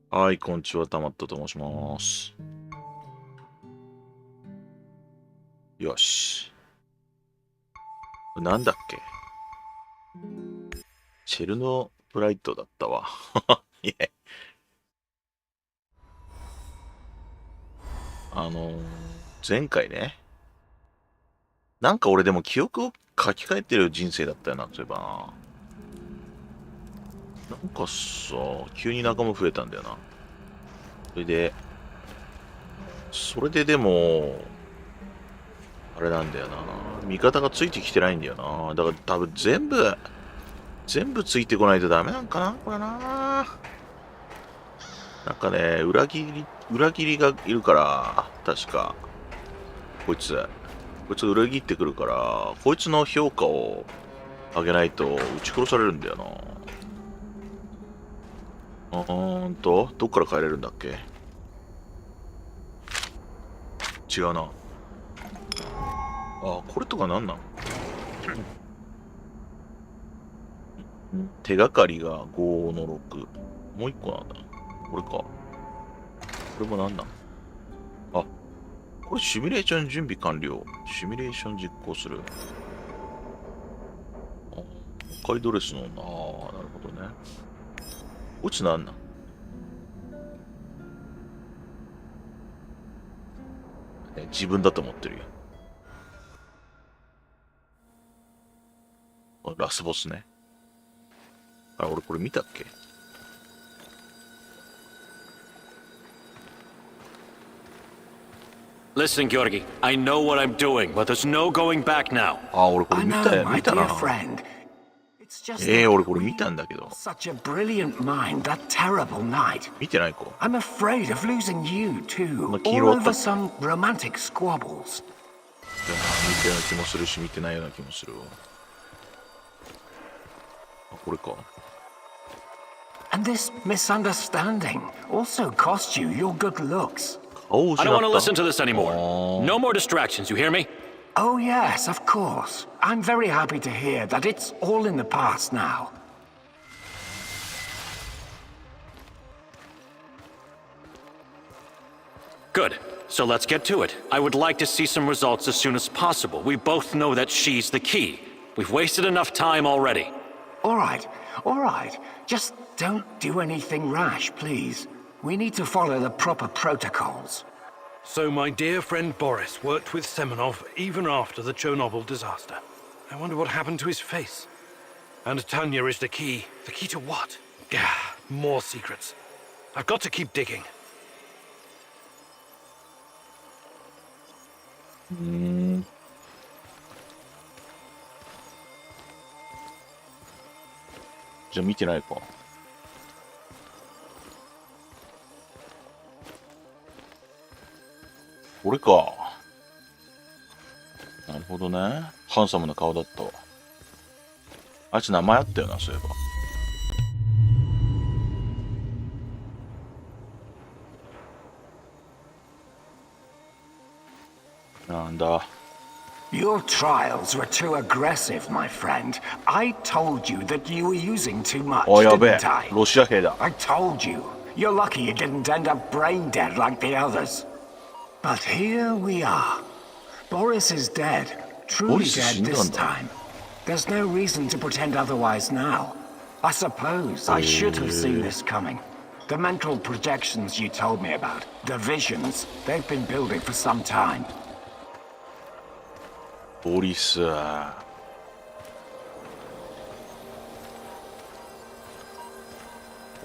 はい、こんにちは、たまったと申します。よし。なんだっけ？チェルノブライトだったわ。いえ。前回ね。なんか俺でも記憶を書き換えてる人生だったよな、そういえばな。なんかさ、急に仲間増えたんだよな。それででも、あれなんだよな。味方がついてきてないんだよな。だから多分全部ついてこないとダメなんかなこれな。なんかね、裏切りがいるから、確か。こいつ裏切ってくるから、こいつの評価を上げないと撃ち殺されるんだよな。どっから帰れるんだっけ？違うな。あ、これとかなんなん？手がかりが5の6。もう一個なんだ。これか。これもなんなん？あ、これシミュレーション準備完了。シミュレーション実行する。赤いドレスの、なるほどね。こいつなんなん？自分だと思ってるよ。ラスボスね。あ、俺これ見たっけ？Listen, Georgi, I know what I'm doing, but there's no going back now. あ、俺これ見たな。俺これ見たんだけど。Such a brilliant mind that terrible night. 見てない子。I'm afraid of losing you too. All over some romantic squabbles. 見たような気もするし、見てないような気もするわ。あ、これか。And this misunderstanding also cost you your good looks. I don't want to listen to this anymore. No more distractions, you hear me? Oh yes, of course. I'm very happy to hear that it's all in the past now. Good. So let's get to it. I would like to see some results as soon as possible. We both know that she's the key. We've wasted enough time already. All right. Just don't do anything rash, please. We need to follow the proper protocols. So my dear friend Boris worked with Semenov even after the Chernobyl disaster. I wonder what happened to his face. And Tanya is the key. The key to what? More secrets. I've got to keep digging. じゃあ見てないか。これか。なるほどね。ハンサムな顔だったわ。あいつ名前あったよな、そういえば。なんだ。Your trials were too aggressive, my friend. I told you that you were using too much, didn't I? ロシア兵だ。I told you. You're lucky you didn't end up brain dead like the others. But here we are. Boris is dead. Truly dead this time. There's no reason to pretend otherwise now. I suppose I should have seen this coming. The mental projections you told me about, the visions, they've been building for some time. ボリス。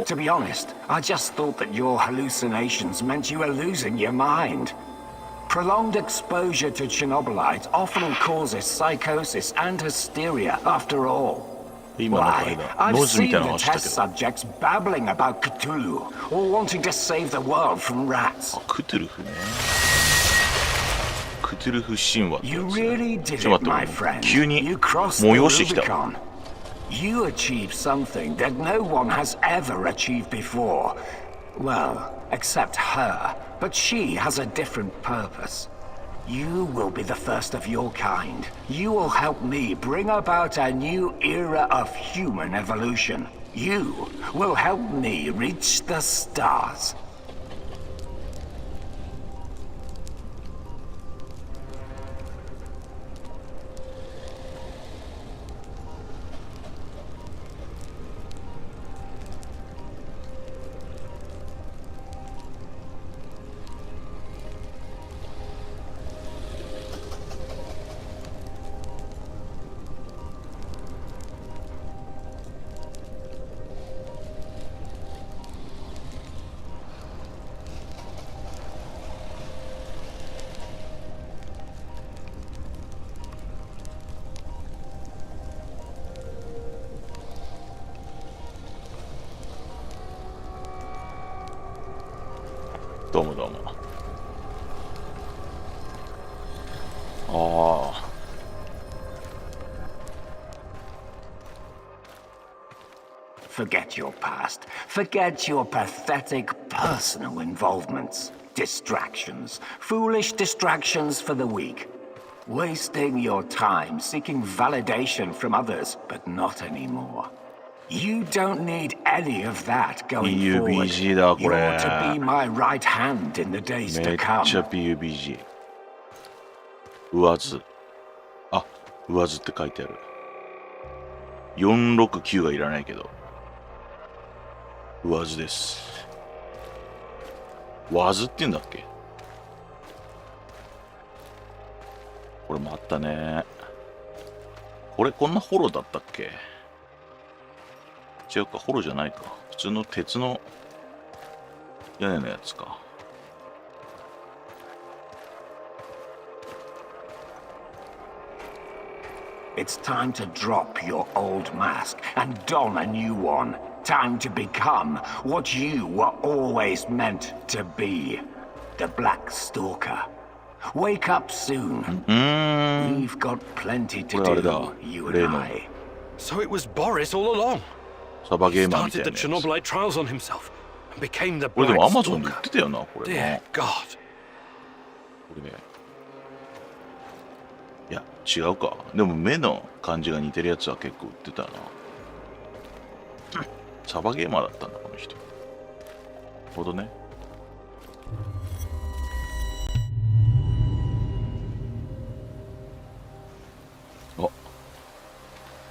To be honest, I just thought that your hallucinations meant you were losing your mind. Prolonged exposure to Chernobylite often causes psychosis and hysteria after all. Why, I've seen the test subjects babbling about Cthulhu or wanting to save the world from rats. クトゥルフね。クトゥルフ神話ってや You つね。 really did it, my friend. 急に You crossed the 催してきた。 Rubicon. You achieved something that no one has ever achieved before. Well, except her, but she has a different purpose. You will be the first of your kind. You will help me bring about a new era of human evolution. You will help me reach the stars. どうもどうも。ああ。Forget your past. Forget your pathetic personal involvements. Distractions. Foolish distractions for the weak. Wasting your time seeking validation from others, but not anymore. You don't need any of that going forward. PUBG だこれ。You're to be my right hand in the days め to っ come. ちゃ PUBG。上図。あ、上図って書いてある。469がいらないけど。上図です。わずって言うんだっけ？これもあったね。これこんなホロだったっけ？違うか、ホロじゃないか。普通の鉄の屋根のやつか。It's time to drop your old mask and don a new one. Time to become what you were always meant to be. The Black Stalker. Wake up soon. We've got plenty to do, you and I. So it was Boris all along. サバゲーマーみたい Started な the やつ。 Chernobylite trials on himself and became the これで Black もアマゾンで売っ Stalker. てたよな、これ Dear な。 God. これね。いや、違うか。でも目の感じが似てるやつは結構売ってたな。サバゲーマーだったんだ、この人。なるほどね。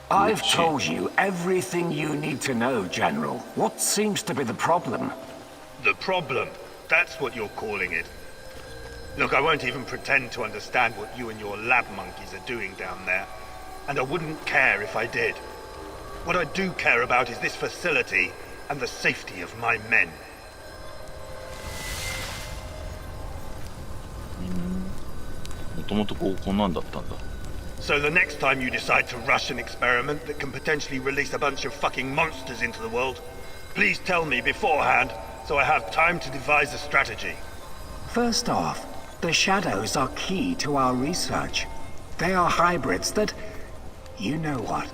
I've told you everything you need to know, General. What seems to be the problem? The problem? That's what you're calling it. Look, I won't even pretend to understand what you and your lab monkeys are doing down there. And I wouldn't care if I did. What I do care about is this facility and the safety of my men. もともとこんなんだったんだ。So the next time you decide to rush an experiment that can potentially release a bunch of fucking monsters into the world, please tell me beforehand so I have time to devise a strategy. First off, the shadows are key to our research. They are hybrids that... You know what?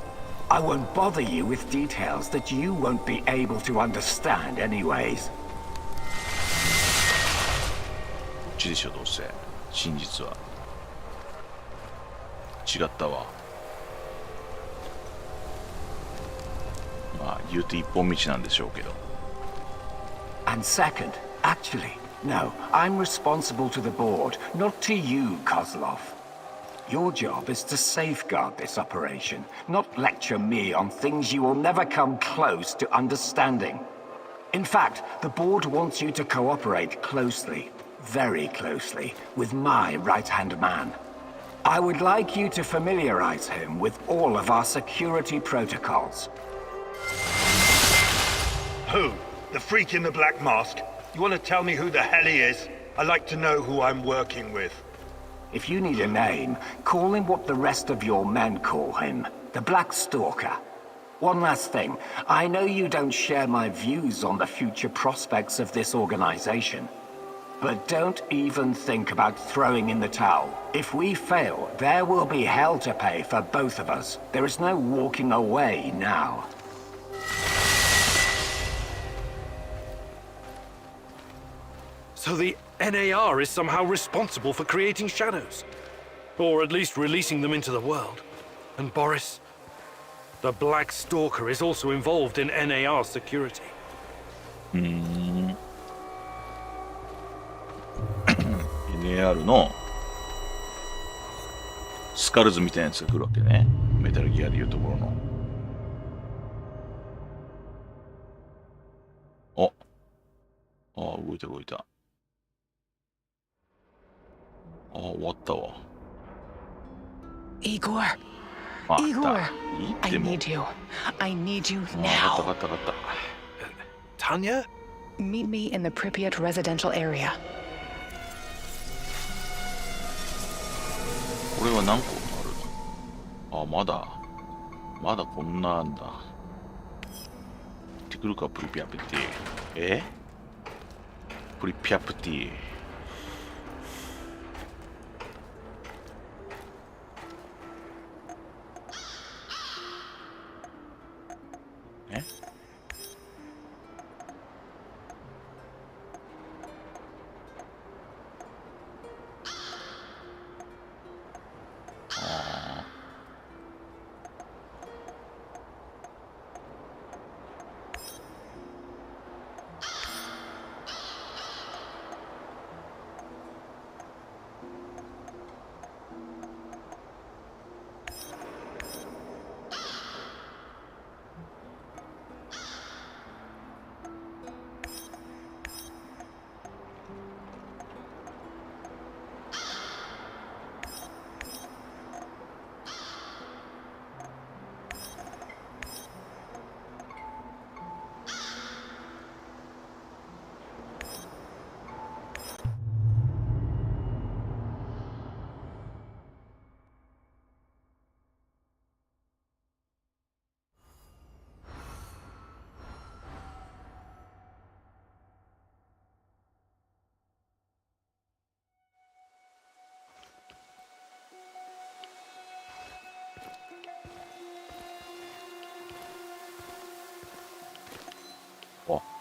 I won't bother you with details that you won't be able to understand anyways. こっちでしょ、どうせ。真実は。違ったわ。まあ、言うて一本道なんでしょうけど。And second, actually, no, I'm responsible to the board, not to you, Kozlov. Your job is to safeguard this operation, not lecture me on things you will never come close to understanding. In fact, the board wants you to cooperate closely, very closely, with my right-hand man. I would like you to familiarize him with all of our security protocols. Who? The freak in the black mask? You want to tell me who the hell he is? I like to know who I'm working with. If you need a name, call him what the rest of your men call him, the Black Stalker. One last thing, I know you don't share my views on the future prospects of this organization. But don't even think about throwing in the towel. If we fail, there will be hell to pay for both of us. There is no walking away now. So the NAR is somehow responsible for creating shadows. Or at least releasing them into the world. And Boris, the Black Stalker, is also involved in NAR security. NAR のスカルズみたいなやつが来るわけね。メタルギアでいうところの。動いた動いた。終わったわ。Igor. あった。 Igor. いいっ I ても。 need you. I need you 分かった now. 分かった分かった。 Tanya? Meet me in the Pripyat residential area. これは何個あるの？まだこんなあんだ。行ってくるか、プリピャプティ。プリピャプティ。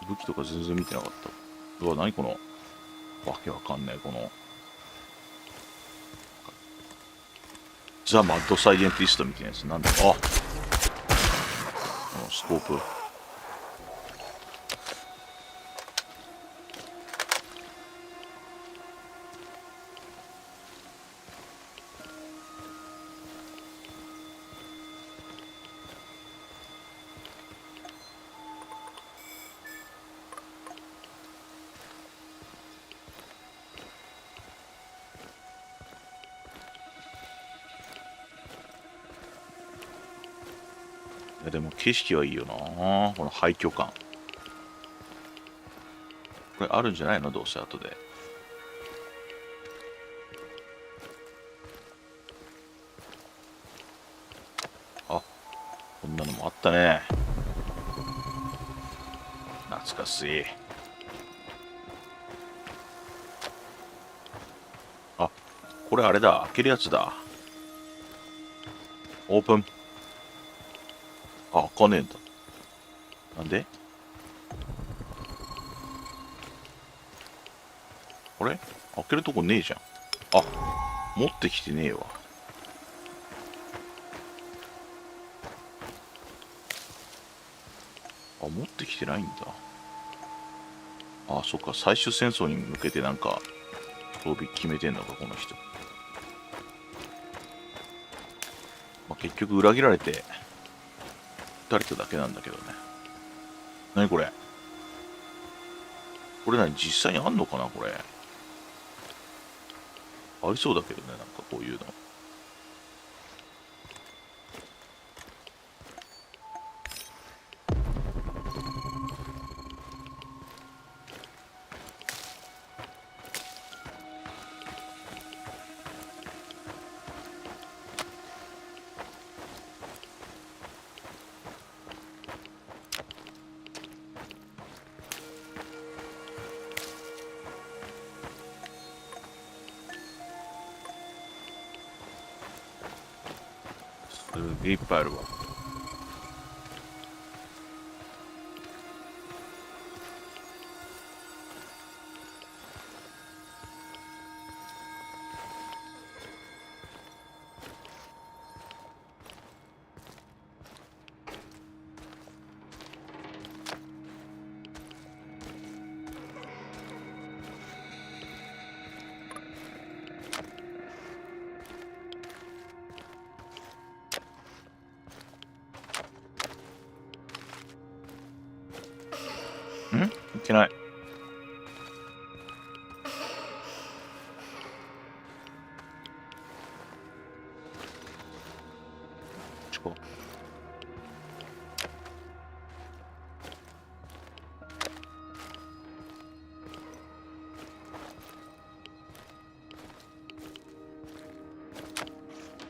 武器とか全然見てなかった。うわ、何このわけわかんないこのザ・マッド・サイエンティストみたいなやつなんだ。このスコープ。いやでも景色はいいよな、この廃墟感。これあるんじゃないの、どうせ後で。あ、こんなのもあったね。懐かしい。あ、これあれだ、開けるやつだ。オープン。あ、開かねえんだ。なんで？あれ？開けるとこねえじゃん。あ、持ってきてねえわ。あ、持ってきてないんだ。あ、そっか、最終戦争に向けてなんか装備決めてんのか、この人。まあ、結局裏切られて撃たれただけなんだけどね。何これ？これ何、実際にあんのかな、これ。ありそうだけどね、なんかこういうの。すげえいっぱいあるわ。いけない。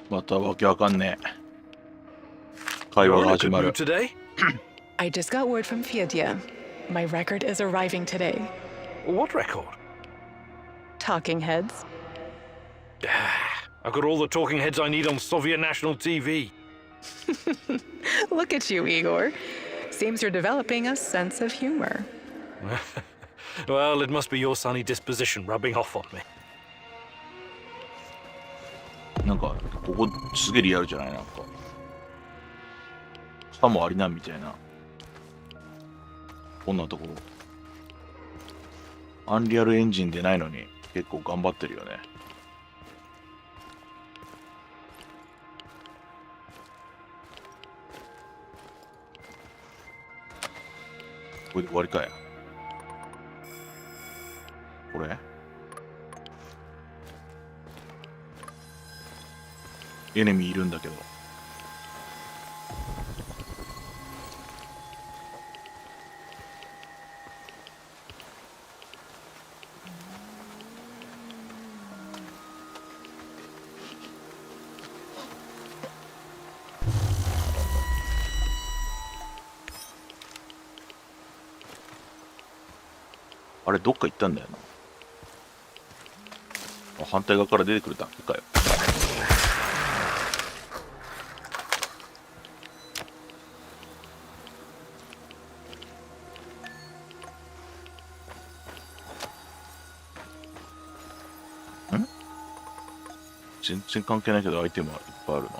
またわけわかんねえ会話 You're が in a 始 good ま mood る。 today? I just got word from Fiedia. My record is arriving today. What record? Talking heads. I've got all the talking heads I need on Soviet national TV. Look at you, Igor. Seems you're developing a sense of humor. Well, it must be your sunny disposition rubbing off on me. なんかここすげえリアルじゃない？なんかさもありなんみたいな。こんなところアンリアルエンジンでないのに結構頑張ってるよね。これで終わりかや。これエネミーいるんだけど。あれどっか行ったんだよな。あ、反対側から出てくるだけかよ。全然関係ないけどアイテムはいっぱいあるな。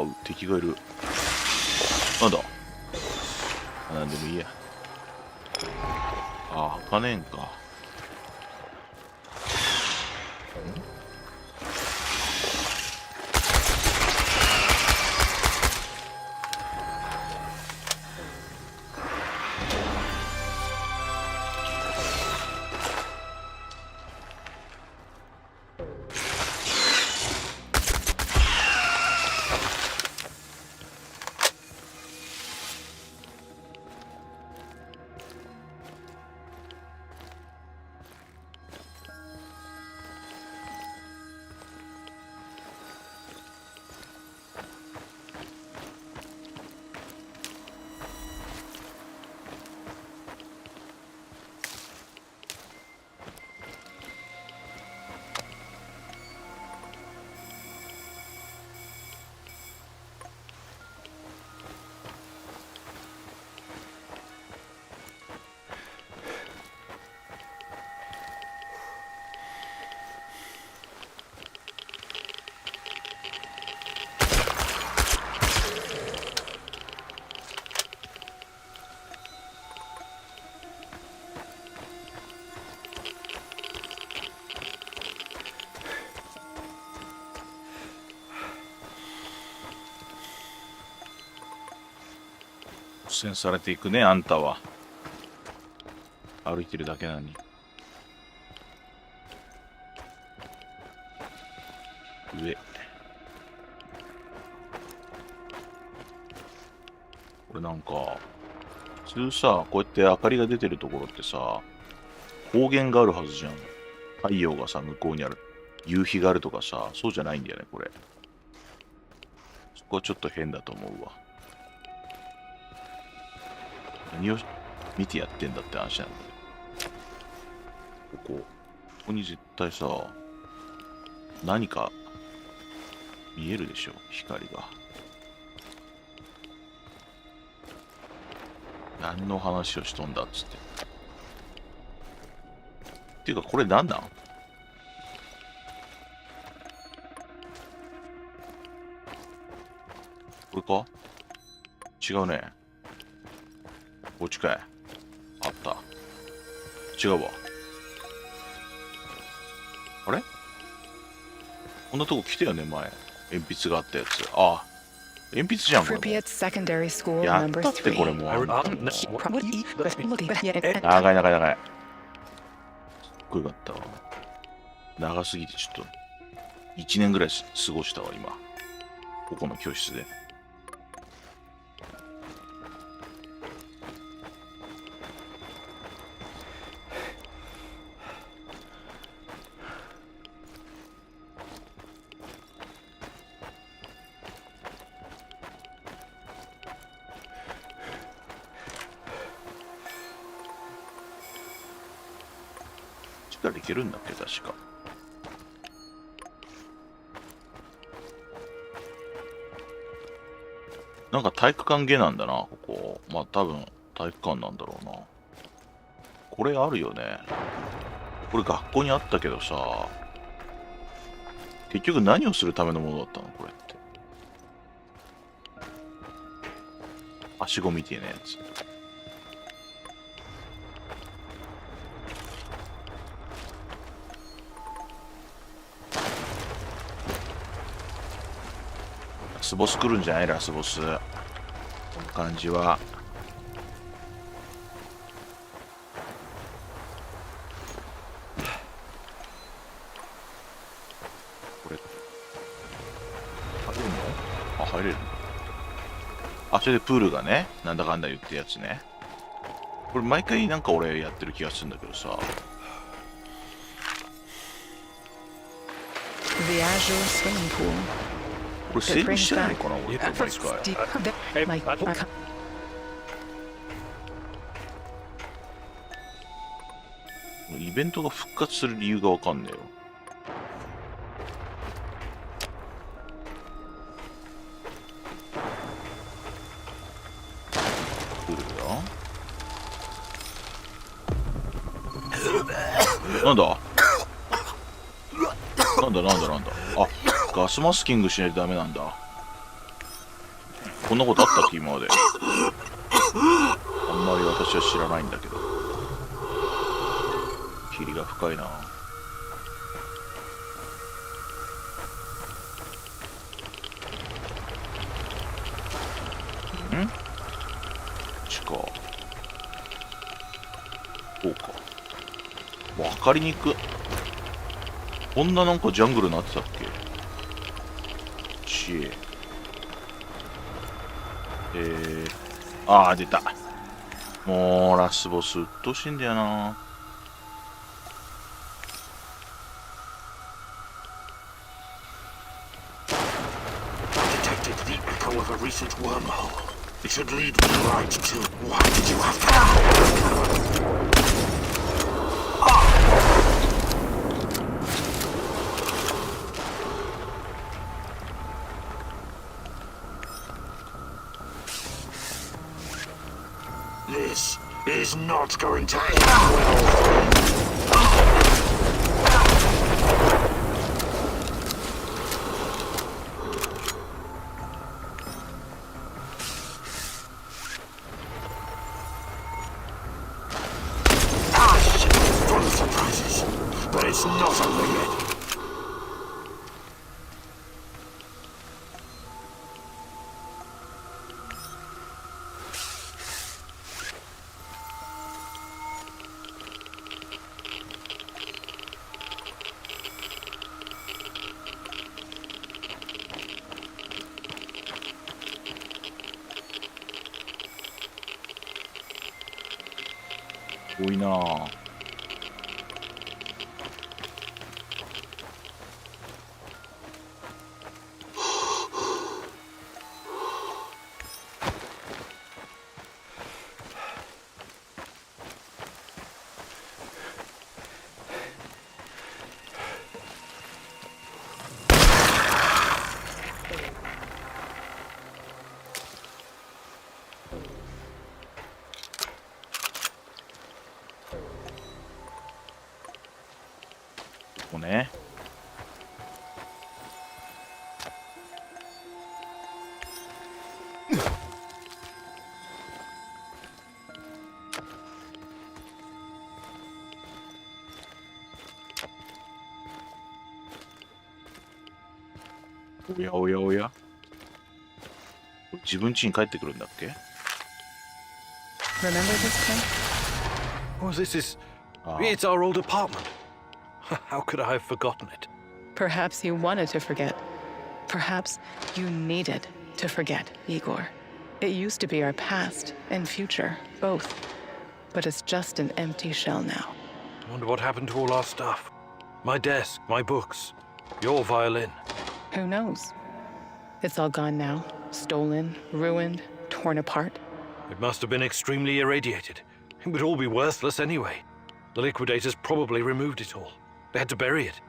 あ、敵がいる。なんだ。なんでもいいや。あ、開かねえんか。苦戦されていくね、あんたは。歩いてるだけなのに。上。これなんか、普通さ、こうやって明かりが出てるところってさ、光源があるはずじゃん。太陽がさ、向こうにある。夕日があるとかさ、そうじゃないんだよね、これ。そこはちょっと変だと思うわ。何を見てやってんだって話なんだよ。ここに絶対さ、何か見えるでしょ、光が。何の話をしとんだっつって。っていうか、これ何なん？これか？違うね。こっちかい。あった。違うわ。あれ？こんなとこ来たよね、前。鉛筆があったやつ。ああ。鉛筆じゃんこれも Pripyat Secondary School やっ number たってこれ 3. もう Probably 長い長い長い。すっごいかったわ。長すぎてちょっと1年ぐらい過ごしたわ今。ここの教室で。力いけるんだっけ確か。なんか体育館下なんだなここ。まあ多分体育館なんだろうな。これあるよね。これ学校にあったけどさ、結局何をするためのものだったのこれって。はしごみてえなやつ。ラスボス来るんじゃないラスボス。この感じは。これ。入れるの？あ、入れる。あ、それでプールがね、なんだかんだ言ってやつね。これ毎回なんか俺やってる気がするんだけどさ。the Azure Swimming Pool. これセーブしてないのかな俺毎回。 Like, イベントが復活する理由がわかんねえよ。来るよ。なんだなんだ。あ、ガスマスキングしないとダメなんだ。こんなことあったっけ今まで。あんまり私は知らないんだけど。霧が深いな。地下。こうか。わかりにく。こんななんかジャングルになってたっけ。あー出た。もうラスボスうっとうしいんだよな。Detected the echo of a recent wormhole. It should lead me right to. Why did you have to? This is not going to end well. Full of surprises, but it's not over yet.多いなぁ。ここね。おやおやおや。自分家に帰ってくるんだっけ？ Remember this place? Oh, this is... It's our old apartment. How could I have forgotten it? Perhaps you wanted to forget. Perhaps you needed to forget, Igor. It used to be our past and future, both. But it's just an empty shell now. I wonder what happened to all our stuff. My desk, my books, your violin. Who knows? It's all gone now. Stolen, ruined, torn apart. It must have been extremely irradiated. It would all be worthless anyway. The liquidators probably removed it all. They had to bury it.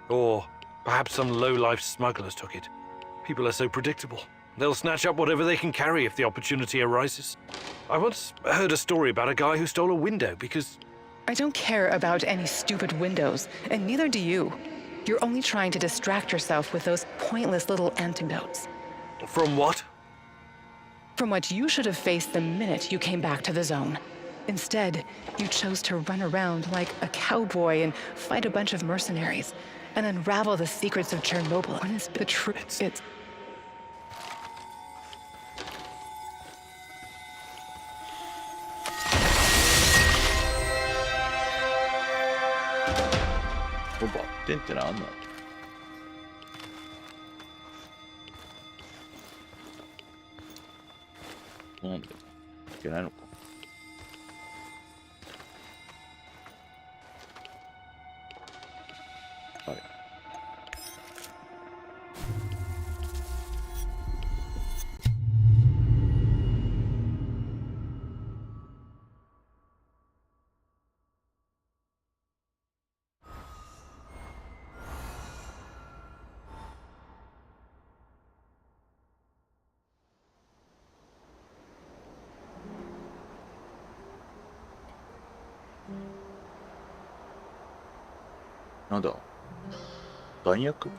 Or perhaps some low-life smugglers took it. People are so predictable. They'll snatch up whatever they can carry if the opportunity arises. I once heard a story about a guy who stole a window because... I don't care about any stupid windows, and neither do you. You're only trying to distract yourself with those pointless little anecdotes. From what? From what you should have faced the minute you came back to the zone. Instead, you chose to run around like a cowboy and fight a bunch of mercenaries, and unravel the secrets of Chernobyl. When it's the truth, it's...バッテンってなんなの？なんでいけないのか。はい。なんだ？弾薬？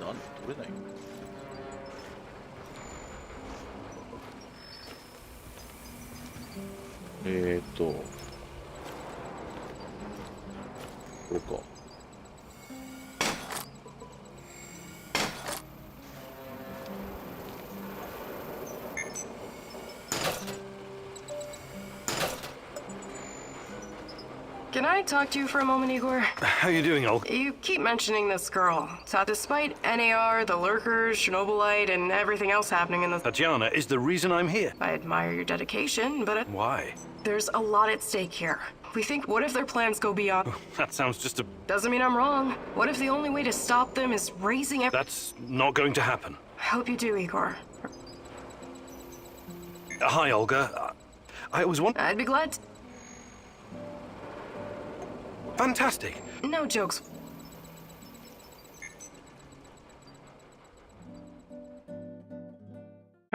なんで取れないの？これか。Can I talk to you for a moment, Igor? How you doing, Olga? You keep mentioning this girl. So despite NAR, the lurkers, Chernobylite, and everything else happening in the... Tatiana is the reason I'm here. I admire your dedication, but Why? there's a lot at stake here. We think, what if their plans go beyond... That sounds just a... Doesn't mean I'm wrong. What if the only way to stop them is raising... That's not going to happen. Hope you do, Igor. Hi, Olga. I was wondering. I'd be glad to. Fantastic. No jokes.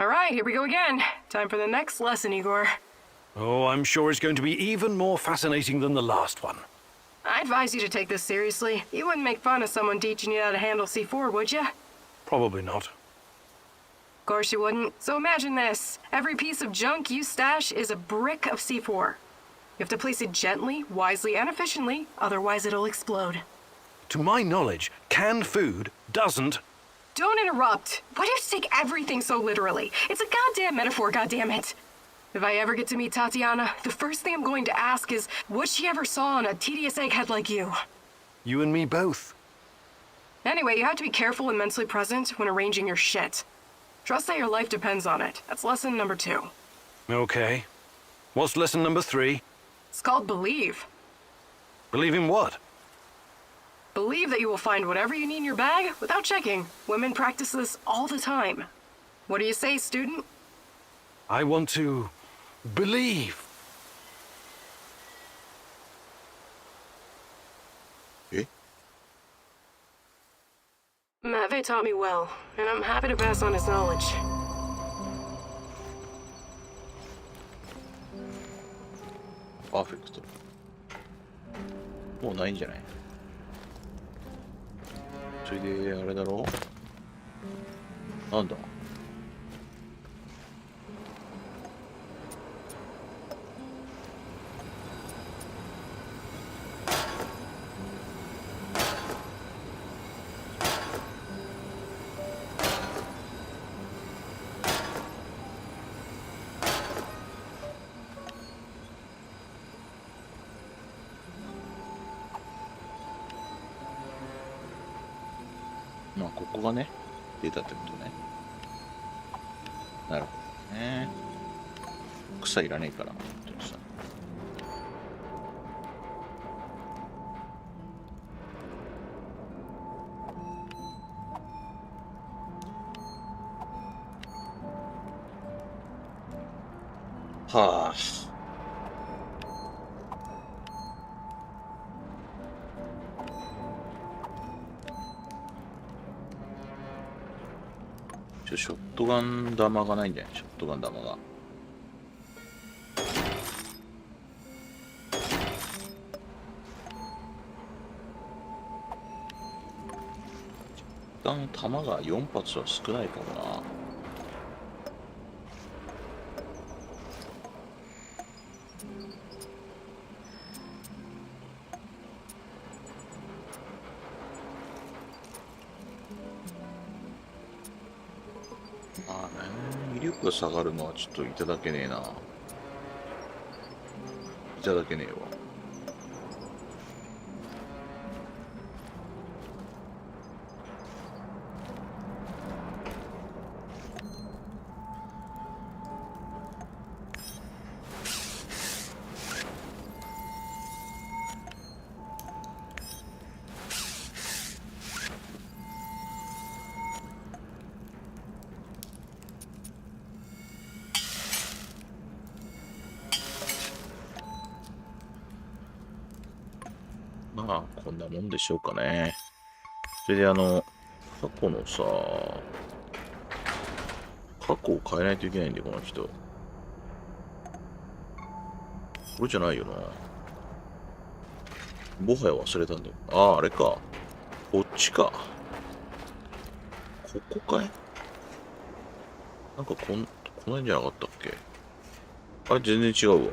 Alright, here we go again. Time for the next lesson, Igor. Oh, I'm sure it's going to be even more fascinating than the last one. I advise you to take this seriously. You wouldn't make fun of someone teaching you how to handle C4, would you? Probably not. Of course you wouldn't. So imagine this. Every piece of junk you stash is a brick of C4. You have to place it gently, wisely, and efficiently, otherwise it'll explode. To my knowledge, canned food doesn't. Don't interrupt. Why do you take everything so literally? It's a goddamn metaphor, goddammit. If I ever get to meet Tatiana, the first thing I'm going to ask is what she ever saw on a tedious egghead like you. You and me both. Anyway, you have to be careful and mentally present when arranging your shit. Trust that your life depends on it. That's lesson number 2. Okay. What's lesson number 3? It's called believe. Believe in what? Believe that you will find whatever you need in your bag without checking. Women practice this all the time. What do you say, student? I want to believe. Eh? Matvey taught me well, and I'm happy to pass on his knowledge. Perfect. もうないんじゃない？それであれだろう？なんだ？まあここがね出たってことね。なるほどね。草いらねえから本当にさ。はあ。ショットガン弾がないんじゃない？ショットガン弾が。一旦弾が4発は少ないかもな。まあね、威力が下がるのはちょっといただけねえな。いただけねえわ。まあこんなもんでしょうかね。それで過去のさ、過去を変えないといけないんで、この人。これじゃないよな。もはや忘れたんだよ。ああ、あれか。こっちか。ここかい？なんかこの辺じゃなかったっけ？あれ全然違うわ。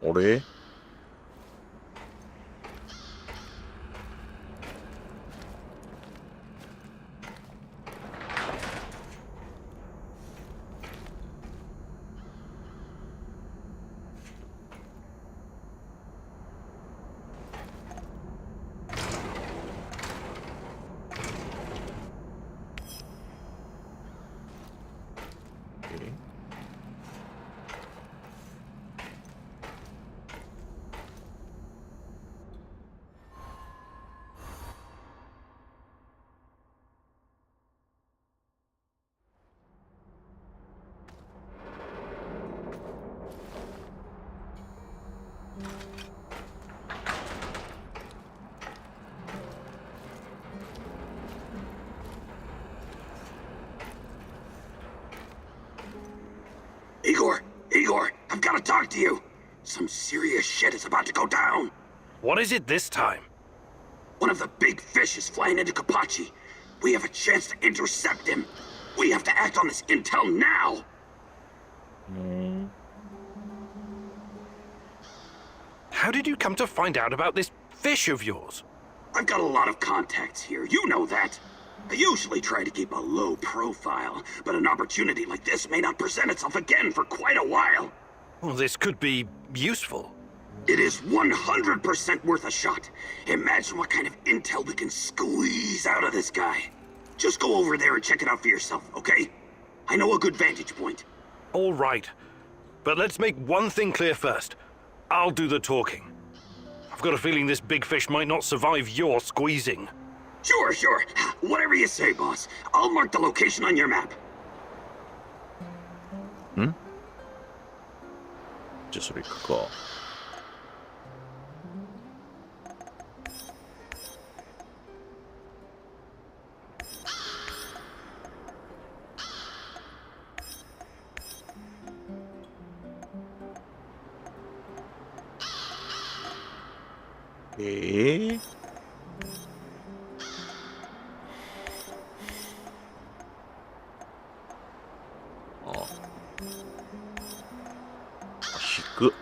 あれ？ want to talk to you. Some serious shit is about to go down. What is it this time? One of the big fish is flying into Kapachi. We have a chance to intercept him. We have to act on this intel now. How did you come to find out about this fish of yours? I've got a lot of contacts here, you know that. I usually try to keep a low profile, but an opportunity like this may not present itself again for quite a while. Well, this could be useful. It is 100% worth a shot. Imagine what kind of intel we can squeeze out of this guy. Just go over there and check it out for yourself, okay? I know a good vantage point. All right. But let's make one thing clear first. I'll do the talking. I've got a feeling this big fish might not survive your squeezing. Sure. Whatever you say, boss. I'll mark the location on your map. じゃあそれ行くか。引く。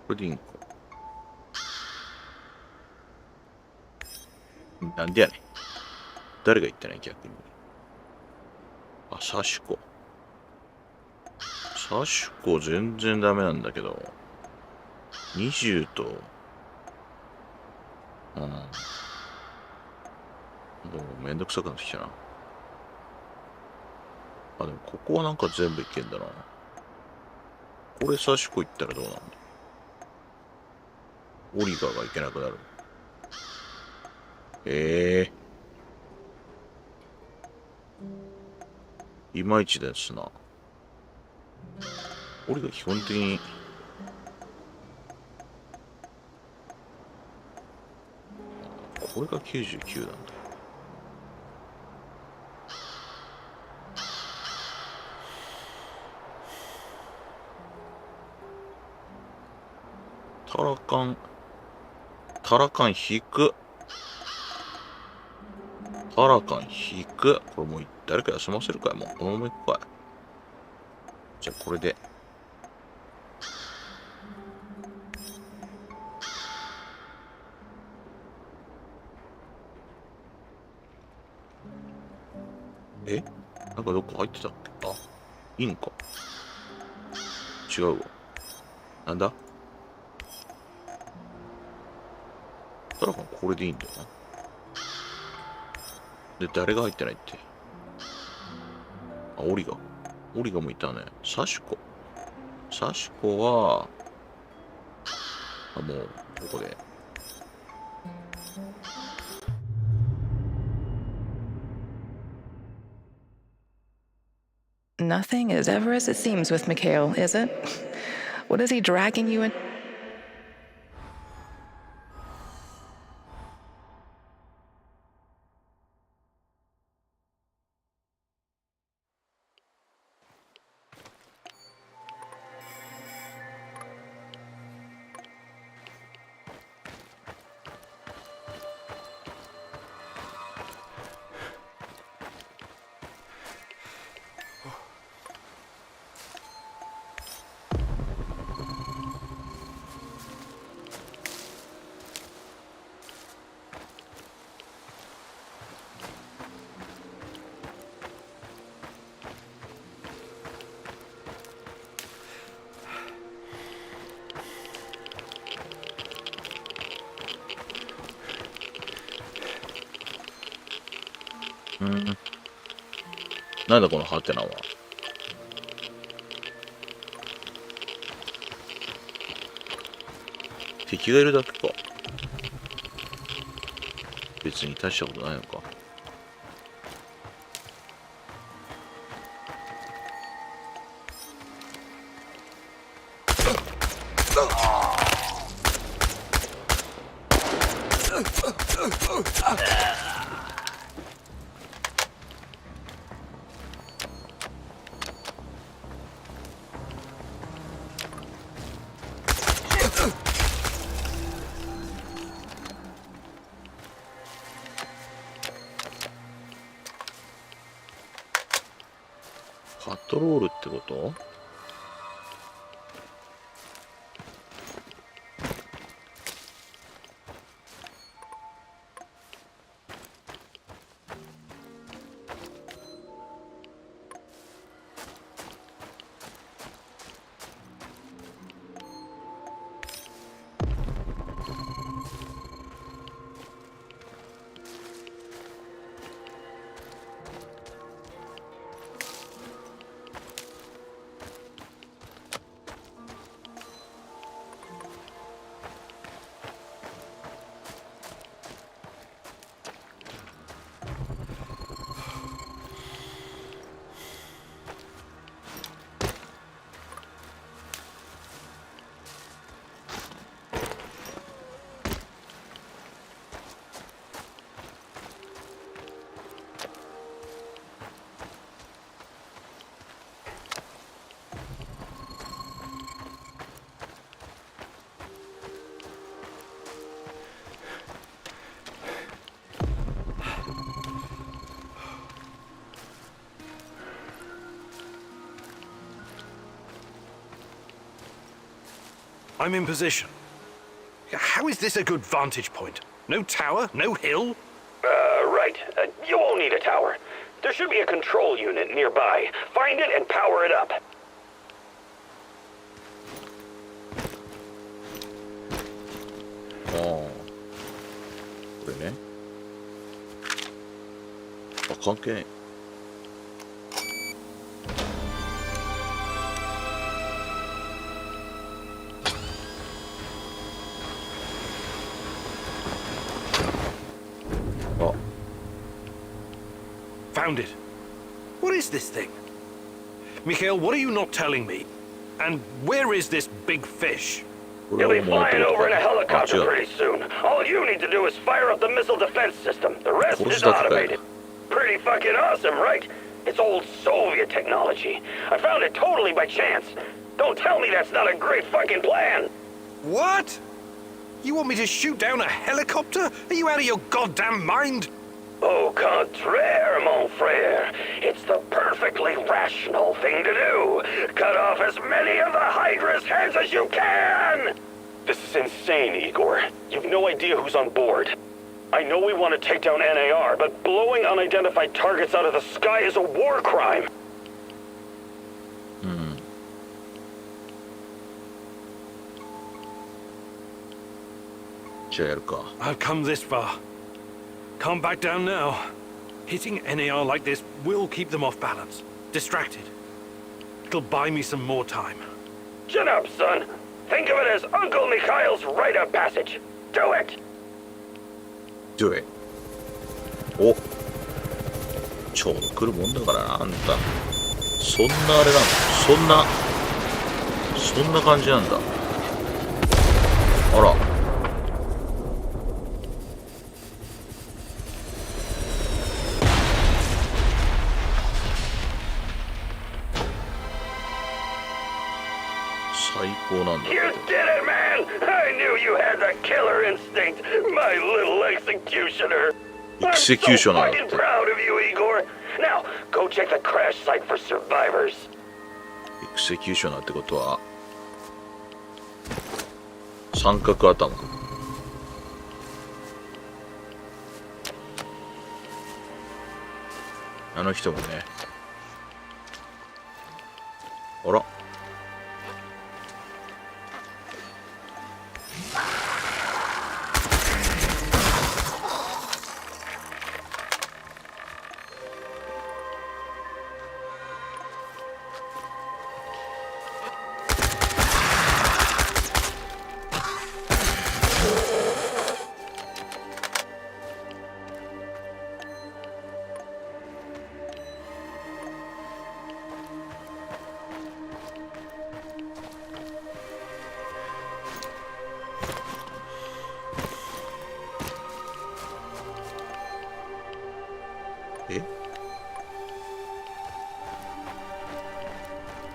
これでいいんか。なんでやねん。誰が言ってない逆に。あ、サシコ。サシコ全然ダメなんだけど。20と、でもめんどくさくなってきたな。あ、でもここはなんか全部いけんだな。これサシコ行ったらどうなんだ。オリガーがいけなくなる。いまいちですな。オリガー基本的にこれが99なんだ。タラカン引く。タラカン引く。これもう誰か休ませるかい。もうこのまま行くかい。じゃあこれで。なんかどっか入ってたっけ。あ、いいんか。違うわ。なんだ。タラカンこれでいいんだよな。で、誰が入ってないって。あ、オリガもいたね。サシコは、もう、ここで。Nothing is ever as it seems with Mikhail, is it? What is he dragging you in? なんだこのハテナは。敵がいるだけか。別に大したことないのか。パトロールってこと？I'm in position. How is this a good vantage point? No tower, no hill? Right. You won't need a tower. There should be a control unit nearby. Find it and power it up. これね。あ、関係ない。Found it. What is this thing? Mikhail, what are you not telling me? And where is this big fish? You'll be flying over in a helicopter pretty soon. All you need to do is fire up the missile defense system. The rest is automated. Pretty fucking awesome, right? It's old Soviet technology. I found it totally by chance. Don't tell me that's not a great fucking plan. What? You want me to shoot down a helicopter? Are you out of your goddamn mind? Au contraire, mon frère. It's the perfectly rational thing to do. Cut off as many of the Hydra's heads as you can! This is insane, Igor. You've no idea who's on board. I know we want to take down NAR, but blowing unidentified targets out of the sky is a war crime. I've come this far. Can't back down now. Hitting NAR like this will keep them off balance, distracted. It'll buy me some more time. Chin up, son. Think of it as Uncle Mikhail's rite of passage. Do it! Do it. お、ちょうど来るもんだからな、あんた。そんなあれなの？そんな感じなんだ。あら。最高なんだ。 You did it, man! I knew you had the killer instinct, my little executioner. I'm so fucking proud of you, Igor. Now, go check the crash site for survivors. エクセキューショナーってことは三角頭。あの人もね。あら。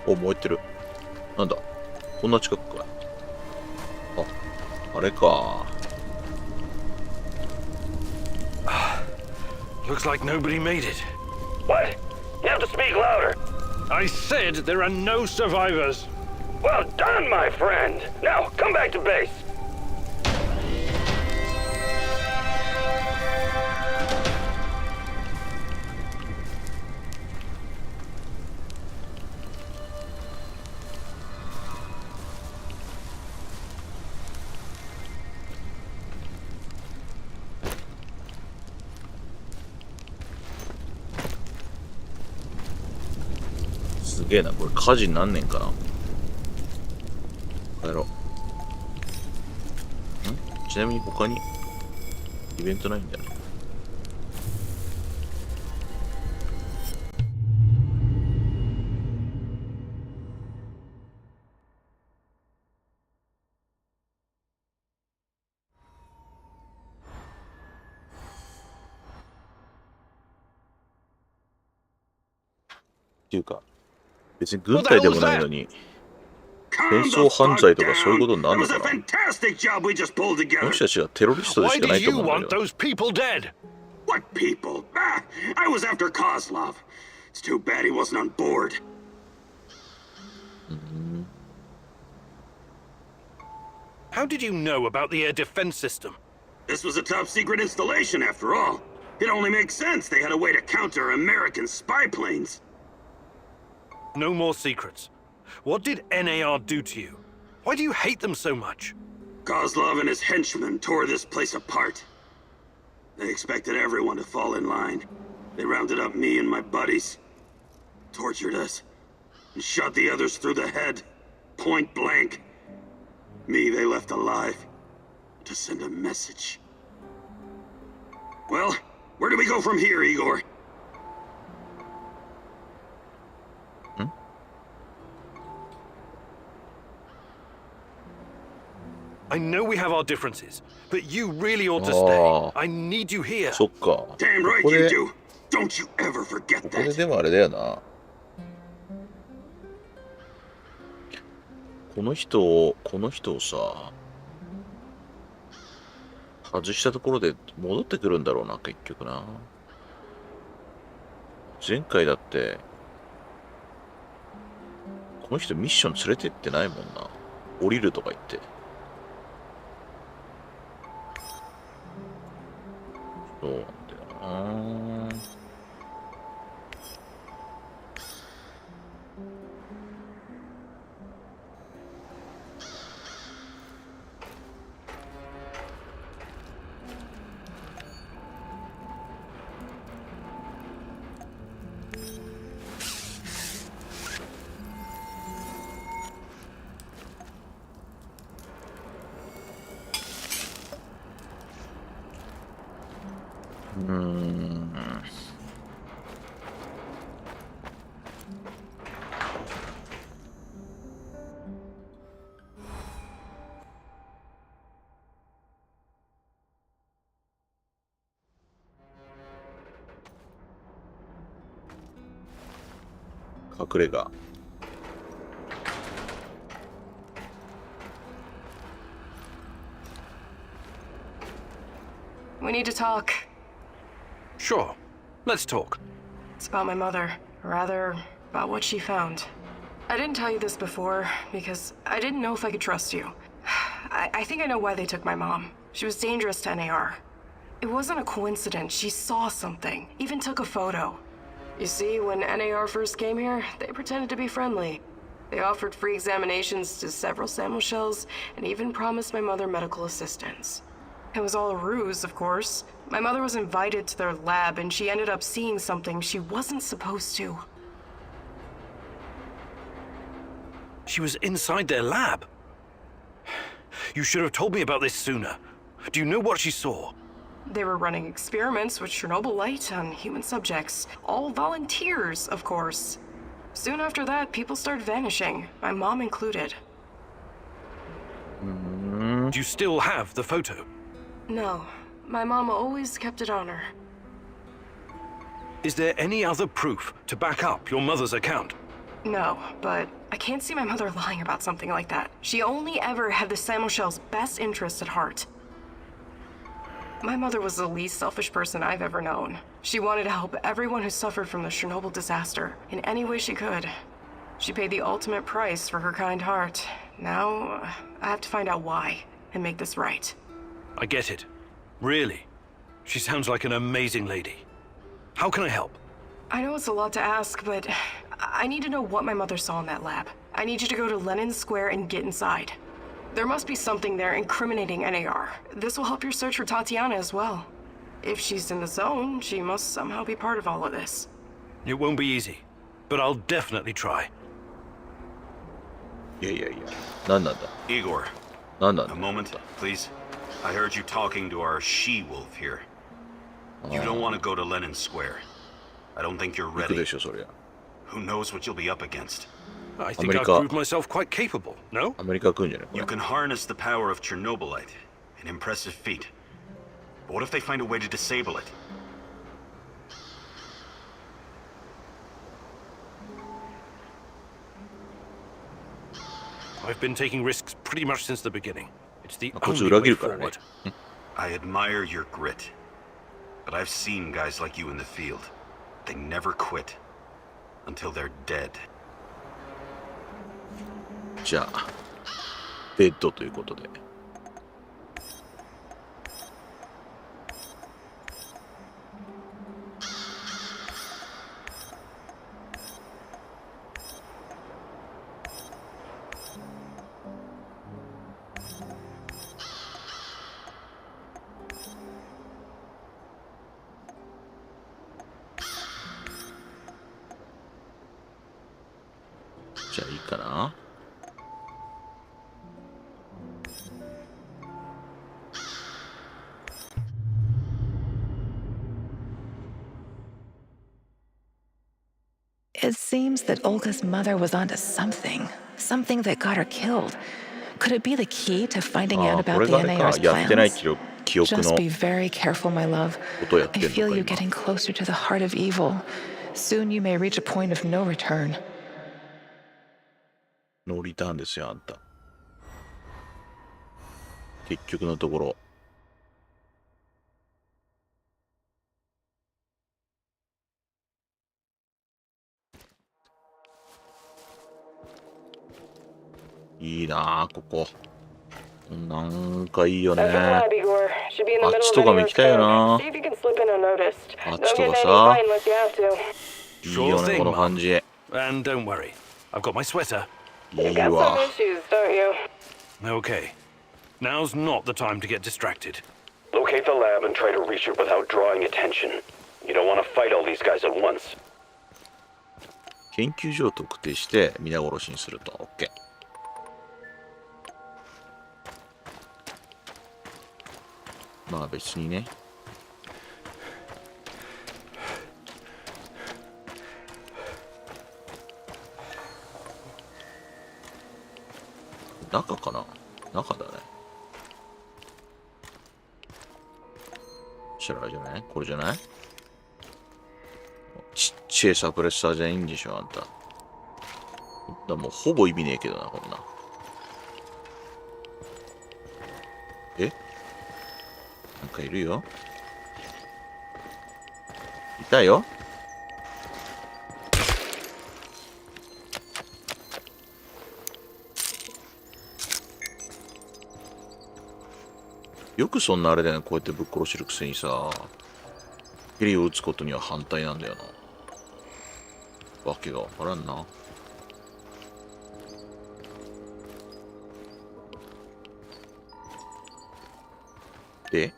お、燃えてる。なんだ、こんな近くか。あれか。Looks like nobody made it. What? You have to speak louder. I said there are no survivors. Well done, my friend. Now, come back to base. すげえな、これ火事になんねんかな。帰ろう。ちなみに他にイベントないんだよね。っていうか、別に軍隊でもないのに戦争犯罪とかそういうことになるのかな。この人たちはテロリストでしかないと思うんだけど。 those people dead? What people? I was after Kozlov. It's too bad he wasn't on board. How did you know about the air defense system? This was a top secret installation after all. It only makes sense they had a way to counter American spy planes. No more secrets. What did NAR do to you? Why do you hate them so much? Kozlov and his henchmen tore this place apart. They expected everyone to fall in line. They rounded up me and my buddies, tortured us, and shot the others through the head, point blank. Me they left alive to send a message. Well, where do we go from here, Igor? I know we have our differences, but you really ought to stay. I need you here. そっか。 Damn right you do. Don't you ever forget ここで that. でもあれだよな。この人をさ、外したところで戻ってくるんだろうな、結局な。前回だって、この人ミッション連れてってないもんな。降りるとか言って。そうなんだよな。隠れ家。We need to talk. Sure. Let's talk. It's about my mother. Or rather, about what she found. I didn't tell you this before because I didn't know if I could trust you. I think I know why they took my mom. She was dangerous to NAR. It wasn't a coincidence. She saw something, even took a photo. You see, when NAR first came here, they pretended to be friendly. They offered free examinations to several Samuel shells and even promised my mother medical assistance. It was all a ruse, of course. My mother was invited to their lab and she ended up seeing something she wasn't supposed to. She was inside their lab. You should have told me about this sooner. Do you know what she saw? They were running experiments with Chernobylite on human subjects. All volunteers, of course. Soon after that, people started vanishing, my mom included. Do you still have the photo? No, my mom always kept it on her. Is there any other proof to back up your mother's account? No, but I can't see my mother lying about something like that. She only ever had the Samuel's best interests at heart. My mother was the least selfish person I've ever known. She wanted to help everyone who suffered from the Chernobyl disaster in any way she could. She paid the ultimate price for her kind heart. Now, I have to find out why and make this right. I get it. Really. She sounds like an amazing lady. How can I help? I know it's a lot to ask, but I need to know what my mother saw in that lab. I need you to go to Lenin Square and get inside. There must be something there incriminating NAR. This will help your search for Tatiana as well. If she's in the zone, she must somehow be part of all of this. It won't be easy, but I'll definitely try. いやいやいや、何なんだ Igor, 何なんだ a moment, please. I heard you talking to our she-wolf here. You don't want to go to Lenin Square. I don't think you're 行く ready. でしょ、そりゃ。 Who knows what you'll be up against? I think I've America. proved myself quite capable, no? アメリカ来るんじゃないこ You れ can harness the power of Chernobylite. An impressive feat. But what if they find a way to disable it? I've been taking risks pretty much since the beginning. It's the こいつ only 裏 way 切るからね forward. I admire your grit. But I've seen guys like you in the field. They never quit. Until they're dead. じゃあデッドということで。じゃあいいかな。It seems that Olga's mother was onto something. Something that got her killed. Could it be the key to finding あ out あ、こ about れ the があれか。 NAR's やってない plans? 記憶 Just の be very careful, my love. ことをやって I ん feel の you か getting 今。 closer to the heart of evil. Soon you may reach a point of no return. ノーリターンですよ、あんた。結局のところ。いいなあ、ここ。なんかいいよね。あっちとかも行きたいよな。あっちとかさ。いいよね、この感じ。い And don't worry, I've got my sweater. いわ。 Okay. Now's not the time to get distracted. Locate the lab and try to reach it without drawing attention. You don't want to fight all these guys at once. 研究所を特定して皆殺しにすると。OK。まあ別にね。中かな？中だね。こちらじゃない？これじゃない？ちっちゃいサプレッサーじゃないんでしょ、あんた。だもうほぼ意味ねえけどな、こんな。え？なんかいるよ。いたよ。よくそんなあれだよね、こうやってぶっ殺してるくせにさ、ヘリを撃つことには反対なんだよな。わけがわからんな。で、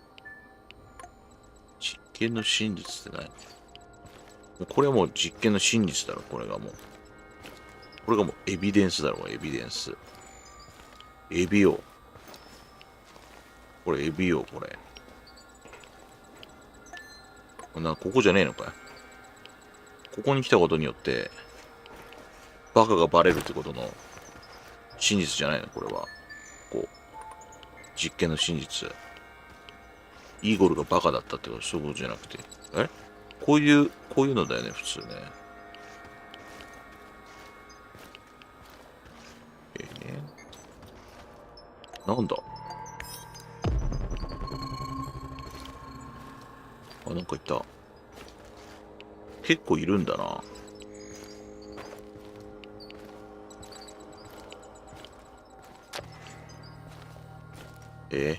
実験の真実って何？これはもう実験の真実だろ、これがもう。これがもうエビデンスだろ、エビデンス。エビを。これエビよ、これ。ここじゃねえのかよ。ここに来たことによって、バカがバレるってことの真実じゃないの、これは。こう、実験の真実。イーゴルがバカだったってこと、そういうことじゃなくて。こういうのだよね、普通ね。なんだ。あ、なんかいた。結構いるんだな。い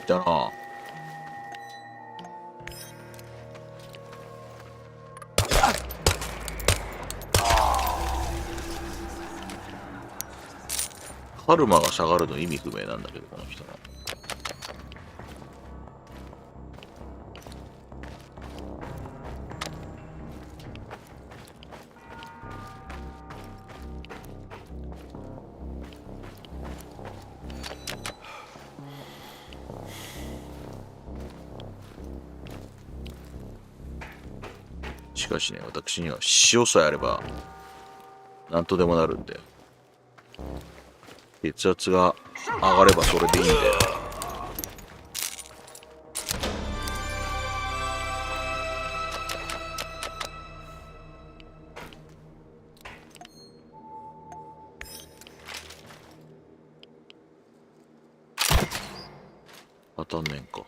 たな。カルマが下がるの意味不明なんだけど、この人の。しかしね、私には塩さえあれば何とでもなるんで、血圧が上がればそれでいいんで。当たんねんか。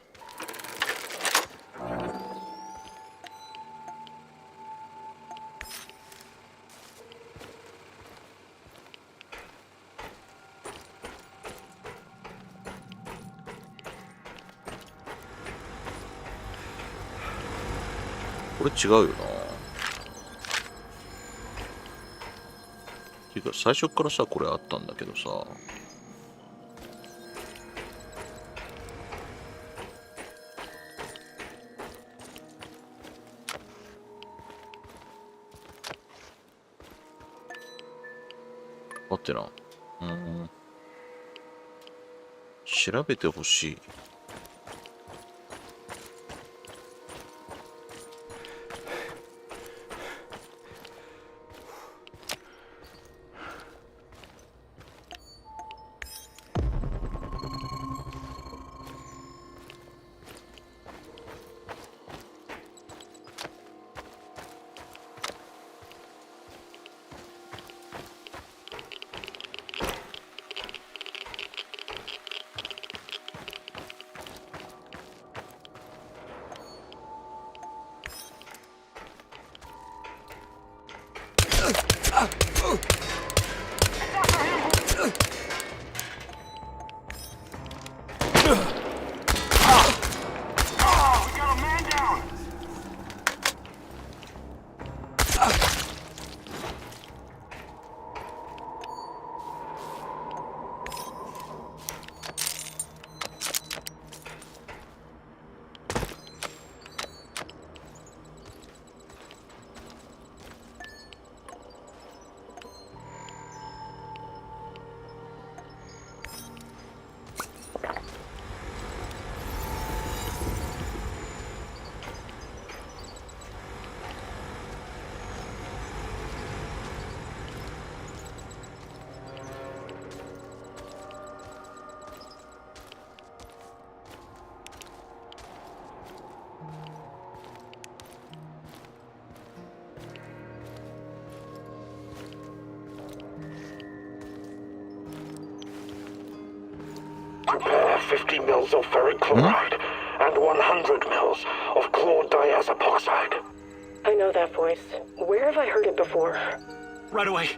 これ違うよな。っていうか最初からさ、これあったんだけどさ。待ってな。調べてほしい。Prepare 50 mils of ferric chloride and 100 mils of chlordiazepoxide. I know that voice. Where have I heard it before? Right away.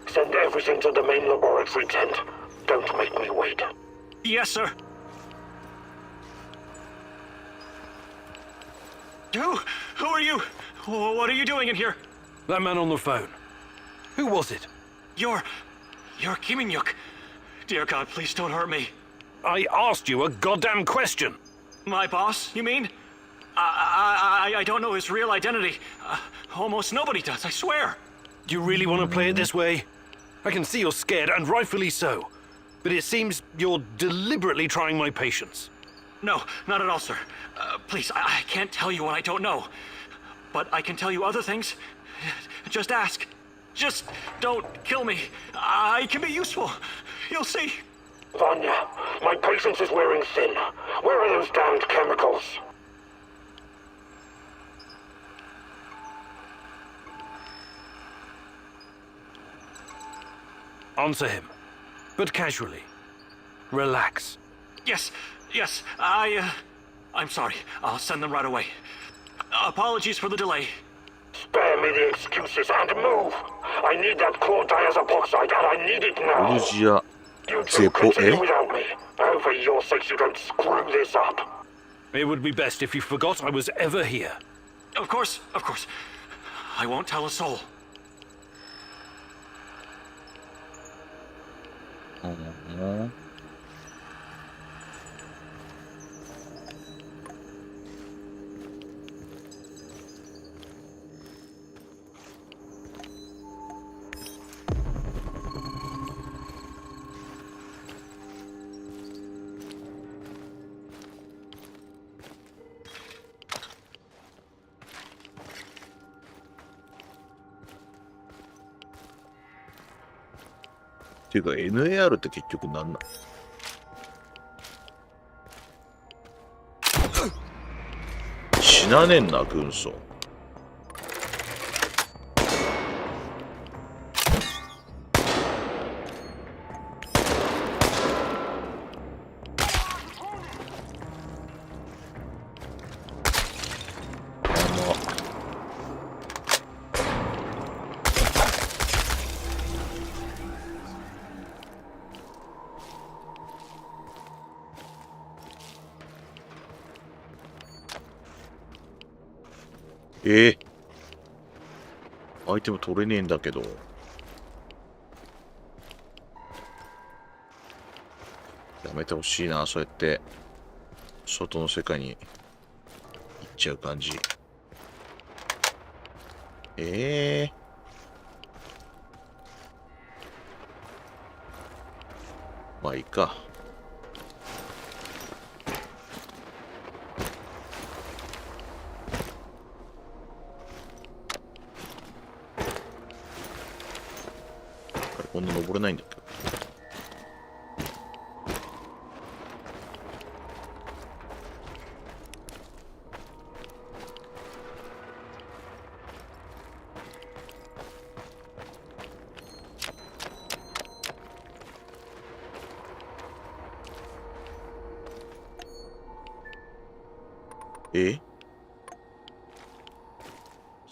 Send everything to the main laboratory tent. Don't make me wait. Yes, sir. Who are you? What are you doing in here? That man on the phone. Who was it? You're Kiminyuk. Dear God, please don't hurt me. I asked you a goddamn question. My boss, you mean? I don't know his real identity. Almost nobody does, I swear. Do you really want to play it this way? I can see you're scared, and rightfully so. But it seems you're deliberately trying my patience. No, not at all, sir. Please, I can't tell you what I don't know. But I can tell you other things. Just ask. Just don't kill me. I can be useful. You'll see. Vanya, my patience is wearing thin. Where are those damned chemicals? Answer him, but casually. Relax. Yes, I'm sorry. I'll send them right away. Apologies for the delay. Spare me the excuses and move. I need that core diazopoxide and I need it オ now. ルジア You ゼ two ポ continue without me. And for your sakes, you don't screw this up. It would be best if you forgot I was ever here. Of course. I won't tell a soul. っていうか NAR って結局何なん？死なねんな軍曹。アイテム取れねえんだけど。やめてほしいな、そうやって外の世界に行っちゃう感じ。まあいいか。こんな登れないんだけど。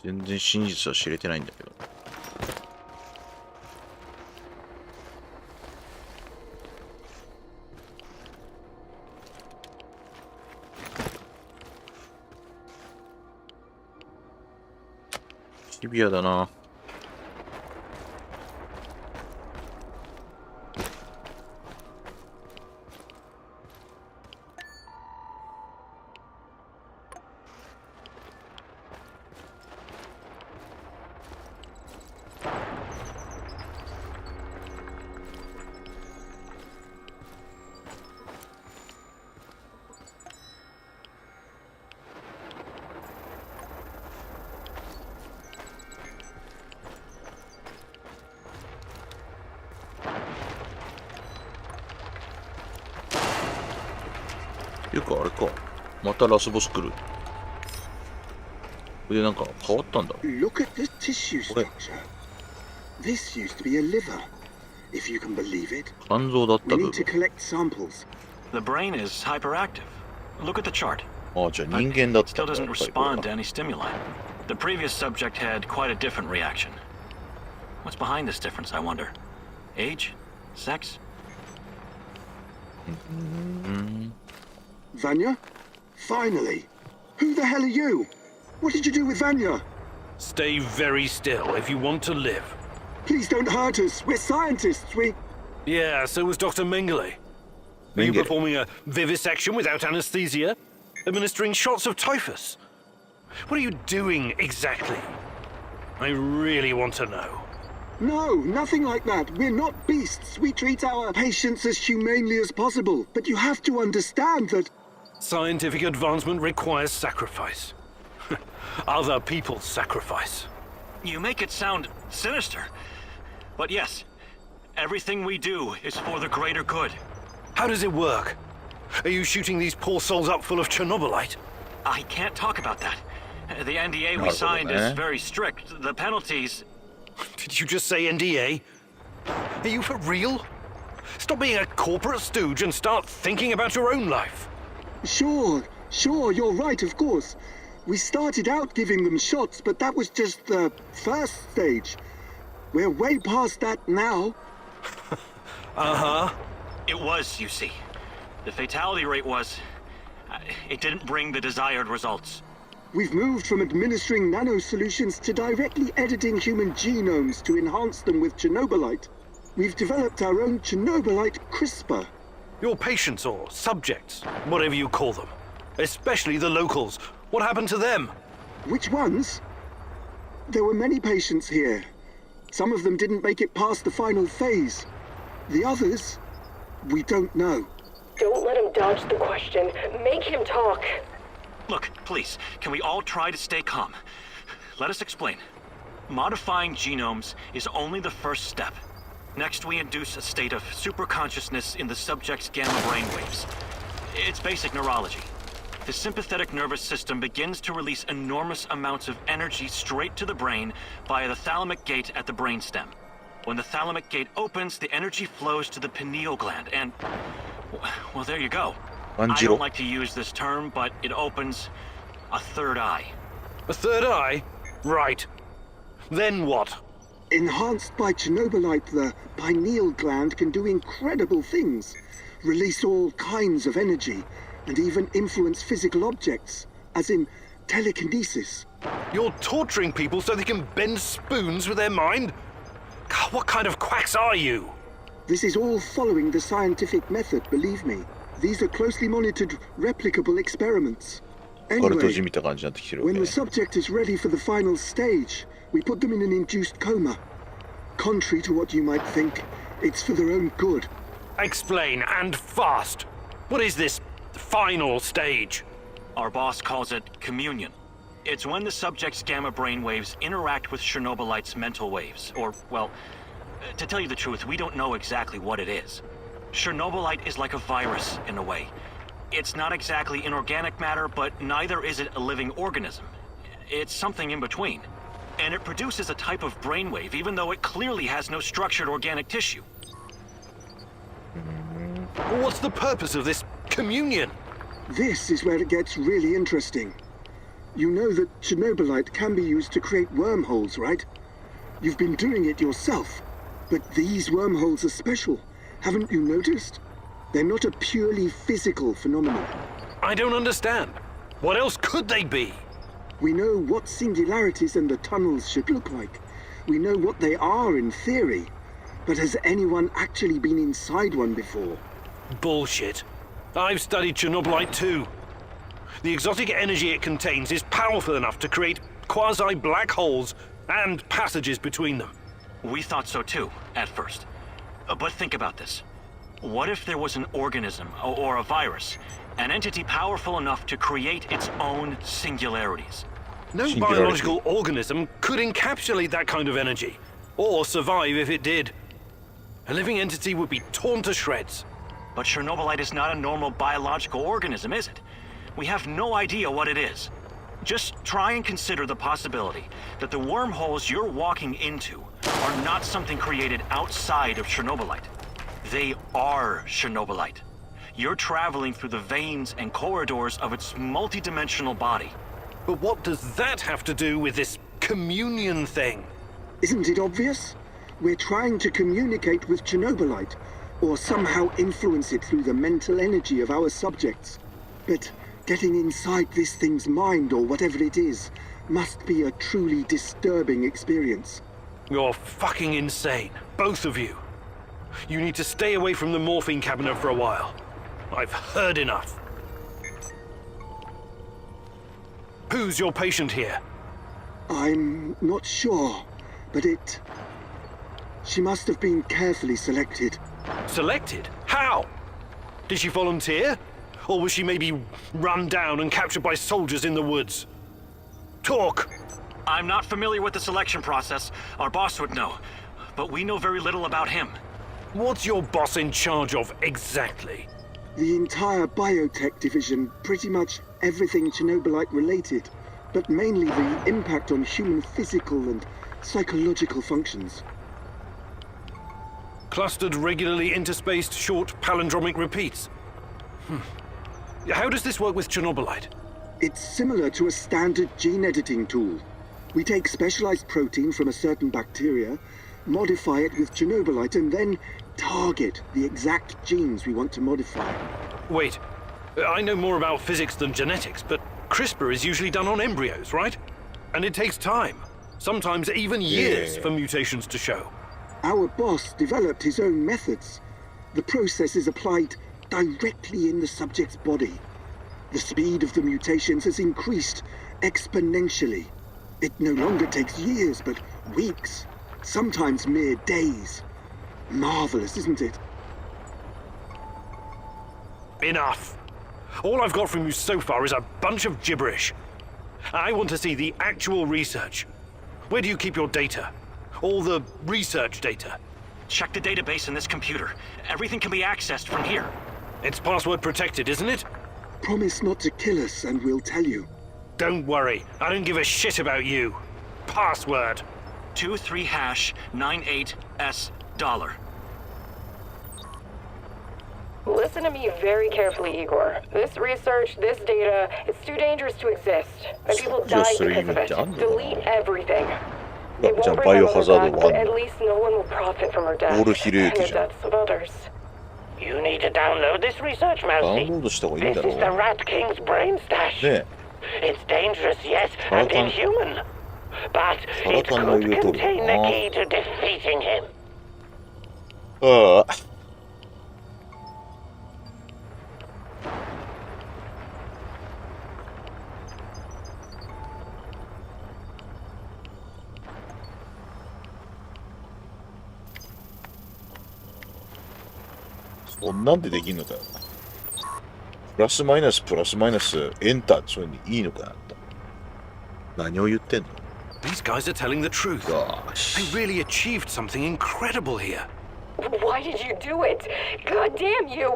全然真実は知れてないんだけど。シビアだな。いうかあれか、またラスボス来る。これでなんか変わったんだ。 Look at the tissue structure. This used to be a liver, if you can believe it. 肝臓だった We 部 need to 分。 collect samples. The brain is hyperactive. Look at the chart. ああ、じゃあ人間だった Still んだ。 doesn't やっぱりこれ respond to は any stimuli. The previous subject had quite a different reaction. What's behind this difference, I wonder? Age? Sex? Vanya? Finally! Who the hell are you? What did you do with Vanya? Stay very still if you want to live. Please don't hurt us. We're scientists. Yeah, so was Dr. Mengele. Are you Mengele. performing a vivisection without anesthesia? Administering shots of typhus? What are you doing exactly? I really want to know. No, nothing like that. We're not beasts. We treat our patients as humanely as possible. But you have to understand that... Scientific advancement requires sacrifice. Other people's sacrifice. You make it sound sinister. But yes, everything we do is for the greater good. How does it work? Are you shooting these poor souls up full of Chernobylite? I can't talk about that. The NDA we signed is very strict. The penalties... Did you just say NDA? Are you for real? Stop being a corporate stooge and start thinking about your own life. Sure, you're right, of course. We started out giving them shots, but that was just the first stage. We're way past that now. Uh-huh. It was, you see. The fatality rate was... it didn't bring the desired results. We've moved from administering nano-solutions to directly editing human genomes to enhance them with Chernobylite. We've developed our own Chernobylite CRISPR. Your patients or subjects, whatever you call them. Especially the locals. What happened to them? Which ones? There were many patients here. Some of them didn't make it past the final phase. The others, we don't know. Don't let him dodge the question. Make him talk. Look, please, can we all try to stay calm? Let us explain. Modifying genomes is only the first step. Next, we induce a state of superconsciousness in the subject's gamma brainwaves. It's basic neurology. The sympathetic nervous system begins to release enormous amounts of energy straight to the brain via the thalamic gate at the brainstem. When the thalamic gate opens, the energy flows to the pineal gland and... well, there you go. I don't like to use this term, but it opens a third eye. A third eye? Right. Then what? Enhanced by Chernobylite, the pineal gland can do incredible things. Release all kinds of energy, and even influence physical objects, as in telekinesis. You're torturing people so they can bend spoons with their mind? God, what kind of quacks are you? This is all following the scientific method, believe me. These are closely monitored, replicable experiments. Anyway, when the subject is ready for the final stage, we put them in an induced coma. Contrary to what you might think, it's for their own good. Explain, and fast. What is this final stage? Our boss calls it communion. It's when the subject's gamma brainwaves interact with Chernobylite's mental waves, or, well, to tell you the truth, we don't know exactly what it is. Chernobylite is like a virus, in a way. It's not exactly inorganic matter, but neither is it a living organism. It's something in between. And it produces a type of brainwave, even though it clearly has no structured organic tissue. What's the purpose of this communion? This is where it gets really interesting. You know that Chernobylite can be used to create wormholes, right? You've been doing it yourself. But these wormholes are special. Haven't you noticed? They're not a purely physical phenomenon. I don't understand. What else could they be? We know what singularities and the tunnels should look like. We know what they are in theory. But has anyone actually been inside one before? Bullshit. I've studied Chernobylite too. The exotic energy it contains is powerful enough to create quasi-black holes and passages between them. We thought so too, at first. But think about this. What if there was an organism, or a virus, an entity powerful enough to create its own singularities? No biological organism could encapsulate that kind of energy, or survive if it did. A living entity would be torn to shreds. But Chernobylite is not a normal biological organism, is it? We have no idea what it is. Just try and consider the possibility that the wormholes you're walking into are not something created outside of Chernobylite. They are Chernobylite. You're traveling through the veins and corridors of its multidimensional body. But what does that have to do with this communion thing? Isn't it obvious? We're trying to communicate with Chernobylite, or somehow influence it through the mental energy of our subjects. But getting inside this thing's mind, or whatever it is, must be a truly disturbing experience. You're fucking insane, both of you. You need to stay away from the morphine cabinet for a while. I've heard enough. Who's your patient here? I'm not sure, but she must have been carefully selected. Selected? How? Did she volunteer? Or was she maybe run down and captured by soldiers in the woods? Talk! I'm not familiar with the selection process. Our boss would know. But we know very little about him. What's your boss in charge of exactly? The entire biotech division, pretty much everything Chernobylite related, but mainly the impact on human physical and psychological functions. Clustered, regularly interspaced, short palindromic repeats. How does this work with Chernobylite? It's similar to a standard gene editing tool. We take specialized protein from a certain bacteria, modify it with Chernobylite, and then target the exact genes we want to modify. Wait, I know more about physics than genetics, but CRISPR is usually done on embryos, right? And it takes time, sometimes even years, for mutations to show. Our boss developed his own methods. The process is applied directly in the subject's body. The speed of the mutations has increased exponentially. It no longer takes years, but weeks, sometimes mere days. Marvelous, isn't it? Enough. All I've got from you so far is a bunch of gibberish. I want to see the actual research. Where do you keep your data? All the research data? Check the database in this computer. Everything can be accessed from here. It's password protected, isn't it? Promise not to kill us and we'll tell you. Don't worry, I don't give a shit about you. Password. 23#98S$. Listen to me very carefully, Igor. This research, this data, it's too dangerous to exist. And people die because of it. Delete everything. It won't bring our mother back, but at least no one will profit from her death and the deaths of others. You need to download this research, Mousy. This is the Rat King's brain stash. It's dangerous, yes, and inhuman. But it could contain the key to defeating him. そんなんでできんのかよ。プラスマイナスプラスマイナスエンターそういうのいいのかなと。何を言ってんの？ These guys are telling the truth. Gosh. They really achieved something incredible here. Why did you do it? God damn you!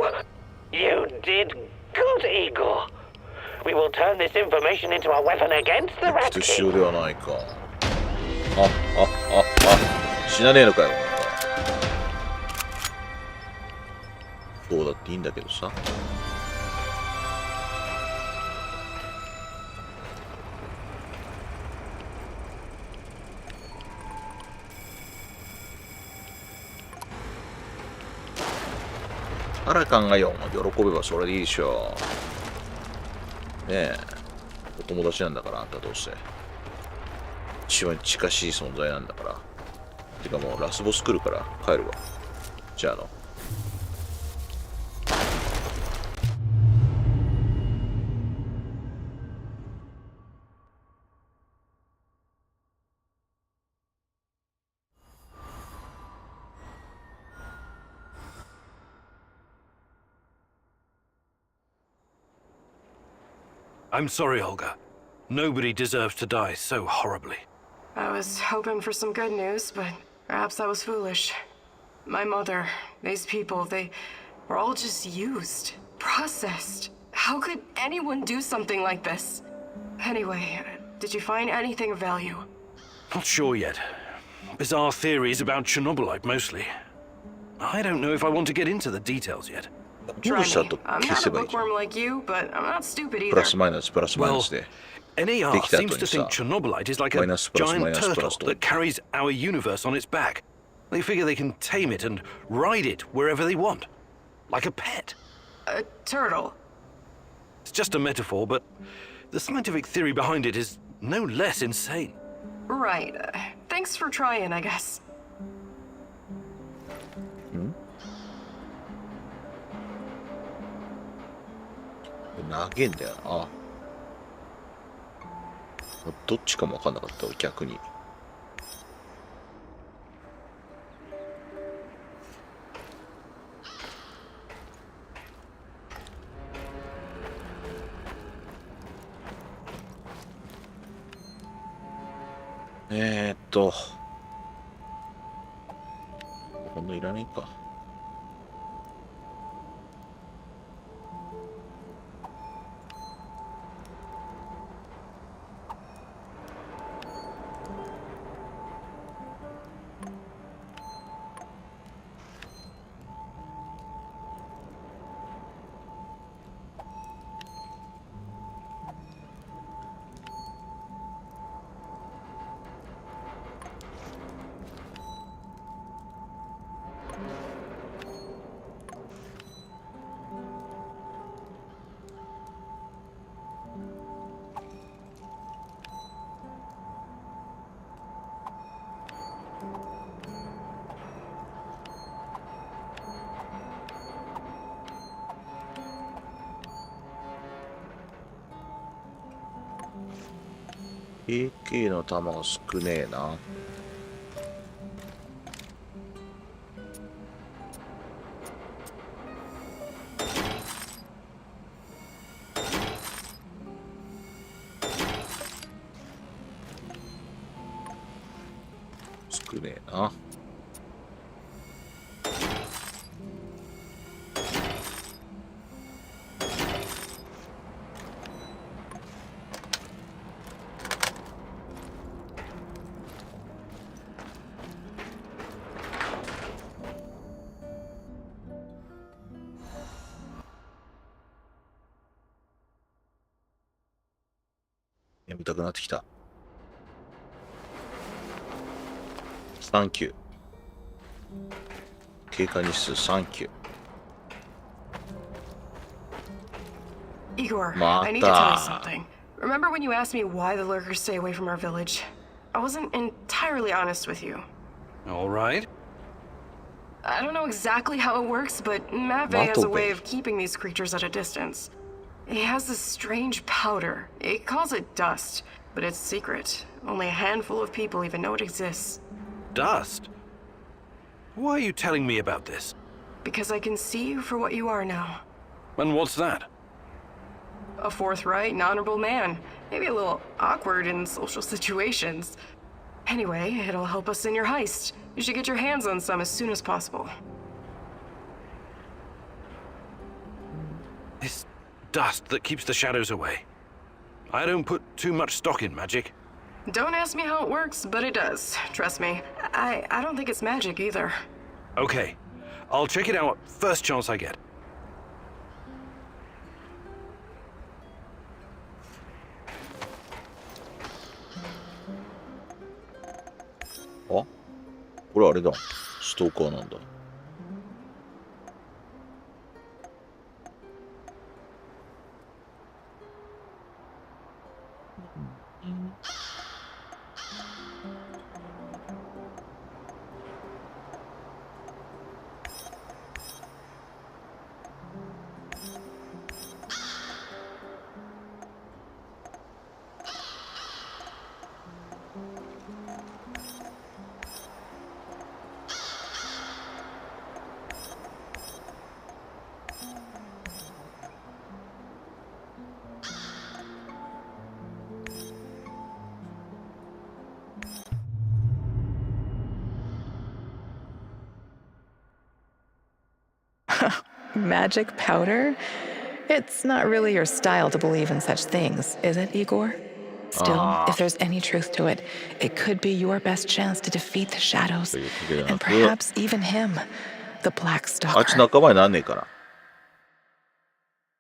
You did good, Igor. We will turn this information into a weapon against the Rat 必要 King. ではないか。死なねえのかよ。どうだっていいんだけどさ。から考えよう。喜べばそれでいいでしょう。ねえ。お友達なんだから、あんたどうせ。一番近しい存在なんだから。てかもうラスボス来るから帰るわ。じゃあI'm sorry, Olga. Nobody deserves to die so horribly. I was hoping for some good news, but perhaps I was foolish. My mother, these people, they were all just used, processed. How could anyone do something like this? Anyway, did you find anything of value? Not sure yet. Bizarre theories about Chernobylite, mostly. I don't know if I want to get into the details yet. どうしたと I'm 消 not せ a ばいいじゃん。 bookworm like you, but I'm not stupid プラ either. スマイナスプラスマイナ Well, スで。 NAR できた後 seems に to さ think Chernobylite is like a Minus, plus, giant minus, turtle plus, that carries our universe on its back. They figure they can tame it and ride it wherever they want. Like a pet. A turtle. It's just a metaphor, but the scientific theory behind it is no less insane. Right. Thanks for trying, I guess. 長えんだよな。どっちかも分かんなかった逆に。こんないらねえか。AK の弾が少ねえな。少ねえな。眠たくなってきた。サンキュー。経過日数サンキュー。 Igor, I need to tell you something. Remember when you asked me why the lurkers stay away from our village? I wasn't entirely honest with you. All right. I don't know exactly how it works, but Matvey has a way of keeping these creatures at a distance. He has this strange powder. He calls it dust, but it's secret. Only a handful of people even know it exists. Dust? Why are you telling me about this? Because I can see you for what you are now. And what's that? A forthright and honorable man. Maybe a little awkward in social situations. Anyway, it'll help us in your heist. You should get your hands on some as soon as possible. This dust that keeps the shadows away. I don't put too much stock in magic. Don't ask me how it works, but it does. Trust me. I don't think it's magic either. Okay. I'll check it out first chance I get. Oh? これあれだ。ストーカーなんだ。Magic powder? It's not really your style to believe in such things, is it, Igor? Still, if there's any truth to it, it could be your best chance to defeat the shadows, and perhaps even him, the Black あいつ Stalker. 仲間になんねえから。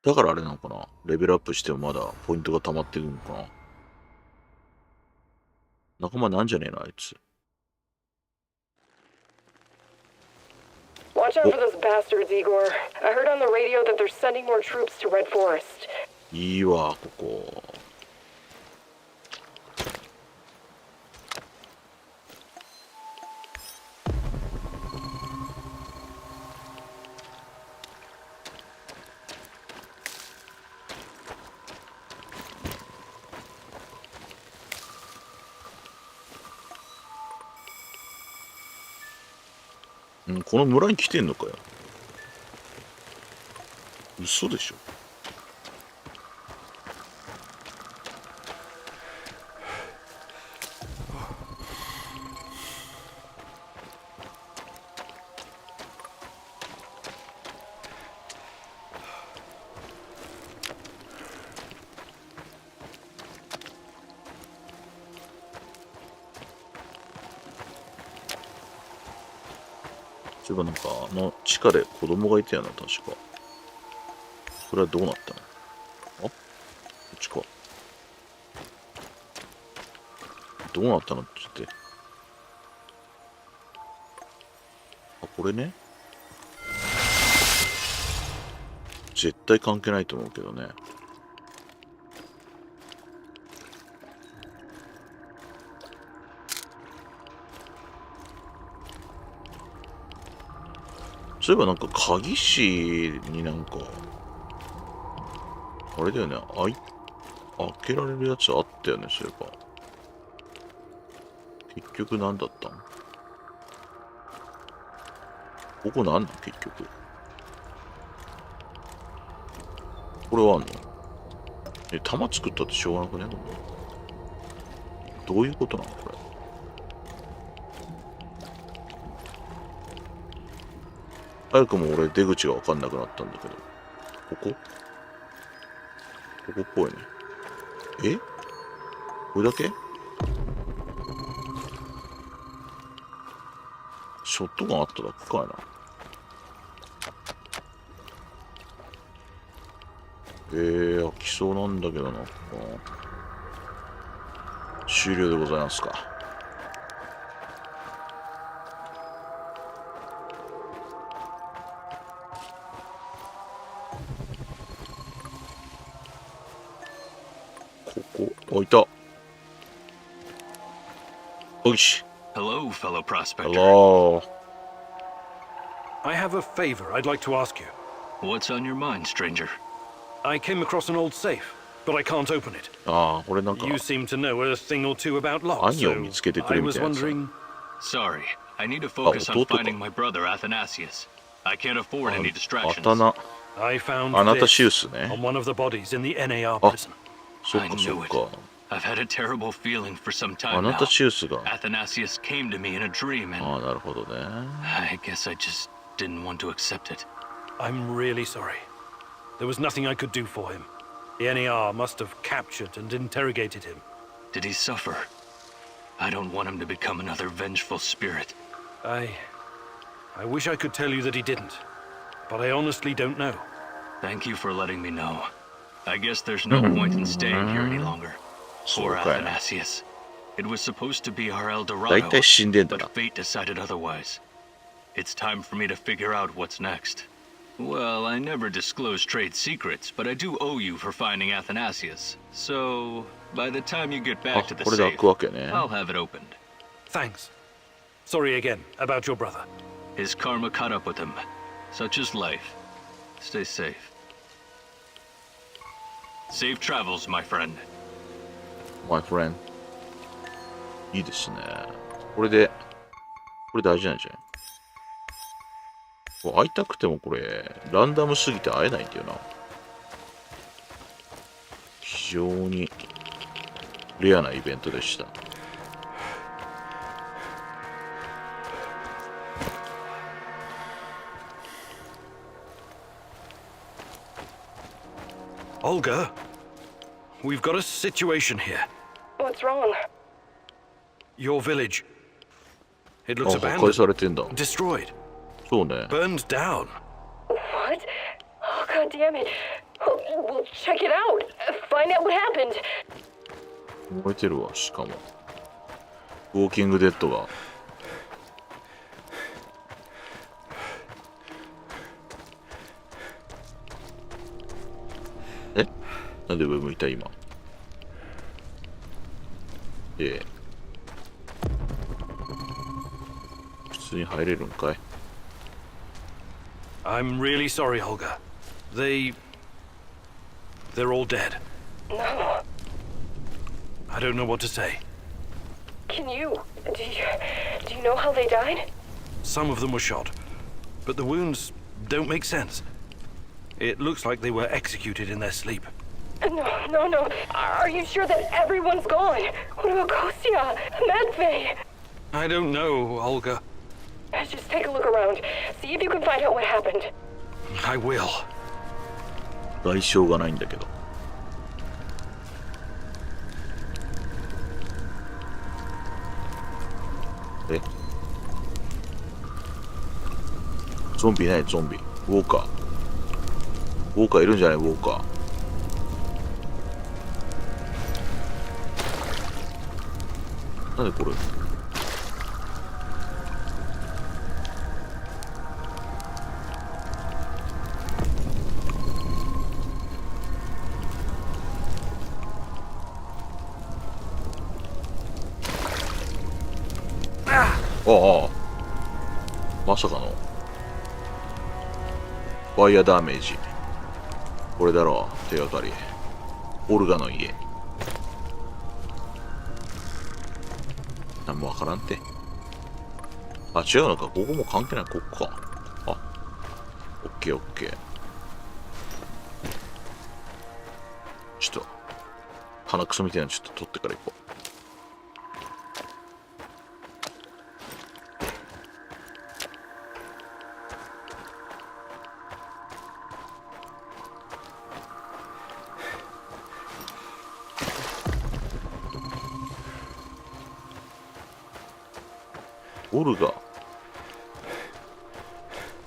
だからあれなのかな。レベルアップしてもまだポイントが溜まってるのかな。仲間なんじゃねえのあいつ。Watch out for those bastards, Igor. I heard on the radio that they're sending more troops to Red Forest. いいわ、ここ。この村に来てんのかよ。嘘でしょ。そういえばなんか地下で子供がいたよな、確か。それはどうなったの？あ？こっちか。どうなったのって言って。あ、これね。絶対関係ないと思うけどね。そういえばなんか鍵師になんかあれだよね、開けられるやつあったよね、そういえば。結局何だったの？ここなんの結局。これはあんの？弾作ったってしょうがなくね？どういうことなのこれ。早くも俺出口が分かんなくなったんだけど。ここっぽいね。これだけ？ショットガンあっただけかいな。開きそうなんだけどな。終了でございますか。いた。おいし。Hello, fellow prospector. Hello. I have a favor I'd like to ask you. What's on your mind, stranger? I came across an old safe, but I can't open it. You seem to know a thing or two about locks, so I was wondering... Sorry, I need to focus on finding my brother Athanasius. I can't afford any distractions. I found this on one of the bodies in the NAR prison. I knew it. I've had a terrible feeling for some time now. Athanasius came to me in a dream and... I guess I just didn't want to accept it. I'm really sorry. There was nothing I could do for him. The NAR must have captured and interrogated him. Did he suffer? I don't want him to become another vengeful spirit. I wish I could tell you that he didn't, but I honestly don't know. Thank you for letting me know. I guess there's no point in staying here any longer. Poor Athanasius. It was supposed to be our El Dorado, but fate decided otherwise. It's time for me to figure out what's next. Well, I never disclose trade secrets, but I do owe you for finding Athanasius. So, by the time you get back to the safe, I'll have it opened. Thanks. Sorry again about your brother. His karma caught up with him. Such is life. Stay safe. Safe travels, my friend. My friend. いいですね。これ大事なんじゃない？会いたくてもこれランダムすぎて会えないんだよな。非常にレアなイベントでした。Olga, we've got a situation here. What's wrong? Your village. It looks abandoned. Destroyed. Burned down. What? Oh, God damn it. We'll check it out. Find out what happened. 燃えてるわ、しかも。ウォーキングデッドが。なんで上向いた今。普通に入れるんかい。I'm really sorry, Olga. They're all dead. No. I don't know what to say. Do you know how they died? Some of them were shot, but the wounds don't make sense. It looks like they were executed in their sleep. No. Are you sure that everyone's gone? What about Kostya? Medvey? I don't know, Olga. Just take a look around. See if you can find out what happened. I will. 代償がないんだけど。ゾンビないゾンビ。ウォーカーいるんじゃないウォーカー。なんでこれ？まさかのファイヤーダメージ。これだろう、手がかり。オルガの家。何もわからんて。あ、違うのか。ここも関係ない。ここか。あ、オッケーオッケー。ちょっと、鼻くそみたいなのちょっと取ってから行こう。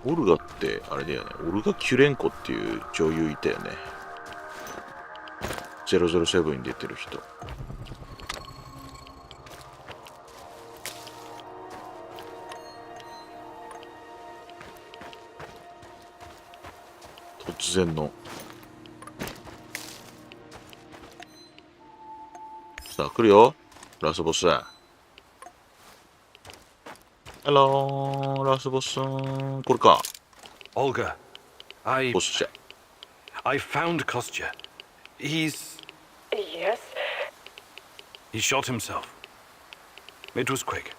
オルガってあれだよね。オルガ・キュレンコっていう女優いたよね。007に出てる人。突然の。さあ来るよ、ラスボス。Hello, ラスボス。これか。Olga, I ボスじゃ。found Kostya. Yes? He shot himself. It was quick.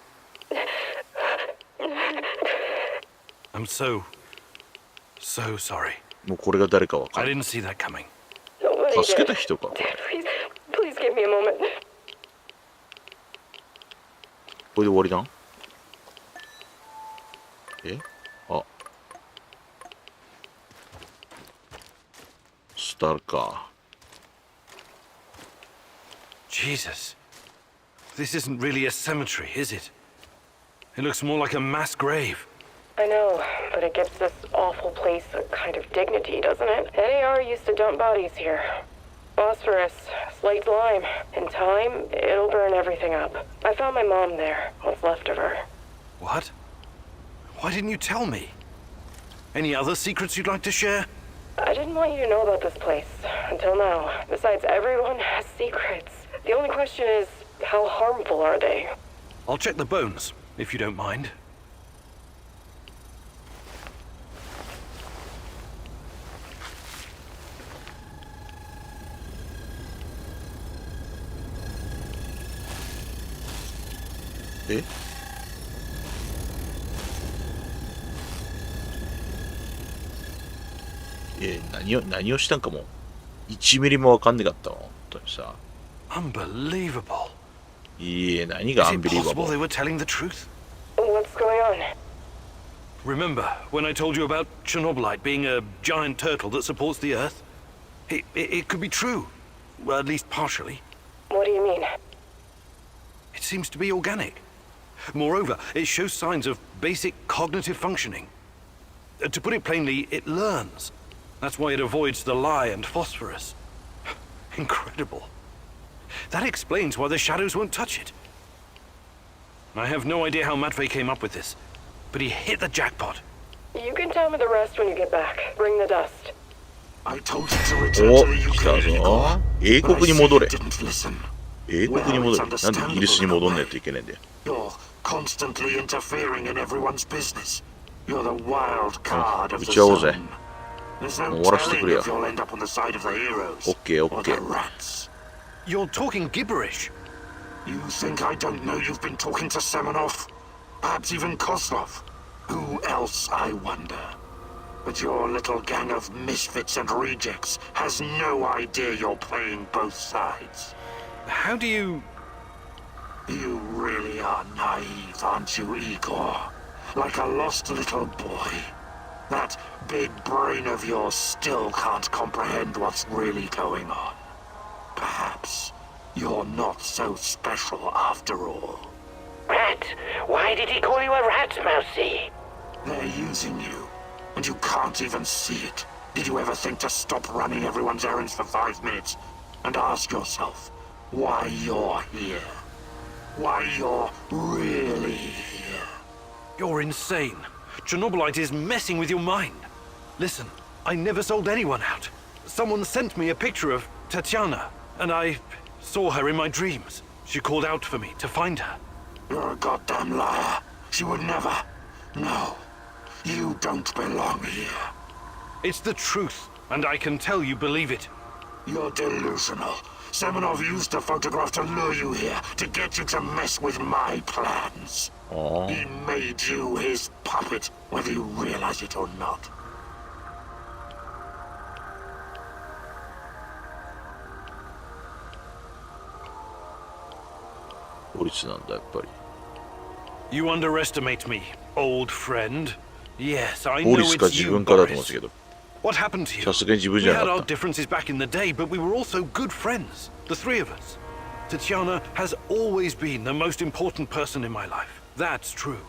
I'm so sorry. もうこれが誰かわか I る。 didn't see that coming. Nobody 助け did. た人か。これ Please give me a moment. これで終わりなん？え？あ。スターか。Jesus. This isn't really a cemetery, is it? It looks more like a mass grave. I know, but it gives this awful place a kind of dignity, doesn't it? NAR used to dump bodies here. Phosphorus, slaked lime. In time, it'll burn everything up. I found my mom there, what's left of her. What? Why didn't you tell me? Any other secrets you'd like to share? I didn't want you to know about this place, until now. Besides, everyone has secrets. The only question is, how harmful are they? I'll check the bones, if you don't mind. Eh? 何をしたんかも1ミリもわかんなかったわ、本当にさ。Unbelievable. いえ、何が Is it possible unbelievable? they were telling the truth? What's going on? Remember when I told you about Chernobylite being a giant turtle that supports the Earth? It could be true. Well, at least partially. What do you mean? It seems to be organic. Moreover, it shows signs of basic cognitive functioning. To put it plainly, it learns. That's why it avoids the lye and phosphorus. Incredible. That explains why the shadows won't touch it. I have no idea how Matvey came up with this, but he hit the jackpot. You can tell me the rest when you get back. Bring the dust. I told you to return お、 to the 来た UK, ぞ。英 but 国 I に see 戻 you れ。 didn't listen. 英国に戻れ。なんでイギリスに戻んないといけないんだよ。You're constantly interfering in everyone's business. You're the wild card of 打 the ち合おうぜ。 zone. There's no 終わらせてくれ telling よ。 if you'll end up on the side of the heroes オッケーオ or ッケ the ー。 rats. You're talking gibberish. You think I don't know you've been talking to Semenov? Perhaps even Kozlov? Who else, I wonder? But your little gang of misfits and rejects has no idea you're playing both sides. How do you... You really are naive, aren't you, Igor? Like a lost little boy. That big brain of yours still can't comprehend what's really going on. Perhaps you're not so special after all. Rat? Why did he call you a rat, Mousy? They're using you, and you can't even see it. Did you ever think to stop running everyone's errands for 5 minutes and ask yourself why you're here? Why you're really here? You're insane. Chernobylite is messing with your mind. Listen, I never sold anyone out. Someone sent me a picture of Tatiana, and I saw her in my dreams. She called out for me to find her. You're a goddamn liar. She would never. No. You don't belong here. It's the truth, and I can tell you believe it. You're delusional. Semenov used a photograph to lure you here, to get you to mess with my plans. He made you his puppet, whether you realize it or not. ボリスなんだやっぱり。You underestimate me, old friend. Yes, I ボ know リスか it's 自 you, 分かだと思うんで Boris. すけど。 What happened to you? さすがに自分 We じゃな had か our った。 differences back in the day, but we were also good friends. The three of us. Tatiana has always been the most important person in my life. That's true.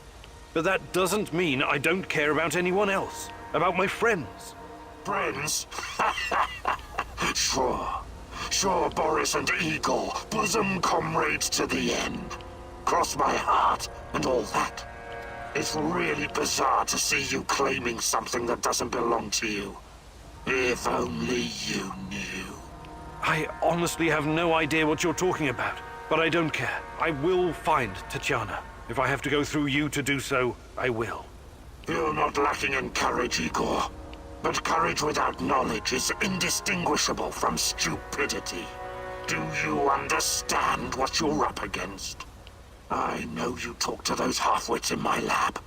But that doesn't mean I don't care about anyone else. About my friends. Friends? Sure. Sure, Boris and Igor, bosom comrades to the end. Cross my heart and all that. It's really bizarre to see you claiming something that doesn't belong to you. If only you knew. I honestly have no idea what you're talking about, but I don't care. I will find Tatiana. If I have to go through you to do so, I will. You're not lacking in courage, Igor. But courage without knowledge is indistinguishable from stupidity. Do you understand what you're up against? I know you talk to those half-wits in my lab.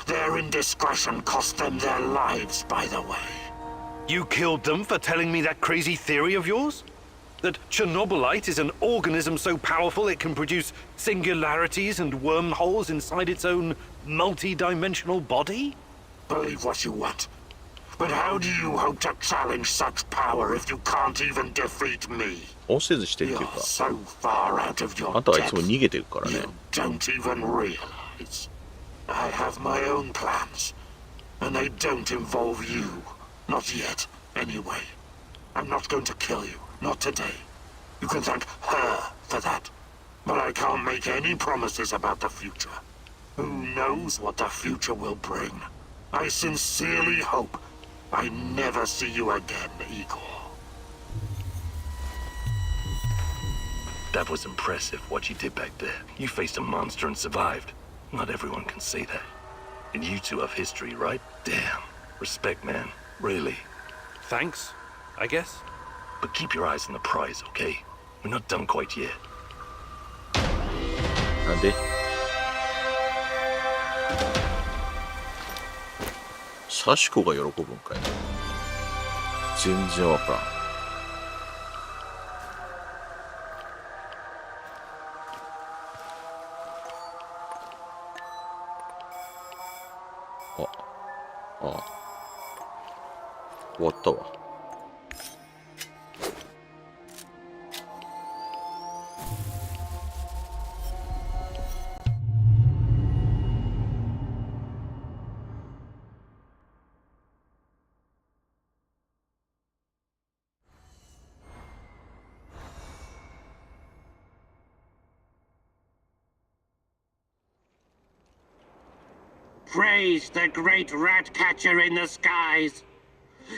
Their indiscretion cost them their lives, by the way. You killed them for telling me that crazy theory of yours? That Chernobylite is an organism so powerful it can produce singularities and wormholes inside its own multi-dimensional body? Believe what you want. But how do you hope to challenge such power if you can't even defeat me? 押せずしてっていう You're か、 so far out of your あんたはいつも depth. 逃げてるからね。 You don't even realize. I have my own plans, and they don't involve you. Not yet, anyway. I'm not going to kill you, not today. You can thank her for that. But I can't make any promises about the future. Who knows what the future will bring? I sincerely hope I never see you again, Igor. That was impressive, what you did back there. You faced a monster and survived. Not everyone can say that. And you two have history, right? Damn. Respect, man. Really. Thanks, I guess. But keep your eyes on the prize, okay? We're not done quite yet. なんでサシコが喜ぶんかいな。全然わからん。あ、終わったわ。Praise the great rat catcher in the skies.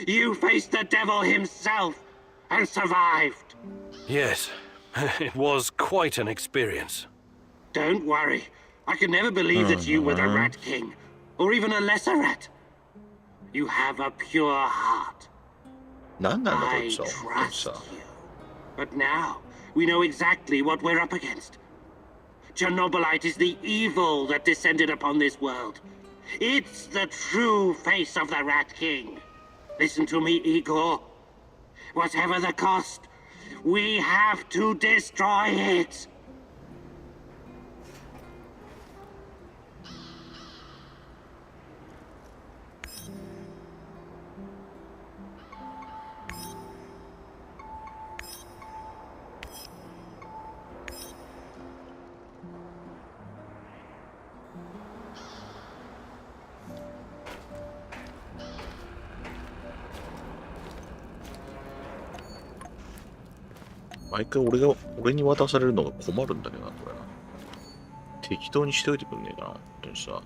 You faced the devil himself and survived. Yes, it was quite an experience. Don't worry. I could never believe that you were the Rat King, or even a lesser rat. You have a pure heart. 何なんだこ I いつは。 trust you. But now, we know exactly what we're up against. Chernobylite is the evil that descended upon this world. It's the true face of the Rat King. Listen to me, Igor. Whatever the cost, we have to destroy it.毎回俺に渡されるのが困るんだけどな、これな。適当にしておいてくんねえかな、本当にさ。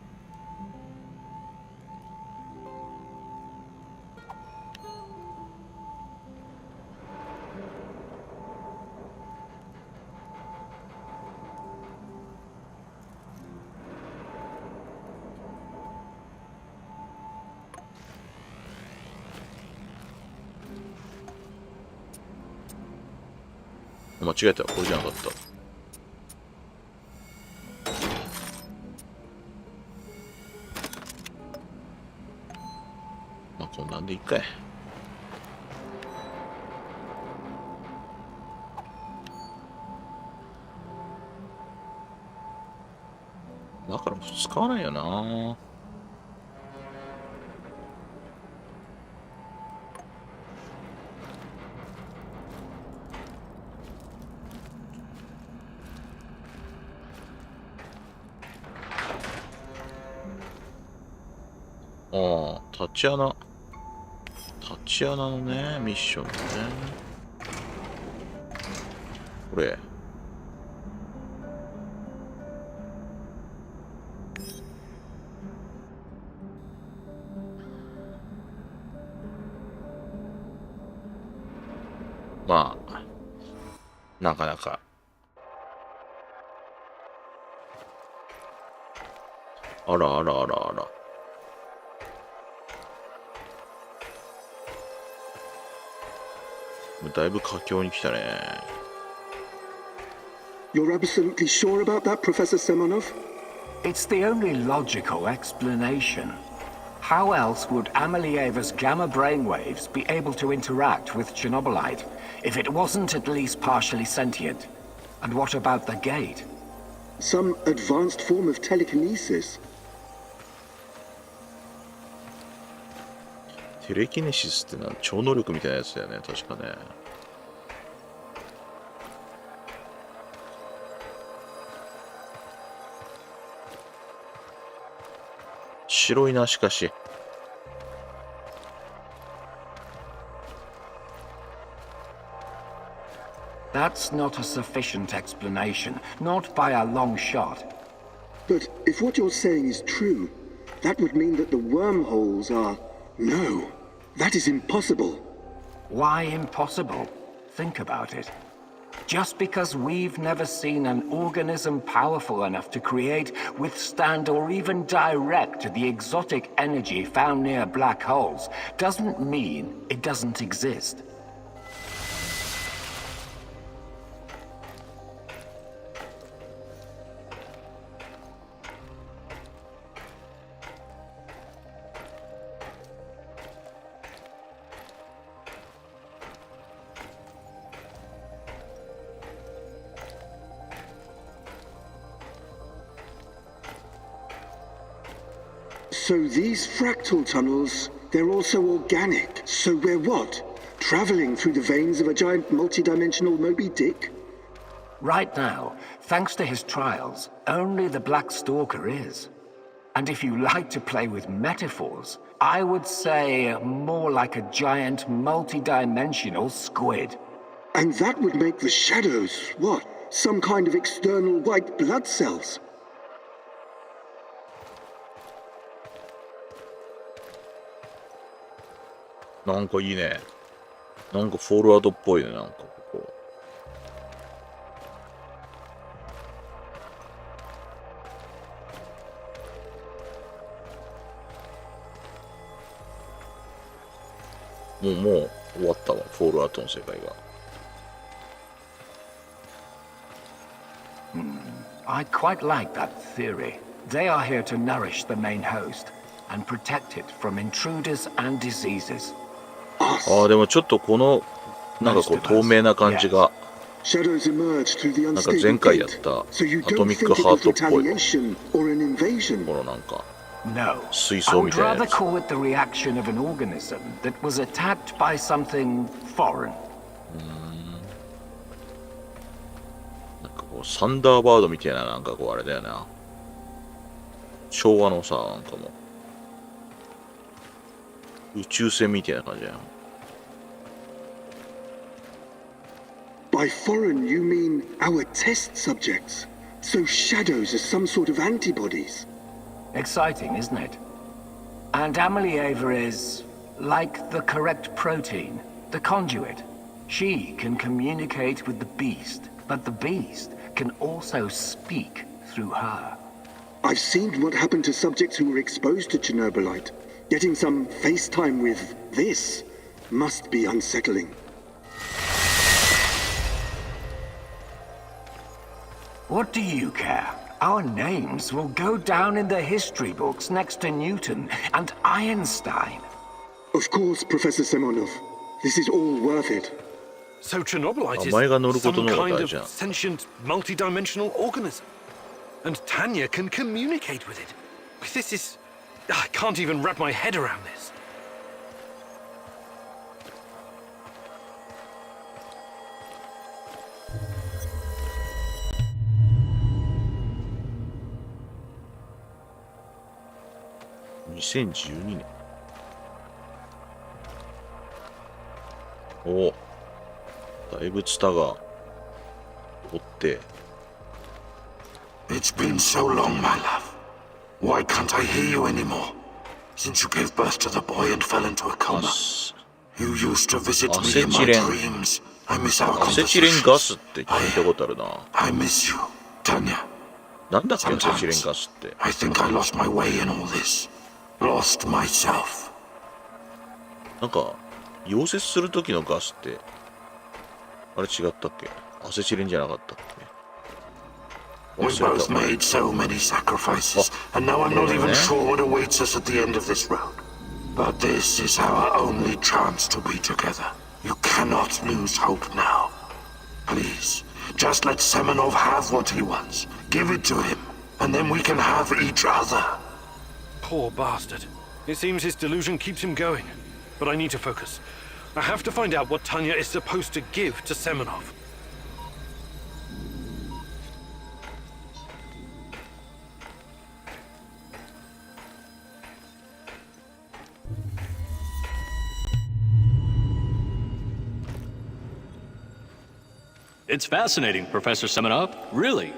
間違えた。これじゃなかった。まあこんなんでいっかい。だから使わないよな。ああ、立ち穴のね、ミッションね。これ。まあ、なかなか。あらあらあらあら。だいぶ佳境に来たね。You're absolutely sure about that, Professor Semonov? It's the only logical explanation. How else would Amelieva's gamma brainwaves be able to interact with Chernobylite if it wasn't at least partially sentient? And what about the gate? Some advanced form of telekinesis. テレキネシスってのは超能力みたいなやつだよね、確かね。白いな、しかし。That's not a sufficient explanation, not by a long shot. But if what you're saying is true, that would mean that the wormholes are... No, that is impossible. Why impossible? Think about it. Just because we've never seen an organism powerful enough to create, withstand, or even direct the exotic energy found near black holes doesn't mean it doesn't exist. So these fractal tunnels, they're also organic. So we're what? Traveling through the veins of a giant multi-dimensional Moby Dick? Right now, thanks to his trials, only the Black Stalker is. And if you like to play with metaphors, I would say more like a giant multi-dimensional squid. And that would make the shadows, what? Some kind of external white blood cells? なんかいいね。なんかフォールアウトっぽいね、なんかここ。もう終わったわ、フォールアウトの世界が。I quite like that theory. They are here to nourish the main host and protect it from intruders and diseases. ああ、でもちょっとこのなんかこう透明な感じがなんか前回やったアトミックハートっぽいこのなんか水槽みたいなやつ。 call it the reaction of an organism that was attacked by something foreign. なんかこうサンダーバードみたいななんかこうあれだよな。昭和のさなんかもう宇宙船みたいな感じだよ。 By foreign, you mean our test subjects? So shadows are some sort of antibodies? Exciting, isn't it? And Amelieva is like the correct protein, the conduit. She can communicate with the beast, but the beast can also speak through her. I've seen what happened to subjects who were exposed to Chernobylite. Getting some FaceTime with this must be unsettling. What do you care? Our names will go down in the history books next to Newton and Einstein. Of course, Professor Semonov. This is all worth it. So Chernobylite is 名前が乗るこ some との方が kind 大 of 事な。 sentient, multi-dimensional organism. And Tanya can communicate with it. This is... I can't even wrap my head around this. 2012年。おお。だいぶツタが折って。It's been so long, my love. Why can't I hear you anymore? Since you gave birth to the boy and fell into a coma. You used to visit me in my dreams. I miss our アセチレン conversations. ガスって聞いたことあるな。 I miss you, Tanya. なんだっけ、アセチレン Sometimes ガスって。 I think I lost my way in all this. Lost myself. なんか、溶接する時のガスって、あれ違ったっけ？アセチレンじゃなかったっけ？ We both made so many sacrifices, and now I'm not even sure what awaits us at the end of this road. But this is our only chance to be together. You cannot lose hope now. Please, just let Semenov have what he wants. Give it to him, and then we can have each other. Poor bastard. It seems his delusion keeps him going. But I need to focus. I have to find out what Tanya is supposed to give to Semenov. It's fascinating, Professor Semenov, really.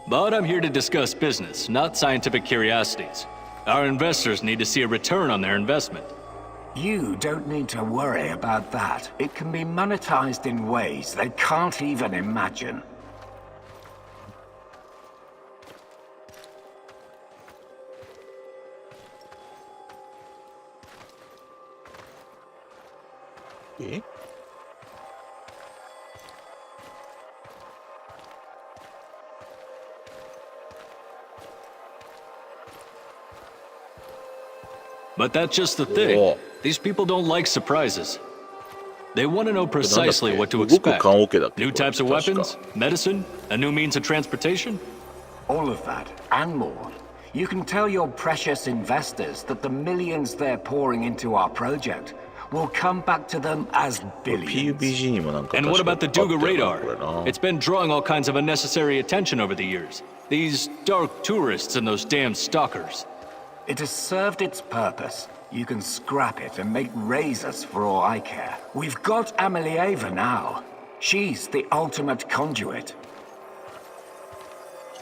But I'm here to discuss business, not scientific curiosities. Our investors need to see a return on their investment. You don't need to worry about that. It can be monetized in ways they can't even imagine. Eh? But that's just the thing. These people don't like surprises. They want to know precisely what to expect. New types of weapons, medicine, a new means of transportation. All of that, and more. You can tell your precious investors that the millions they're pouring into our project will come back to them as billions. And what about the Duga radar? It's been drawing all kinds of unnecessary attention over the years. These dark tourists and those damn stalkers. It has served its purpose. You can scrap it and make razors for all I care. We've got Amelieva now. She's the ultimate conduit.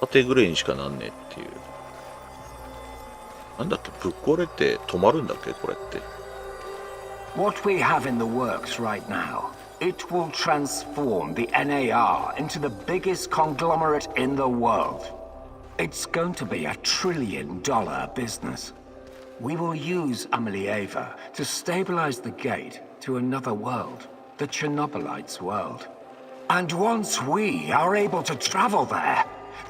縦ぐらいにしかなんねえっていう。なんだっけ、ぶっ壊れて止まるんだっけ、これって。What we have in the works right now, it will transform the NAR into the biggest conglomerate in the world. It's going to be $1 trillion business. We will use Amelieva to stabilize the gate to another world, the Chernobylite's world. And once we are able to travel there,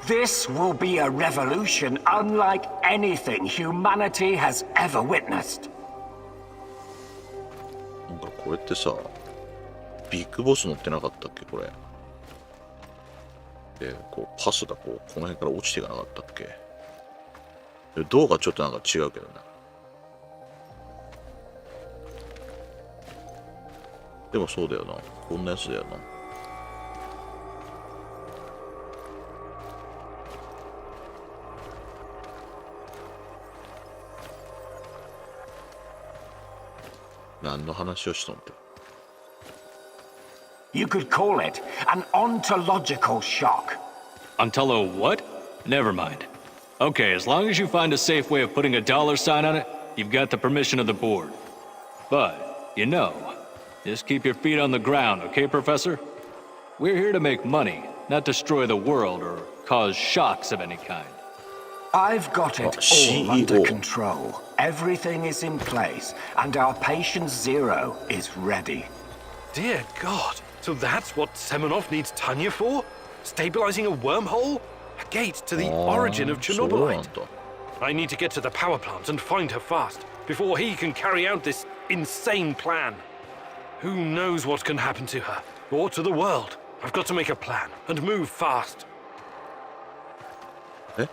this will be a revolution unlike anything humanity has ever witnessed. なんかこれってさ、ビッグボス乗ってなかったっけ、これ。で、こうパスがこうこの辺から落ちていかなかったっけ。で銅がちょっとなんか違うけどね。でもそうだよな。こんなやつだよな。何の話をしとんって。You could call it an ontological shock. Ontolo what? Never mind. Okay, as long as you find a safe way of putting a dollar sign on it, you've got the permission of the board. But, you know, just keep your feet on the ground, okay, Professor? We're here to make money, not destroy the world or cause shocks of any kind. I've got it all under control. Everything is in place, and our patient zero is ready. Dear God, so that's what Semenov needs Tanya for? Stabilizing a wormhole? A gate to the origin of Chernobylite. I need to get to the power plant and find her fast, before he can carry out this insane plan. Who knows what can happen to her, or to the world? I've got to make a plan, and move fast. え？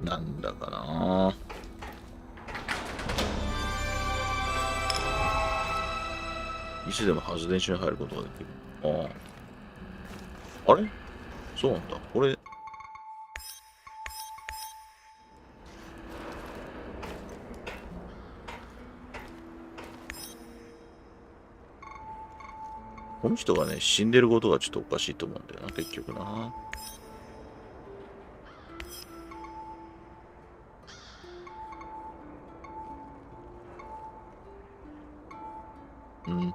なんだかな。いつでも発電所に入ることができる。あれ？そうなんだ。これ。この人がね、死んでることがちょっとおかしいと思うんだよな、結局な。うん。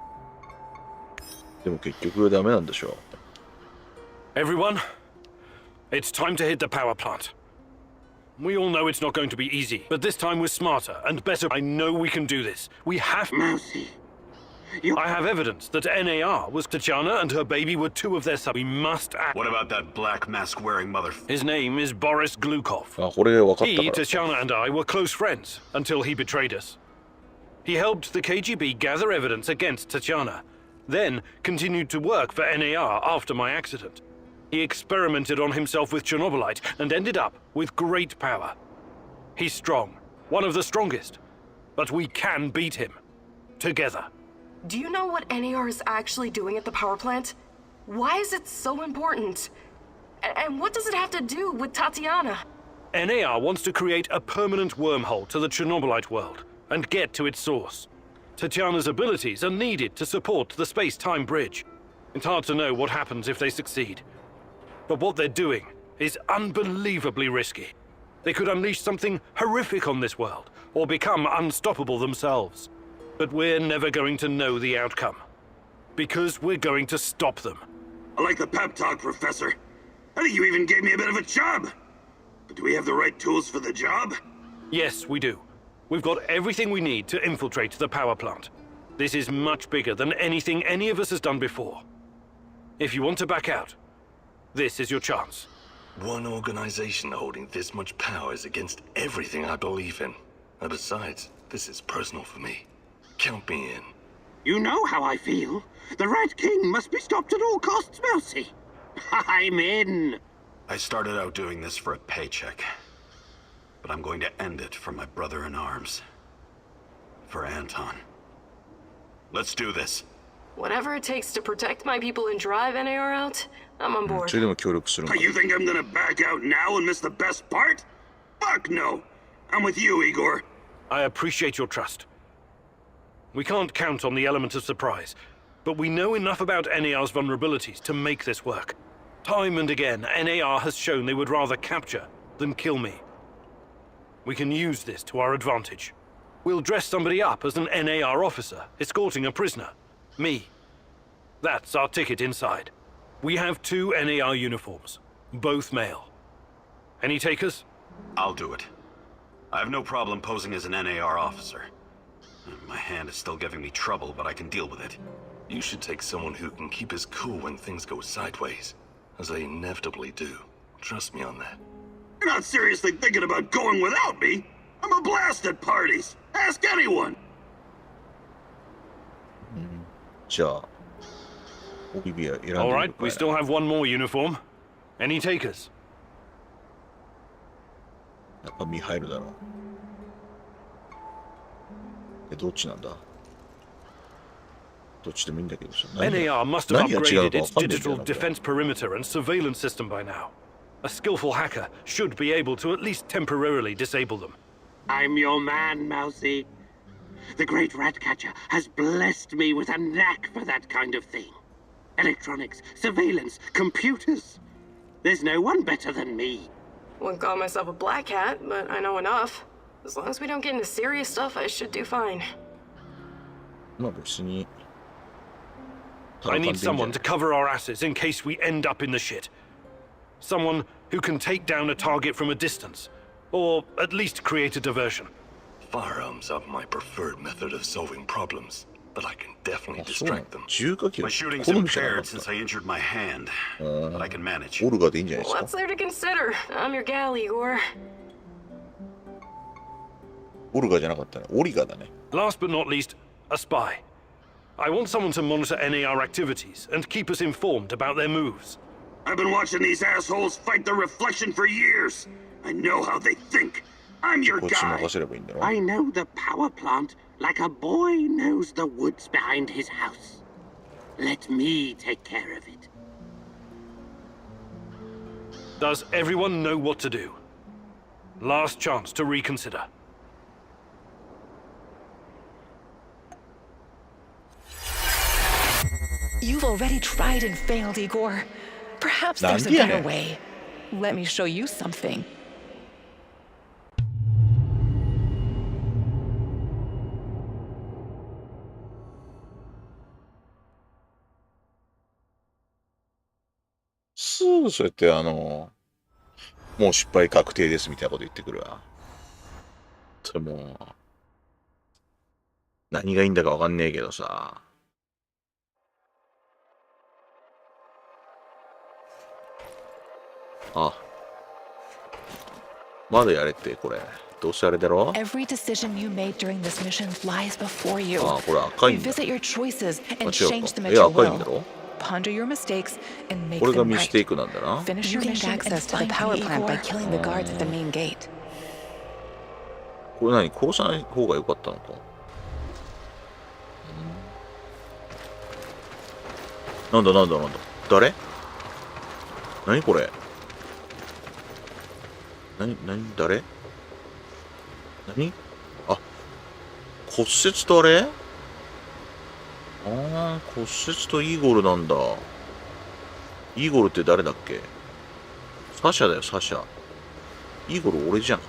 でも結局ダメなんでしょう。Everyone, it's time to hit the power plant. We all know it's not going to be easy, but this time we're smarter and better. I know we can do this. We have... Mousy. I have evidence that NAR was Tatiana and her baby were two of their sub. We must act. What about that black mask-wearing mother... His name is Boris Glukov. あ、これが分かったから。 He, Tatiana and I were close friends until he betrayed us. He helped the KGB gather evidence against Tatiana, then continued to work for NAR after my accident. He experimented on himself with Chernobylite and ended up with great power. He's strong, one of the strongest, but we can beat him. Together. Do you know what NAR is actually doing at the power plant? Why is it so important? And what does it have to do with Tatiana? NAR wants to create a permanent wormhole to the Chernobylite world and get to its source. Tatiana's abilities are needed to support the space-time bridge. It's hard to know what happens if they succeed. But what they're doing is unbelievably risky. They could unleash something horrific on this world, or become unstoppable themselves. But we're never going to know the outcome. Because we're going to stop them. I like the pep talk, Professor. I think you even gave me a bit of a job. But do we have the right tools for the job? Yes, we do. We've got everything we need to infiltrate the power plant. This is much bigger than anything any of us has done before. If you want to back out, this is your chance. One organization holding this much power is against everything I believe in. And besides, this is personal for me. Count me in. You know how I feel. The Rat King must be stopped at all costs, Mousy. I'm in. I started out doing this for a paycheck. But I'm going to end it for my brother in arms. For Anton. Let's do this. Whatever it takes to protect my people and drive NAR out, I'm on board. それでも協力するのか。 You think I'm gonna back out now and miss the best part? Fuck no. I'm with you, Igor. I appreciate your trust. We can't count on the element of surprise, but we know enough about NAR's vulnerabilities to make this work. Time and again, NAR has shown they would rather capture than kill me. We can use this to our advantage. We'll dress somebody up as an NAR officer, escorting a prisoner. Me. That's our ticket inside. We have 2 NAR uniforms, both male. Any takers? I'll do it. I have no problem posing as an NAR officer. My hand is still giving me trouble, but I can deal with it. You should take someone who can keep his cool when things go sideways, as they inevitably do. Trust me on that. You're not seriously thinking about going without me? I'm a blast at parties. Ask anyone. じゃあ、オリビア選んでみるか All い right, we still have one more uniform. Any takers? やっぱミハイルだろう。どっちなんだ？どっちでもいいんだけどさ。NAR must have 何が違う upgraded か its 分かんないんだよ digital な、これ。 defense perimeter and surveillance system by now. A skillful hacker should be able to at least temporarily disable them. I'm your man, Mousy. The great Ratcatcher has blessed me with a knack for that kind of thing. Electronics, surveillance, computers. There's no one better than me. Wouldn't call myself a black hat, but I know enough. As long as we don't get into serious stuff, I should do fine. まあ別に。I need someone to cover our asses in case we end up in the shit. Someone who can take down a target from a distance, or at least create a diversion. Firearms are my preferred method of solving problems, but I can definitely distract them. My shooting's impaired since I injured my hand, but I can manage. What's there to consider? I'm your gal, Igor. オルガじゃなかったね。オリガだね。 Last but not least, a spy. I want someone to monitor NAR activities and keep us informed about their moves. I've been watching these assholes fight the reflection for years. I know how they think. I'm your guy. I know the power plant like a boy knows the woods behind his house. Let me take care of it. Does everyone know what to do? Last chance to reconsider. You've already tried and failed, Igor. Perhaps there's a better way. Let me show you something.そうやってもう失敗確定ですみたいなこと言ってくるわ。それもう何がいいんだかわかんねえけどさ。あ、まだやれってこれ。どうせあれだろ？ Every decision you made during this mission lies before you. あ、これ赤いんだ。 Revisit your choices and change them at your will. Ponder your mistakes and make them right. これがミステイクなんだな。 Finish your mission and access to the power plant by killing the guards at the main gate. これ何？殺さない方が良かったのか。なんだ。誰？何これ？誰？何？あ、骨折とあれ？ああ、骨折とイーゴルなんだ。イーゴルって誰だっけ？サシャだよ、サシャ。イーゴル俺じゃん。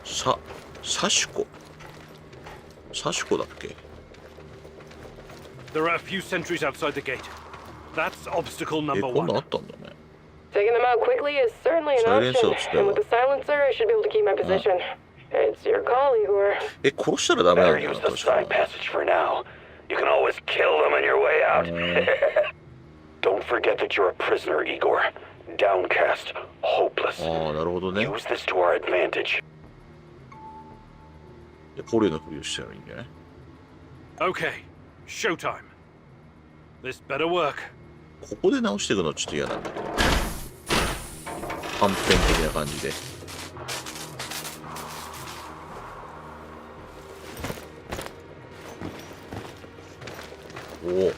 サシュコだっけ？ There are a few sentries outside the gate. That's obstacle number 今度 one. あったんだね。 Taking them out quickly is certainly an option. And with the silencer, I should be able to keep my position. It's your call, Igor. 殺したらダメなん Better だよ use な、 the 確か side passage for now. You can always kill them on your way out. Don't forget that you're a prisoner, Igor. Downcast, hopeless. ああ、なるほどね。 Use this to our advantage. 捕虜のふりをしたらいいんじゃない？ Okay, showtime. This better work. ここで直していくのはちょっと嫌なんだけど。反転的な感じで。おお。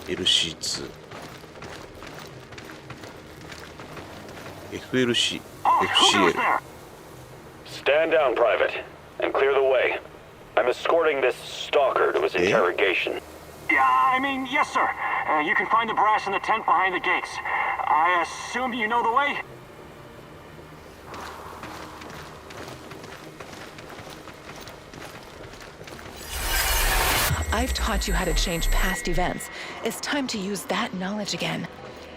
LC2。FLC。FCL。 Stand down, Private, and clear the way. I'm escorting this stalker to his interrogation. Yeah, I mean, yes, sir. You can find the brass in the tent behind the gates. I assume you know the way? I've taught you how to change past events. It's time to use that knowledge again.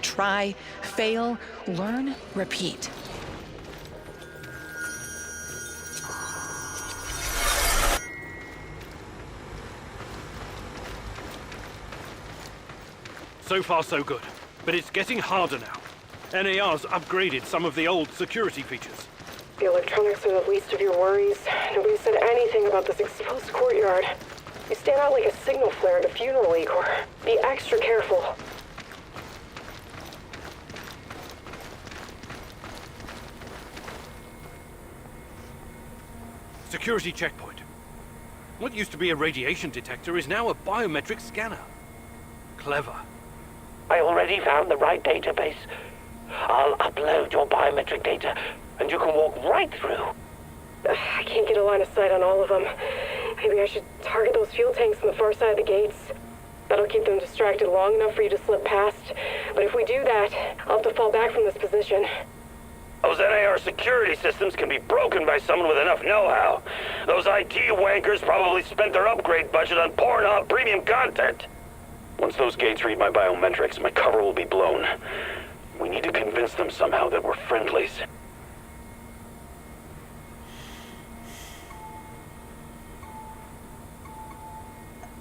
Try, fail, learn, repeat. So far, so good. But it's getting harder now. NAR's upgraded some of the old security features. The electronics are the least of your worries. Nobody said anything about this exposed courtyard. You stand out like a signal flare at a funeral, Igor. Be extra careful. Security checkpoint. What used to be a radiation detector is now a biometric scanner. Clever. I already found the right database. I'll upload your biometric data, and you can walk right through. I can't get a line of sight on all of them. Maybe I should target those fuel tanks on the far side of the gates. That'll keep them distracted long enough for you to slip past. But if we do that, I'll have to fall back from this position. Those NAR security systems can be broken by someone with enough know-how. Those IT wankers probably spent their upgrade budget on Pornhub premium content. Once those gates read my biometrics, my cover will be blown. We need to convince them somehow that we're friendlies.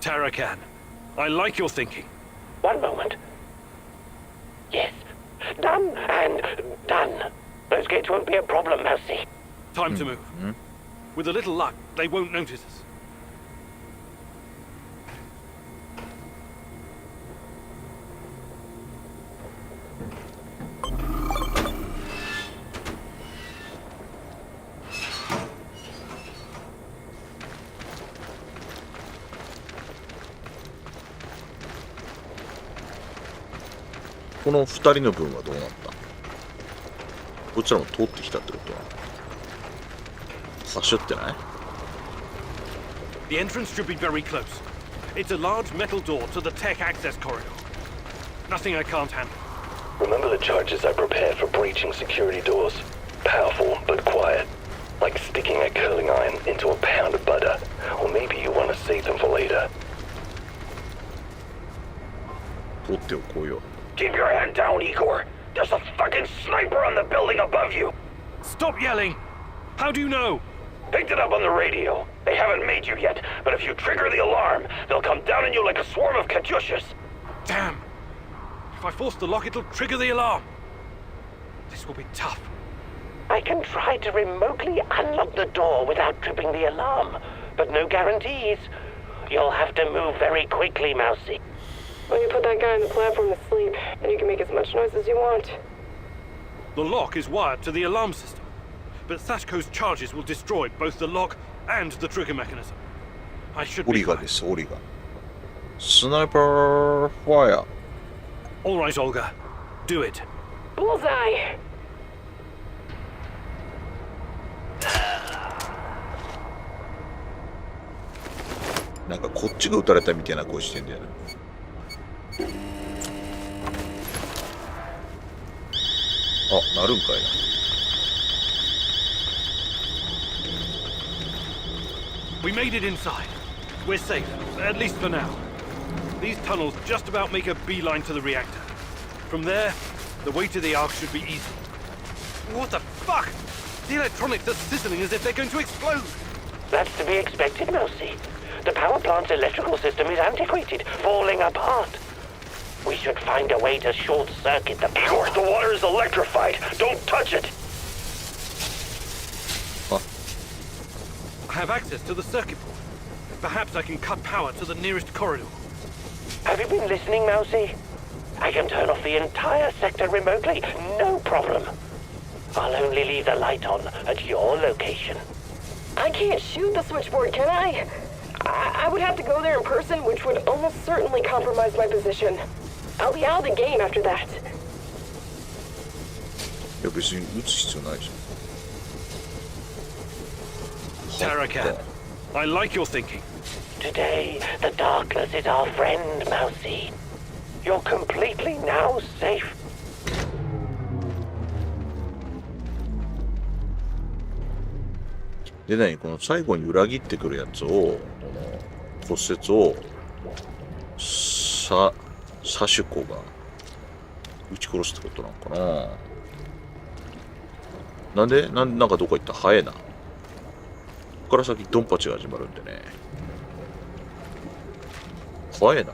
Tarakan, I like your thinking. One moment. Yes. Done and done. Those gates won't be a problem, Mousy. Time to move. With a little luck, they won't notice us.「この2人の分はどうなった？こちらも通ってきたってことは走ってない？ The entrance should be very close. It's a large metal door to the tech access corridor. Nothing I can't handle. Remember the charges I prepared for breaching security doors? Powerful, but quiet. Like sticking a curling iron into a pound of butter. Or maybe you want to save them for later. 通っておこうよ。 Keep your head down, Igor. There's a fucking sniper on the building above you. Stop yelling! How do you know? Picked it up on the radio. They haven't made you yet, but if you trigger the alarm, they'll come down on you like a swarm of Katyushas. Damn! If I force the lock, it'll trigger the alarm. This will be tough. I can try to remotely unlock the door without tripping the alarm, but no guarantees. You'll have to move very quickly, Mousy. Well, you put that guy on the platform to sleep, and you can make as much noise as you want. The lock is wired to the alarm system, but Sashko's charges will destroy both the lock and the trigger mechanism. I should be オリガです、オリガ。スナイパーファイア。All right, Olga. Do it. Bullseye! なんかこっちが撃たれたみたいな声してんだよな。あ、なるんかいな。We made it inside. We're safe, at least for now. These tunnels just about make a beeline to the reactor. From there, the way to the Ark should be easy. What the fuck? The electronics are sizzling as if they're going to explode. That's to be expected, Mousy. The power plant's electrical system is antiquated, falling apart. We should find a way to short-circuit the power. Igor, the water is electrified. Don't touch it. I have access to the circuit board. Perhaps I can cut power to the nearest corridor. Have you been listening, Mousy? I can turn off the entire sector remotely, no problem. I'll only leave the light on at your location. I can't shoot the switchboard, can I? I would have to go there in person, which would almost certainly compromise my position. I'll be out of the game after that. いや別に撃つ必要ないじゃん。 Tarakan, I like your thinking. Today, the darkness is our friend, Mousy. You're completely now safe. で何この最後に裏切ってくるやつをこの骨折をサシュコが撃ち殺すってことなのかな。なんかどこ行った？早いな。ここから先ドンパチが始まるんでね。早いな。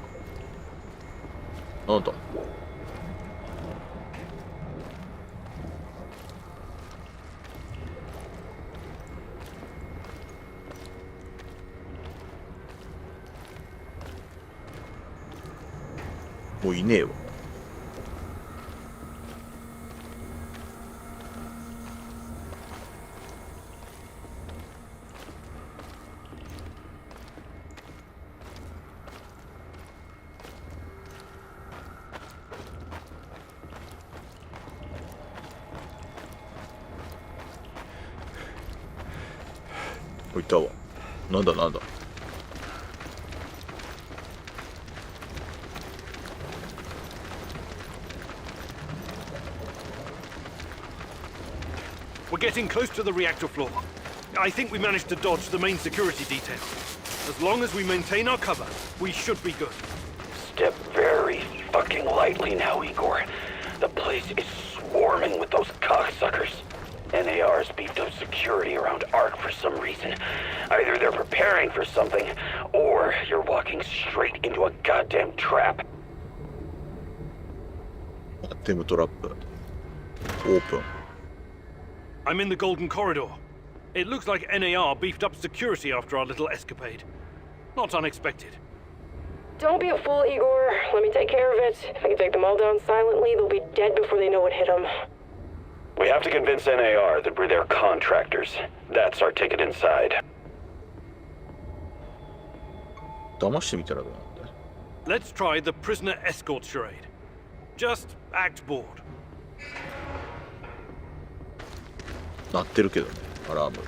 なんだ。もういねえわ。いたわ。なんだなんだ。We're getting close to the reactor floor. I think we managed to dodge the main security detail. As long as we maintain our cover, we should be good. Step very fucking lightly now, Igor. The place is swarming with those cocksuckers. NAR's beefed up security around Ark for some reason. Either they're preparing for something, or you're walking straight into a goddamn trap. Goddamn trap. Open. I'm in the Golden Corridor. It looks like NAR beefed up security after our little escapade. Not unexpected. Don't be a fool, Igor. Let me take care of it. If I can take them all down silently, they'll be dead before they know what hit them. We have to convince NAR that we're their contractors. That's our ticket inside. Let's try the prisoner escort charade. Just act bored. 鳴ってるけどね、アラーム。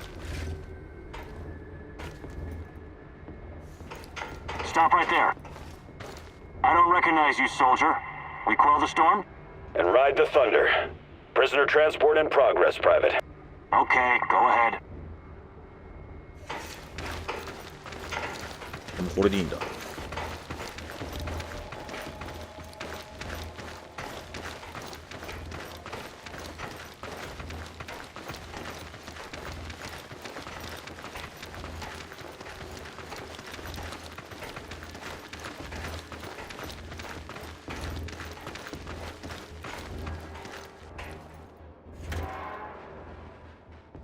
Stop right there. I don't recognize you, soldier. We quell the storm? And ride the thunder. Prisoner transport in progress, Private. Okay, go ahead. もうこれでいいんだ。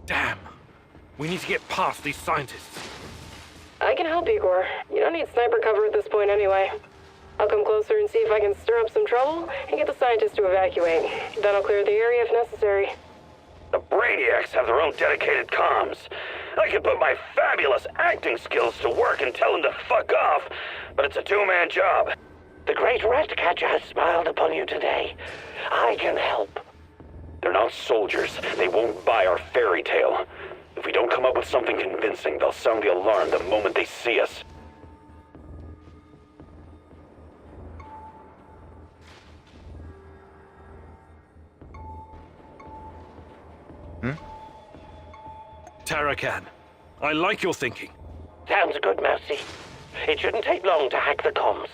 Damn. We need to get past these scientists. I can help, Igor. You don't need sniper cover at this point anyway. I'll come closer and see if I can stir up some trouble and get the scientists to evacuate. Then I'll clear the area if necessary. The Brainiacs have their own dedicated comms. I could put my fabulous acting skills to work and tell them to fuck off, but it's a two-man job. The great Ratcatcher has smiled upon you today. I can help. They're not soldiers. They won't buy our fairy tale. If we don't come up with something convincing, they'll sound the alarm the moment they see us. Tarakan, I like your thinking. Sounds good, Mousy. It shouldn't take long to hack the comms.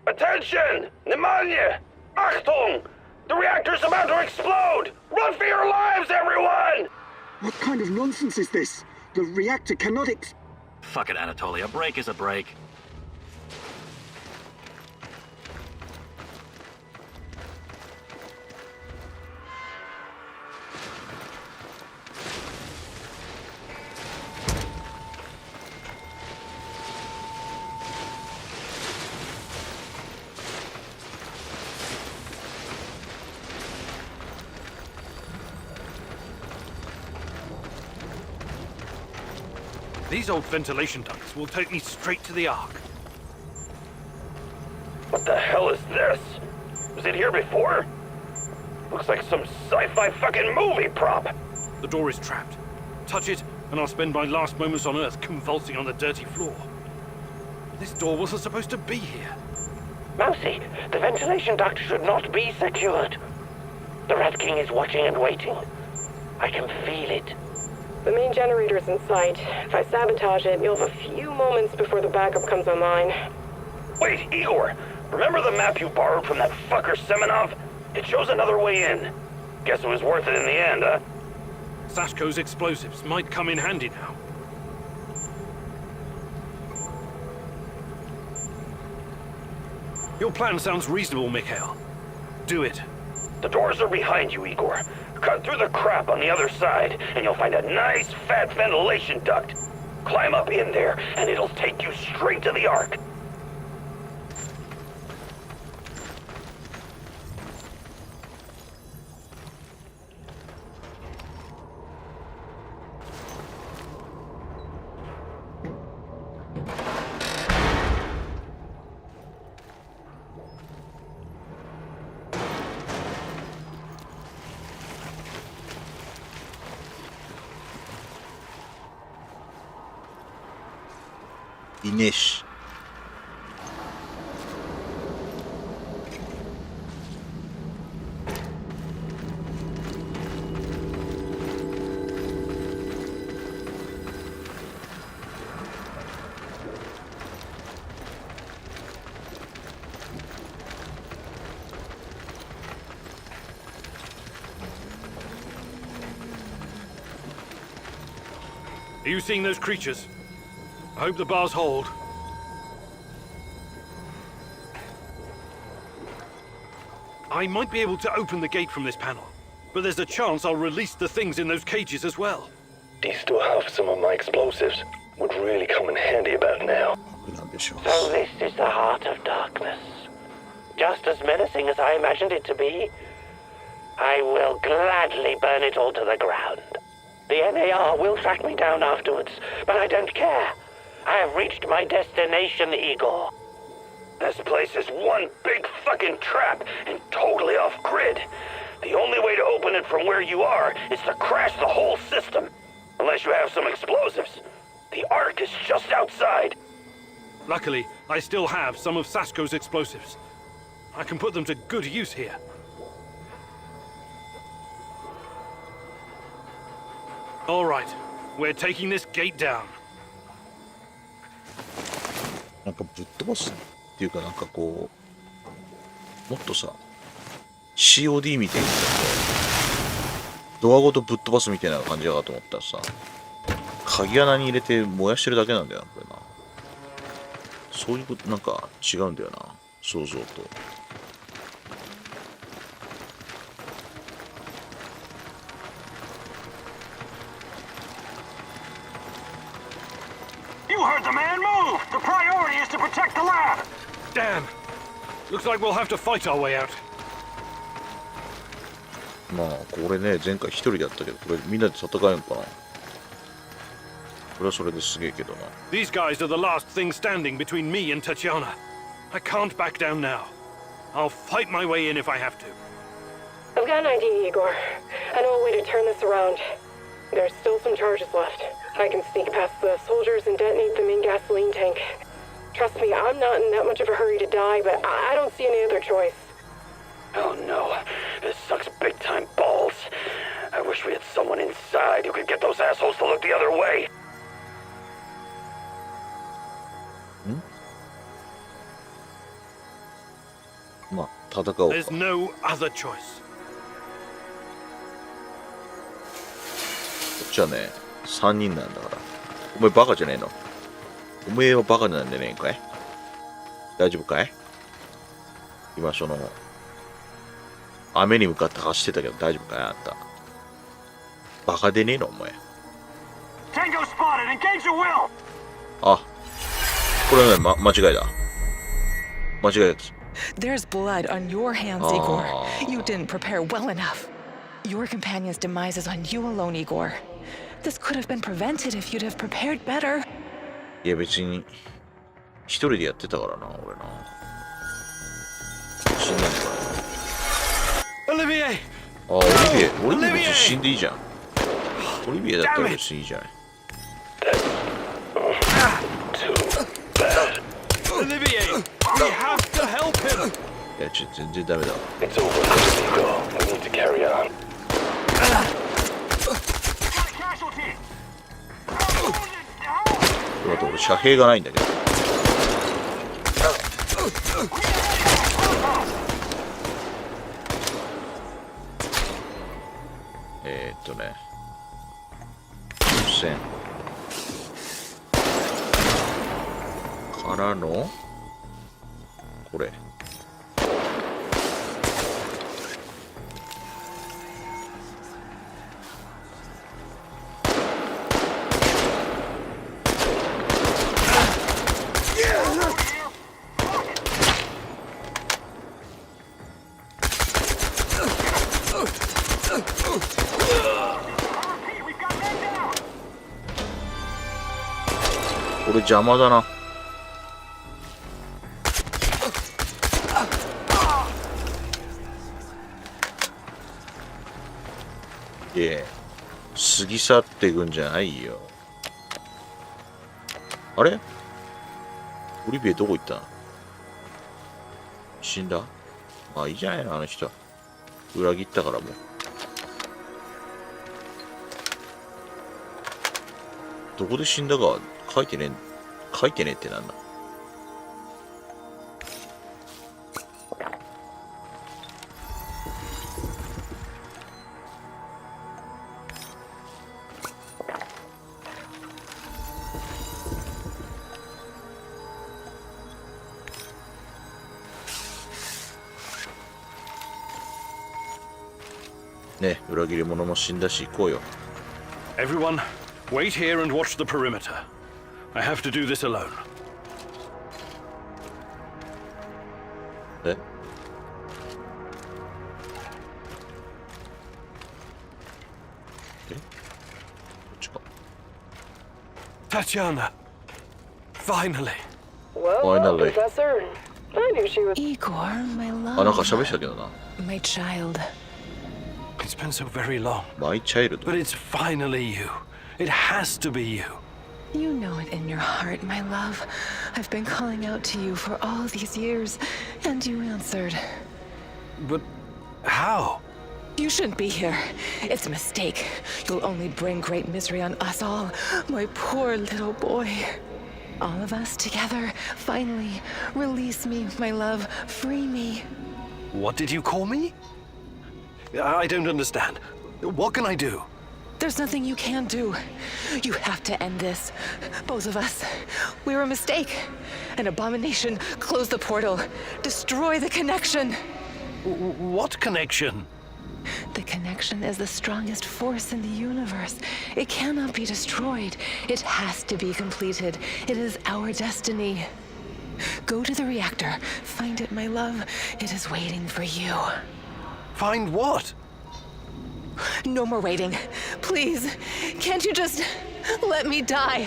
Attention! Pneumonia! Achtung! The reactor's about to explode! Run for your lives, everyone! What kind of nonsense is this? The reactor cannot Fuck it, Anatoly. A break is a break. These old ventilation ducts will take me straight to the Ark. What the hell is this? Was it here before? Looks like some sci-fi fucking movie prop. The door is trapped. Touch it, and I'll spend my last moments on Earth convulsing on the dirty floor. This door wasn't supposed to be here. Mousy, the ventilation duct should not be secured. The Rat King is watching and waiting. I can feel it. The main generator's in sight. If I sabotage it, you'll have a few moments before the backup comes online. Wait, Igor! Remember the map you borrowed from that fucker Semenov? It shows another way in. Guess it was worth it in the end, huh? Sashko's explosives might come in handy now. Your plan sounds reasonable, Mikhail. Do it. The doors are behind you, Igor. Cut through the crap on the other side, and you'll find a nice, fat ventilation duct. Climb up in there, and it'll take you straight to the Ark. Inish. Are you seeing those creatures? I hope the bars hold. I might be able to open the gate from this panel, but there's a chance I'll release the things in those cages as well. Do you still have some of my explosives? Would really come in handy about now. So this is the heart of darkness. Just as menacing as I imagined it to be. I will gladly burn it all to the ground. The NAR will track me down afterwards, but I don't care. I have reached my destination, Igor. This place is one big fucking trap and totally off-grid. The only way to open it from where you are is to crash the whole system. Unless you have some explosives. The Ark is just outside. Luckily, I still have some of Sasko's explosives. I can put them to good use here. All right, we're taking this gate down. なんかぶっ飛ばすっていうかなんかこうもっとさ COD みたいにドアごとぶっ飛ばすみたいな感じだかと思ったらさ鍵穴に入れて燃やしてるだけなんだよなこれな。そういうことなんか違うんだよな想像と。You heard the man move! The priority is to protect the lab! Damn! Looks like we'll have to fight our way out. まあこれね前回一人でやったけどこれみんなで戦えんかな。これはそれですげえけどな。These guys are the last thing standing between me and Tatiana. I can't back down now. I'll fight my way in if I have to. I've got an idea, Igor. I know a way to turn this around. There's still some charges left. I can sneak past the soldiers and detonate them in gasoline tank. Trust me, I'm not in that much of a hurry to die, but I don't see any other choice. Oh no, this sucks big time balls. I wish we had someone inside who could get those assholes to look the other way. まあ戦おうか。 There's no other choice. こっちはね3人なんだから。お前バカじゃねえの。お前はバカなんじゃねえかい。大丈夫かい。今その雨に向かって走ってたけど大丈夫かいあんた。バカでねえのお前。Tango spotted! Engage your will! あ、これはね、間違いだ。間違いです。There's blood on your hands, Igor. You didn't prepare well enough. Your companion's demise is on you alone, Igor. This could have been prevented if you'd have prepared better. いや別に一人でやってたからな俺な。死んだんか。Olivier! あ、オリビエ別に死んでいいじゃん。オリビエだったら別にいいじゃない。Olivier! We have to help him! いや全然ダメだ。 It's over, Igor. We need to carry on. あと俺遮蔽がないんだけど。ね。線からのこれ。これ邪魔だな。過ぎ去っていくんじゃないよ。あれ？オリビエどこ行ったの？死んだ？まあいいじゃないのあの人。裏切ったからもう。どこで死んだか書いてねえってなんだ。ね、裏切り者も死んだし行こうよ。 Everyone, wait here and watch the perimeter. I have to do this alone. え？こっちか。Tatiana, finally. Finally. Professor. I knew she was Igor, my love. あ、なんか喋ってたけどな。 My child. It's been so very long. My child. But it's finally you. It has to be you. You know it in your heart, my love. I've been calling out to you for all these years, and you answered. But how? You shouldn't be here. It's a mistake. You'll only bring great misery on us all. My poor little boy. All of us together, finally. Release me, my love. Free me. What did you call me? I don't understand. What can I do? There's nothing you can do. You have to end this. Both of us. We're a mistake. An abomination. Close the portal. Destroy the connection. What connection? The connection is the strongest force in the universe. It cannot be destroyed. It has to be completed. It is our destiny. Go to the reactor. Find it, my love. It is waiting for you. Find what? No more waiting. Please, can't you just let me die?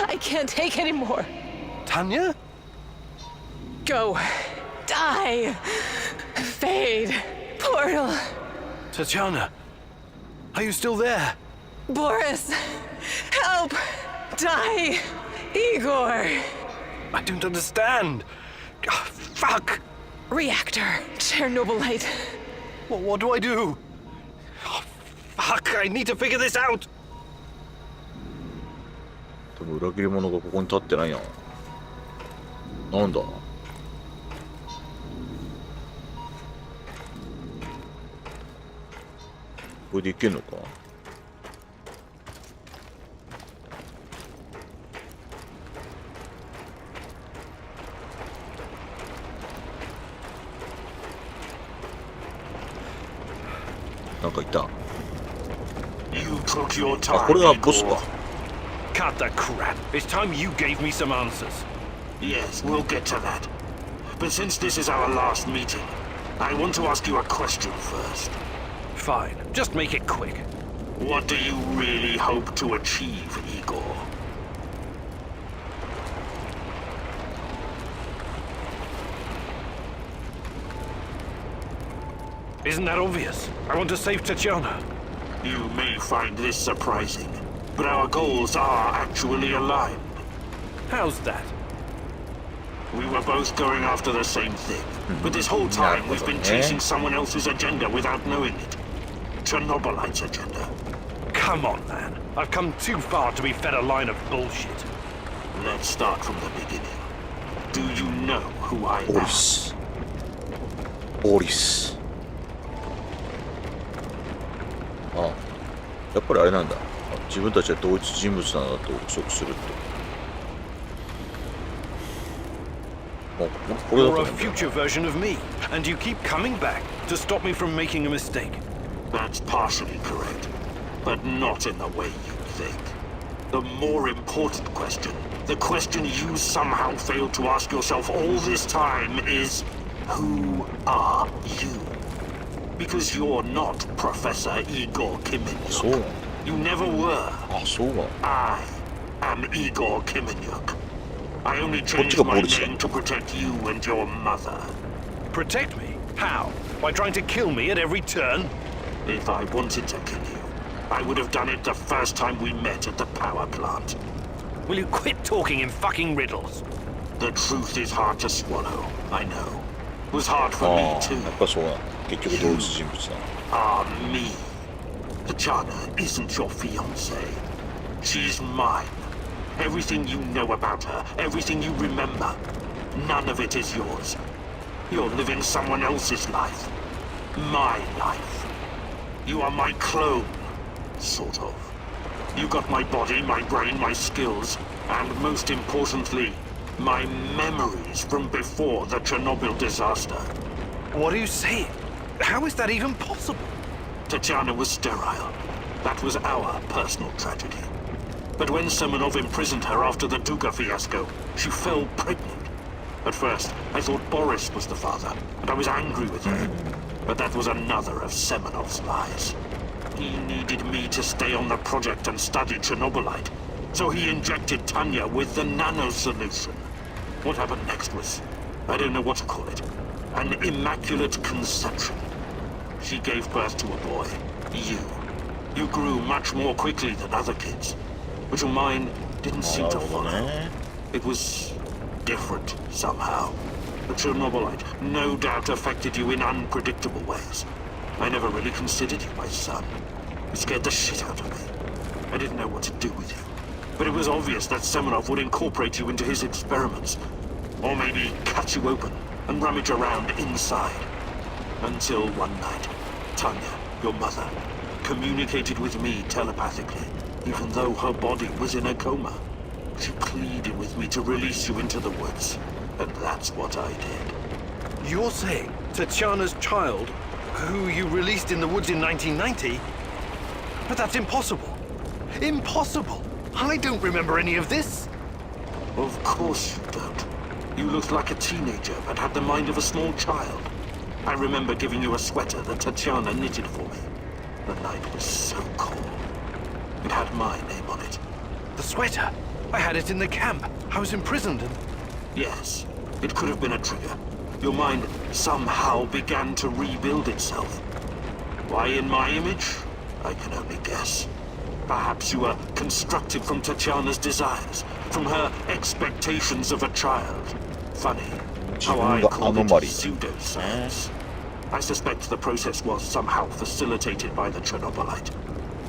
I can't take any more. Tanya? Go. Die. Fade. Portal. Tatiana, are you still there? Boris, help. Die. Igor. I don't understand. Oh, fuck. Reactor. Chernobylite. What do I do? Oh, fuck, I need to figure this out. 多分裏切り者がここに立ってないやん。なんだ？これでいけんのか？なんかいた。あ、これがボスか。Cut the crap. It's time you gave me some answers. Yes, we'll get to that. But since this is our last meeting, I want to ask you a question first. Fine. Just make it quick. What do you really hope to achieve, Igor? Isn't that obvious? I want to save Tatiana. You may find this surprising, but our goals are actually aligned. How's that? We were both going after the same thing, but this whole time we've been chasing someone else's agenda without knowing it. Chernobylite's agenda. Come on, man. I've come too far to be fed a line of bullshit. Let's start from the beginning. Do you know who I am? Boris. ああ、やっぱりあれなんだ。自分たちは同一人物なんだと憶測するって。これだ You're と a future version of me, and you keep coming back to stop me from making a mistake. That's partially correct, but not in the way you think. The more important question, the question you somehow failed to ask yourself all this time is, who are you? Because you're not Professor Igor Kimenyuk. You never were. I am Igor Kimenyuk. I only changed my name to protect you and your mother. Protect me? How? By trying to kill me at every turn? If I wanted to kill you, I would have done it the first time we met at the power plant. Will you quit talking in fucking riddles? The truth is hard to swallow, I know. It was hard for me too. You are me. Tatiana isn't your fiancée. She's mine. Everything you know about her, everything you remember, none of it is yours. You're living someone else's life. My life. You are my clone, sort of. You got my body, my brain, my skills, and most importantly, my memories from before the Chernobyl disaster. What are you saying? How is that even possible? Tatiana was sterile. That was our personal tragedy. But when Semenov imprisoned her after the Duga fiasco, she fell pregnant. At first, I thought Boris was the father, and I was angry with her. But that was another of Semenov's lies. He needed me to stay on the project and study Chernobylite, so he injected Tanya with the nano solution. What happened next was, I don't know what to call it, an immaculate conception. She gave birth to a boy, you. You grew much more quickly than other kids, but your mind didn't seem to follow. It was different somehow. The Chernobylite no doubt affected you in unpredictable ways. I never really considered you my son. You scared the shit out of me. I didn't know what to do with you. But it was obvious that Semenov would incorporate you into his experiments. Or maybe cut you open and rummage around inside. Until one night, Tanya, your mother, communicated with me telepathically, even though her body was in a coma. She pleaded with me to release you into the woods, and that's what I did. You're saying Tatiana's child, who you released in the woods in 1990? But that's impossible. Impossible! I don't remember any of this. Of course you don't. You looked like a teenager, but had the mind of a small child. I remember giving you a sweater that Tatiana knitted for me. The night was so cold. It had my name on it. The sweater? I had it in the camp. I was imprisoned and... Yes, it could have been a trigger. Your mind somehow began to rebuild itself. Why in my image? I can only guess. Perhaps you were constructed from Tatiana's desires, from her expectations of a child. Funny how I call it pseudoscience. I suspect the process was somehow facilitated by the Chernobylite.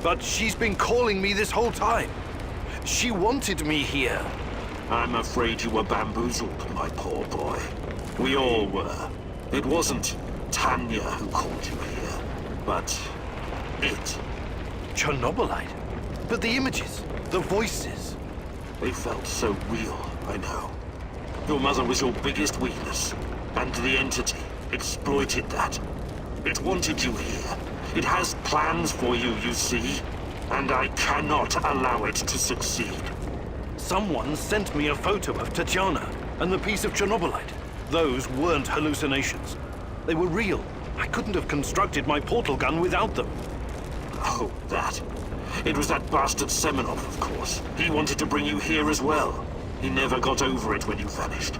But she's been calling me this whole time. She wanted me here. I'm afraid you were bamboozled, my poor boy. We all were. It wasn't Tanya who called you here, but it. Chernobylite? But the images, the voices. They felt so real, I know. Your mother was your biggest weakness, and the entity exploited that. It wanted you here. It has plans for you, you see, and I cannot allow it to succeed. Someone sent me a photo of Tatiana and the piece of Chernobylite. Those weren't hallucinations. They were real. I couldn't have constructed my portal gun without them. Oh, that. It was that bastard Semenov, of course. He wanted to bring you here as well. He never got over it when you vanished.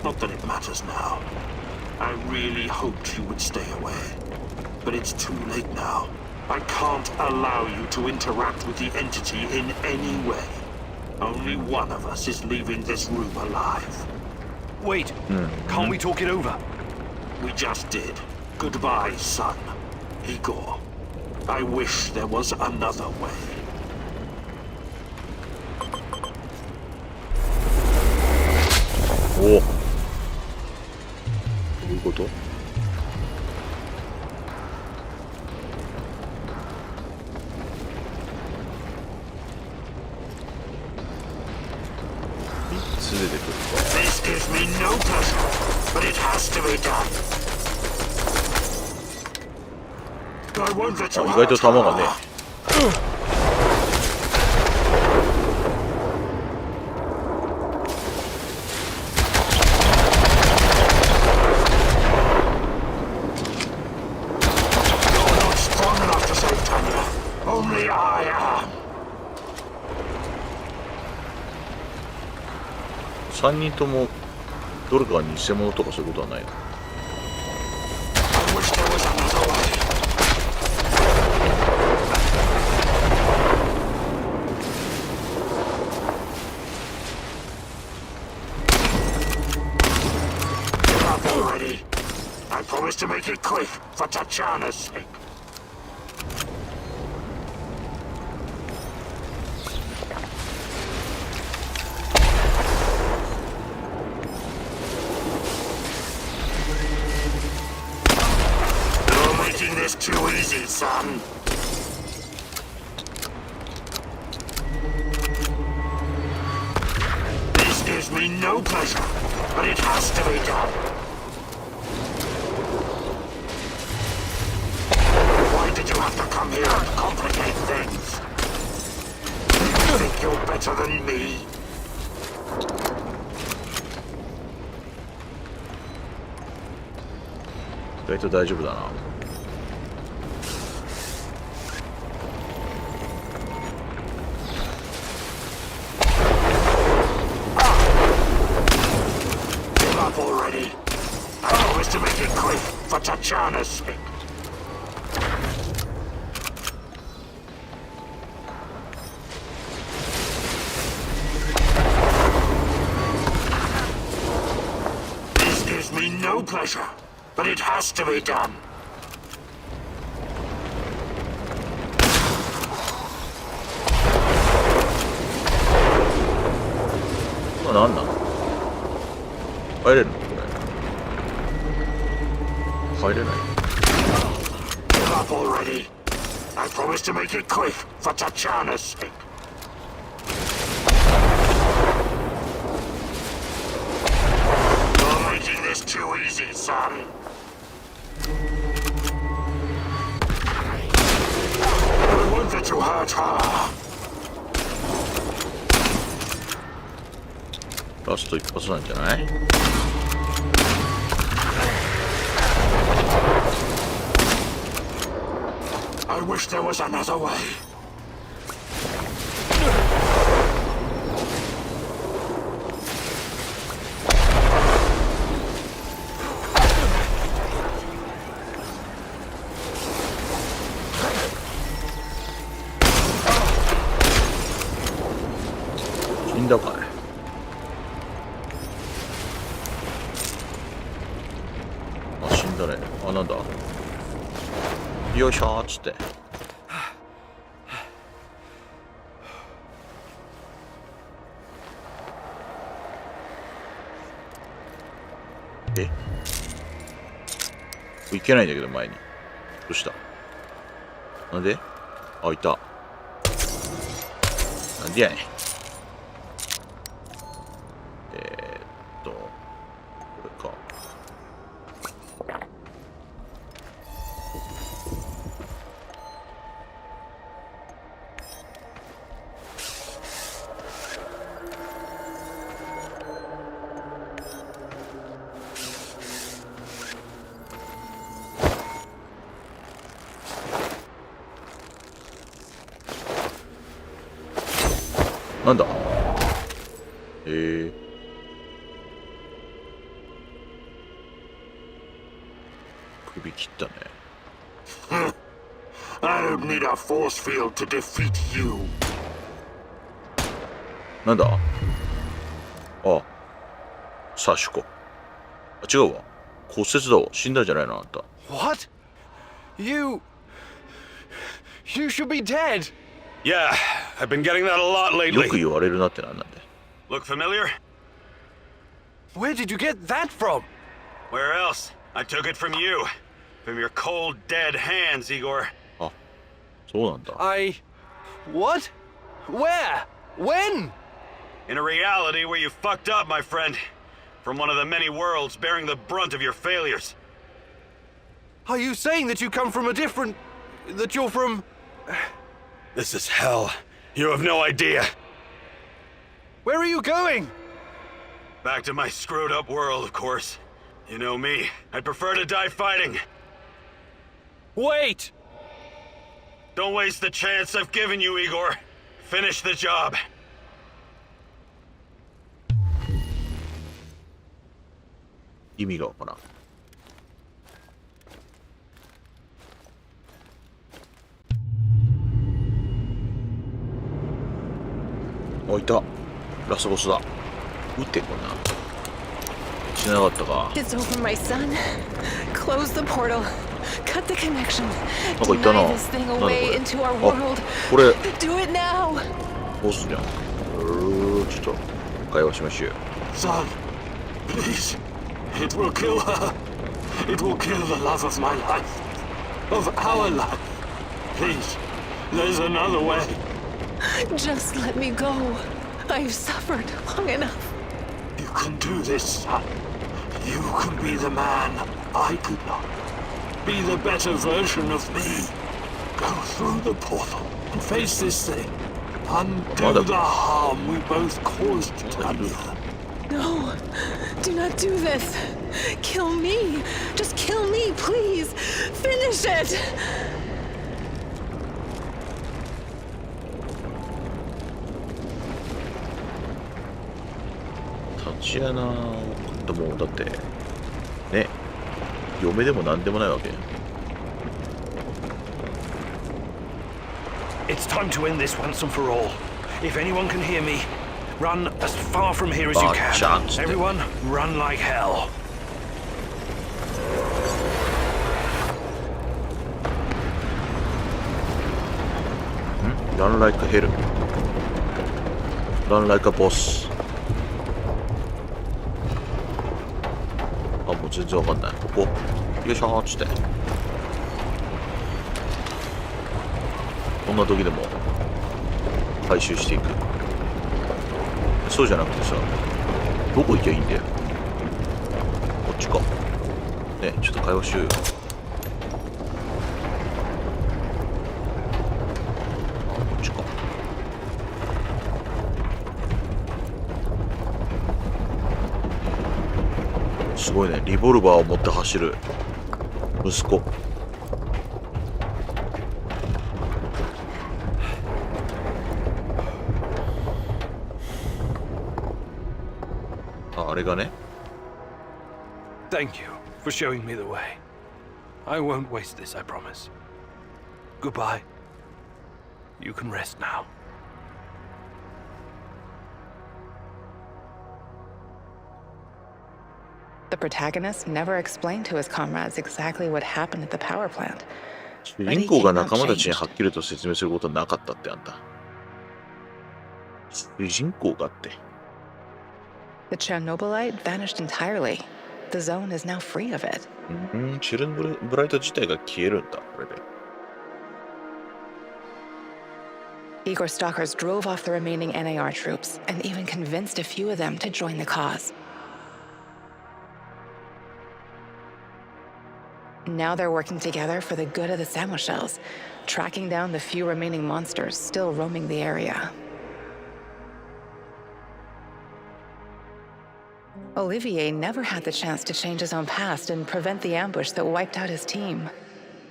Not that it matters now. I really hoped you would stay away. But it's too late now. I can't allow you to interact with the entity in any way. Only one of us is leaving this room alive. Wait, can't we talk it over? We just did. Goodbye, son. Igor. I wish there was another way. Oh. どういうこと？いつ出てくるか。This gives me no pleasure, but it has to be done. I won't let you 意外と弾がね。3人ともどれかが偽物とかそういうことはないの？I promise to make it quick for Tatiana's sake. You're making this too easy, son. This gives me no pleasure, but it has to be done. Why did you have to here and complicate things. You think you're better than me? 意外と大丈夫だな。Give up already. I promise to make it quick for Tatiana's sake. This gives me no pleasure, but it has to be done. なんなの？入れるのこれ。入れない。Give up already. I promise to make it quick for Tatiana's sake. You're making this too easy, son. I want that you hurt her. ラスト一発なんじゃない？ I wish there was another way. Ah, なんだよいしょーっつっていけないんだけど前にどうしたなんであいたなんでやねんこれかなんだ首切ったね I don't need a force field to defeat you. なんだあサシコあ違うわ骨折だわ死んだんじゃないのあんた What? You should be dead. Yeah, I've been getting that a lot よ lately. く言われるなってなんなんで Look familiar? Where did you get that from? Where else? I took it from you. From your cold, dead hands, Igor. あそうなんだ What? Where? When? In a reality where you fucked up, my friend. From one of the many worlds bearing the brunt of your failures. Are you saying that you come from a different... that you're from... This is hell. You have no idea. Where are you going? Back to my screwed up world, of course. You know me. I'd prefer to die fighting. Wait! Don't waste the chance I've given you, Igor. Finish the job. 意味がわからんあいたラスボスだ撃ってこんな死ななかったか It's over, my son. Close the portal. Cut the connection. なんかいたな Deny this thing なんだこ away れ into our あ world. これ Do it now. ボスじゃんちょっと会話しましょう Son, please. It will kill her. It will kill the love of my life. Of our life. Please. There's another way. Just let me go. I've suffered long enough. You can do this, son. You can be the man I could not. Be the better version of me. Go through the portal and face this thing. Undo the harm we both caused Tanya. No, do not do this. Kill me. Just kill me, please. Finish it. タチアナともだってね、嫁でもなんでもないわけ。It's time to end this once and for all. If anyone can hear me, run as far from here as you can. Everyone, run like hell. Run like hell. Run like a boss. あ、もう全然わかんない。ここ。よいしょーっつって。こんな時でも回収していく。そうじゃなくてさ、どこ行きゃいいんだよ。こっちか。ね、ちょっと会話しようよ。こっちか。すごいね、リボルバーを持って走る息子。あれがね。Thank you for showing me the way. I won't waste this, I promise. Goodbye. You can rest now. The protagonist never explained to his comrades exactly what happened at the power plant. 主人公が仲間たちにはっきりと説明することはなかったってあんた。主人公がって。The Chernobylite vanished entirely. The zone is now free of it. チェルノブライト自体が消えるんだ、これで。Igor stalkers drove off the remaining NAR troops and even convinced a few of them to join the cause. Now they're working together for the good of the Samoshels, tracking down the few remaining monsters still roaming the area. Olivier never had the chance to change his own past and prevent the ambush that wiped out his team.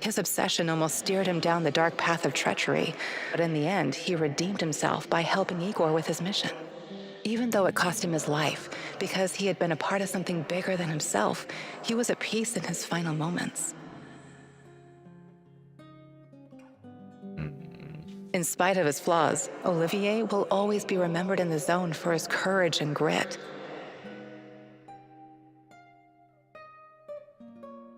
His obsession almost steered him down the dark path of treachery, but in the end, he redeemed himself by helping Igor with his mission. Even though it cost him his life, because he had been a part of something bigger than himself, he was at peace in his final moments. In spite of his flaws, Olivier will always be remembered in the zone for his courage and grit.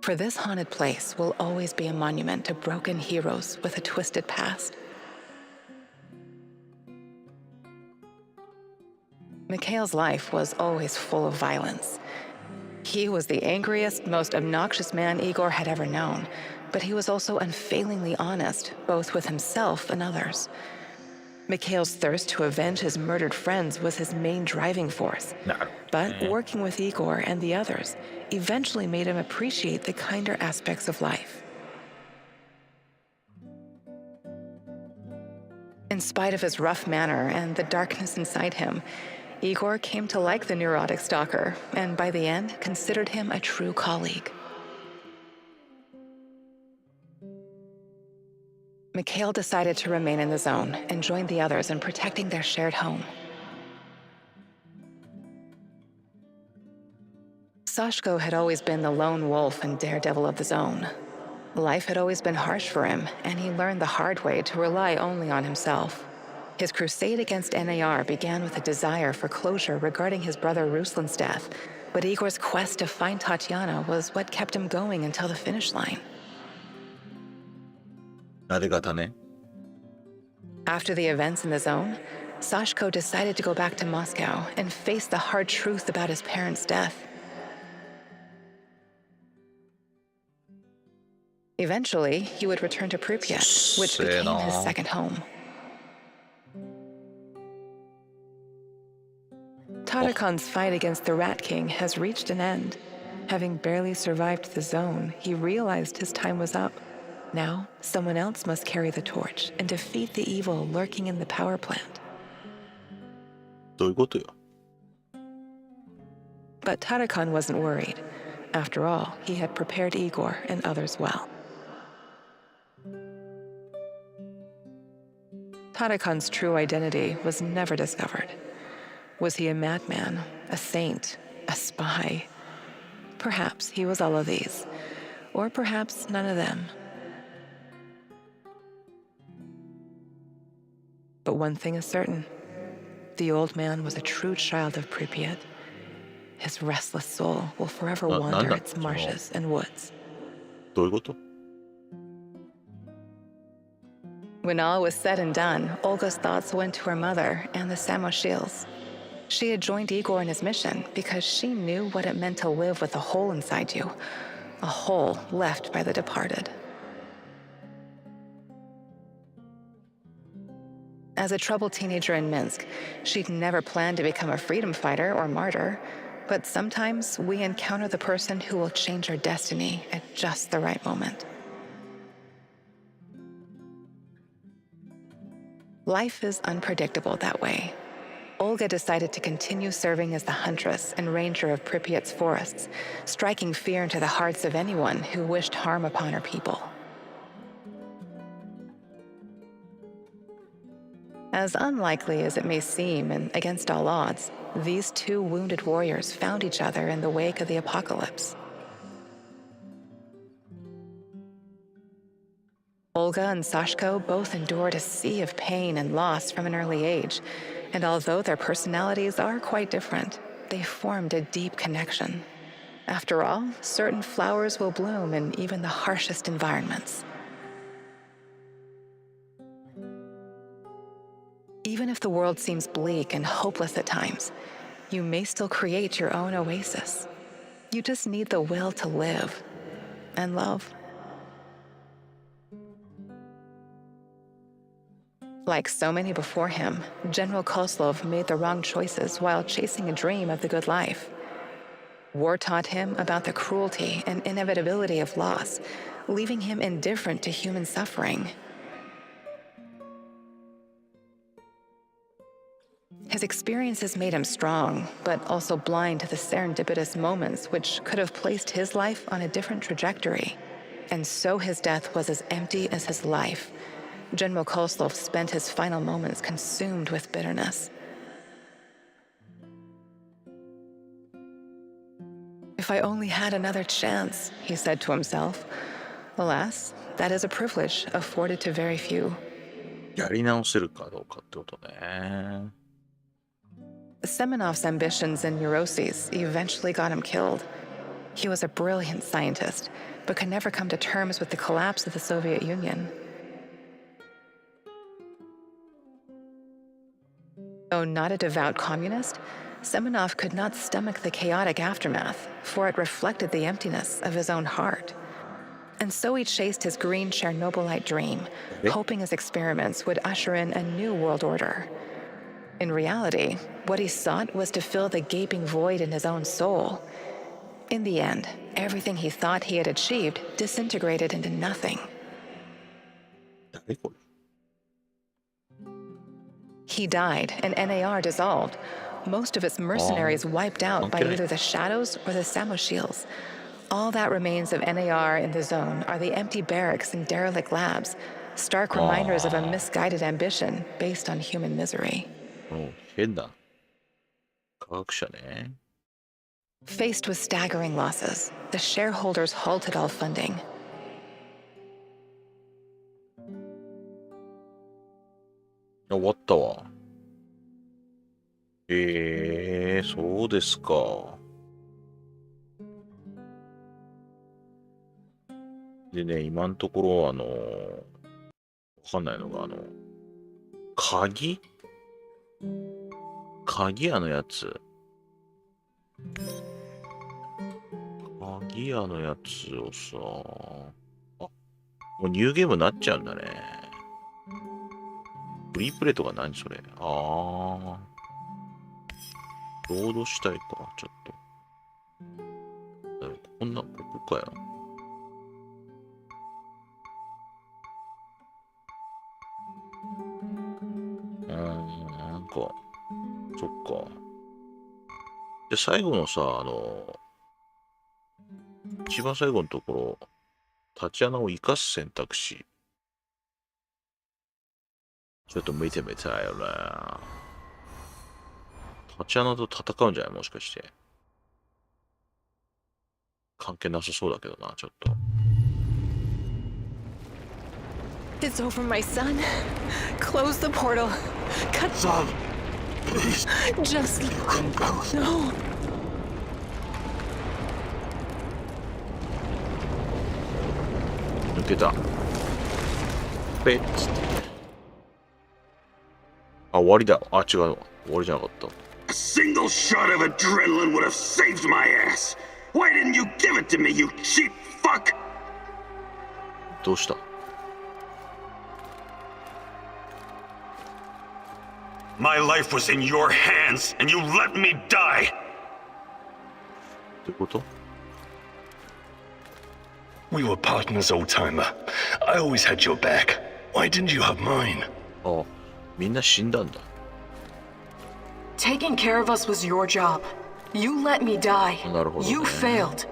For this haunted place will always be a monument to broken heroes with a twisted past. Mikhail's life was always full of violence. He was the angriest, most obnoxious man Igor had ever known, but he was also unfailingly honest, both with himself and others. Mikhail's thirst to avenge his murdered friends was his main driving force. But working with Igor and the others eventually made him appreciate the kinder aspects of life. In spite of his rough manner and the darkness inside him, Igor came to like the neurotic stalker, and by the end, considered him a true colleague. Mikhail decided to remain in the zone and join the others in protecting their shared home. Sashko had always been the lone wolf and daredevil of the zone. Life had always been harsh for him, and he learned the hard way to rely only on himself. His crusade against NAR began with a desire for closure regarding his brother Ruslan's death, but Igor's quest to find Tatiana was what kept him going until the finish line. After the events in the zone, Sashko decided to go back to Moscow and face the hard truth about his parents' death. Eventually, he would return to Pripyat, which became his second home. Tarakan's fight against the Rat King has reached an end. Having barely survived the zone, he realized his time was up. Now, someone else must carry the torch and defeat the evil lurking in the power plant. どういうことよ。But Tarakan wasn't worried. After all, he had prepared Igor and others well. Tarakan's true identity was never discovered. Was he a madman, a saint, a spy? Perhaps he was all of these, or perhaps none of them. But one thing is certain. The old man was a true child of Pripyat. His restless soul will forever wander its marshes and woods. どういうこと？ When all was said and done, Olga's thoughts went to her mother and the Samoshils. She had joined Igor in his mission because she knew what it meant to live with a hole inside you, a hole left by the departed. As a troubled teenager in Minsk, she'd never planned to become a freedom fighter or martyr, but sometimes we encounter the person who will change our destiny at just the right moment. Life is unpredictable that way. Olga decided to continue serving as the huntress and ranger of Pripyat's forests, striking fear into the hearts of anyone who wished harm upon her people. As unlikely as it may seem, and against all odds, these two wounded warriors found each other in the wake of the apocalypse. Olga and Sashko both endured a sea of pain and loss from an early age, and although their personalities are quite different, they formed a deep connection. After all, certain flowers will bloom in even the harshest environments. Even if the world seems bleak and hopeless at times, you may still create your own oasis. You just need the will to live and love. Like so many before him, General Koslov made the wrong choices while chasing a dream of the good life. War taught him about the cruelty and inevitability of loss, leaving him indifferent to human suffering. His experiences made him strong, but also blind to the serendipitous moments which could have placed his life on a different trajectory. And so his death was as empty as his life. General Koslov spent his final moments consumed with bitterness. If I only had another chance, he said to himself. Alas, that is a privilege afforded to very few. やり直せるかどうかってことね。Semenov's ambitions and neuroses eventually got him killed. He was a brilliant scientist, but could never come to terms with the collapse of the Soviet Union. Though not a devout communist, Semenov could not stomach the chaotic aftermath, for it reflected the emptiness of his own heart. And so he chased his green Chernobylite dream, hoping his experiments would usher in a new world order. In reality, what he sought was to fill the gaping void in his own soul. In the end, everything he thought he had achieved disintegrated into nothing. He died, and NAR dissolved. Most of its mercenaries wiped out by either the Shadows or the Samoshils. All that remains of NAR in the zone are the empty barracks and derelict labs, stark reminders of a misguided ambition based on human misery. Faced with staggering losses, the shareholders halted all funding. What そうですか。でね、今のところわかんないのが鍵屋のやつ。鍵屋のやつをさ、もうニューゲームになっちゃうんだね。フリープレイとか何それ。ロードしたいか、ちょっと。ここかよ。か。そっか。で、最後のさ、一番最後のところ、タチアナを生かす選択肢。ちょっと見てみたいよね。タチアナと戦うんじゃないもしかして。関係なさそうだけどな、ちょっと。It's over, my son. Close the portal. Cut. Son, please. Just both. no. 抜けた。ペッつって。あ、終わりだ。あ、違う。終わりじゃなかった。A single shot of adrenaline would have saved my ass. Why didn't you give it to me, you cheap fuck? どうした？ My life was in your hands, and you let me die. ってこと？ We were partners, old-timer. I always had your back. Why didn't you have mine? あ、みんな死んだんだ。Taking care of us was your job. You let me die. なるほどね。 You failed.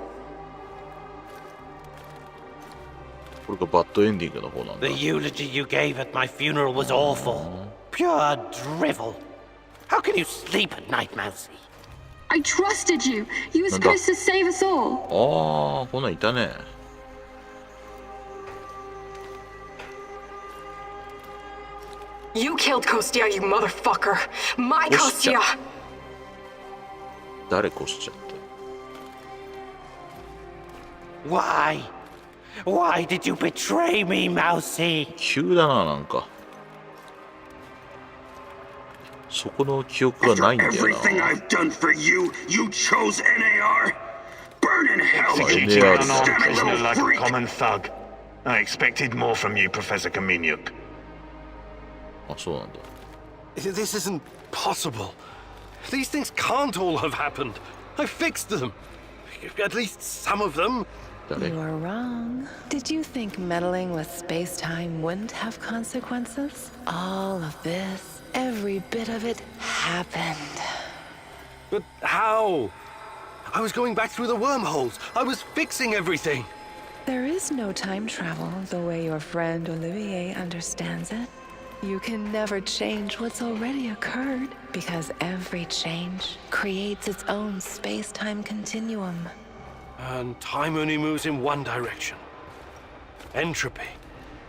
これがバッドエンディングの方なんだ。 The eulogy you gave at my funeral was awful. Pure drivel. How can you sleep at night, Mousy? I trusted you. You were supposed to save us all. ああ、こんなんいたね。You killed Kostya, you motherfucker. My Kostya. 誰コスチャって。 Why? Why did you betray me, Mousy? 急だな、なんか。そこの記憶がないんだよな。 Everything I've done for you, you chose NAR? Burn in hell, you Executing an unarmed scamming prisoner little like a freak! common thug. I expected more from you, Professor Kaminyuk. あ、そうなんだ。 This isn't possible. These things can't all have happened. I fixed them. At least some of them. You are wrong. Did you think meddling with space-time wouldn't have consequences? All of this, every bit of it, happened. But how? I was going back through the wormholes. I was fixing everything. There is no time travel the way your friend Olivier understands it. You can never change what's already occurred, because every change creates its own space-time continuum. And time only moves in one direction. Entropy.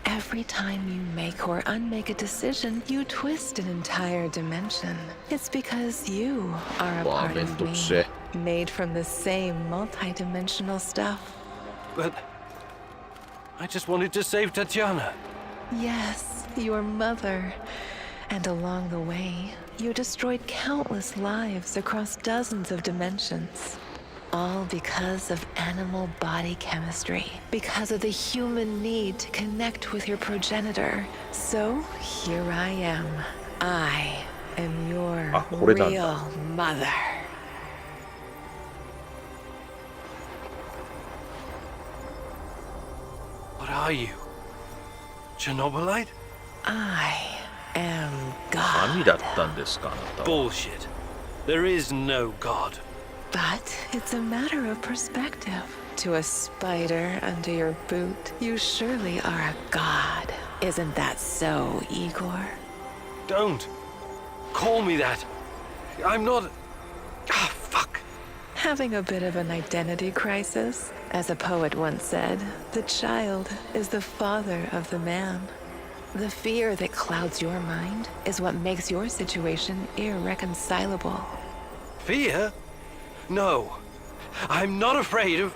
Every time you make or unmake a decision, you twist an entire dimension. It's because you are a part of me, made from the same multi-dimensional stuff. But I just wanted to save Tatiana. Yes, your mother. And along the way, you destroyed countless lives across dozens of dimensions. All because of animal body chemistry. Because of the human need to connect with your progenitor. So, here I am. I am your real mother. What are you? Chernobylite? I am God. 神だったんですか、あなたは。 Bullshit. There is no God. But it's a matter of perspective. To a spider under your boot, you surely are a god. Isn't that so, Igor? Don't. Call me that. I'm not... Ah, fuck. Having a bit of an identity crisis? As a poet once said, the child is the father of the man. The fear that clouds your mind is what makes your situation irreconcilable. Fear? No. I'm not afraid of...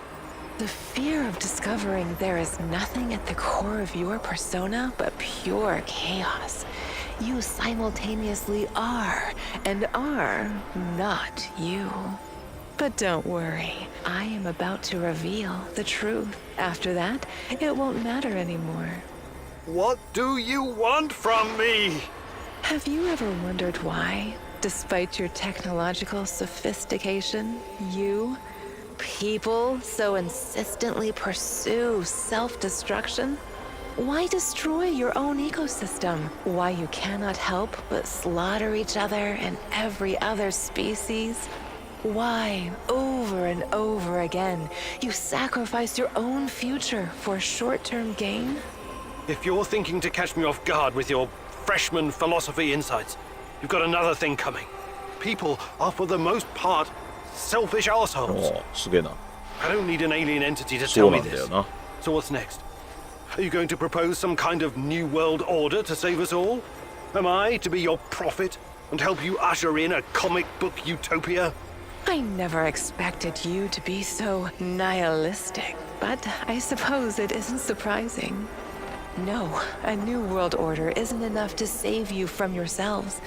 The fear of discovering there is nothing at the core of your persona but pure chaos. You simultaneously are and are not you. But don't worry, I am about to reveal the truth. After that, it won't matter anymore. What do you want from me? Have you ever wondered why, despite your technological sophistication, people so insistently pursue self-destruction? Why destroy your own ecosystem? Why you cannot help but slaughter each other and every other species? Why, over and over again, you sacrifice your own future for short-term gain? If you're thinking to catch me off guard with your freshman philosophy insights, you've got another thing coming. People are for the most part selfish assholes. I don't need an alien entity to tell me this. So what's next? Are you going to propose some kind of new world order to save us all? Am I to be your prophet and help you usher in a comic book utopia? I never expected you to be so nihilistic, but I suppose it isn't surprising. No, a new world order isn't enough to save you from yourselves.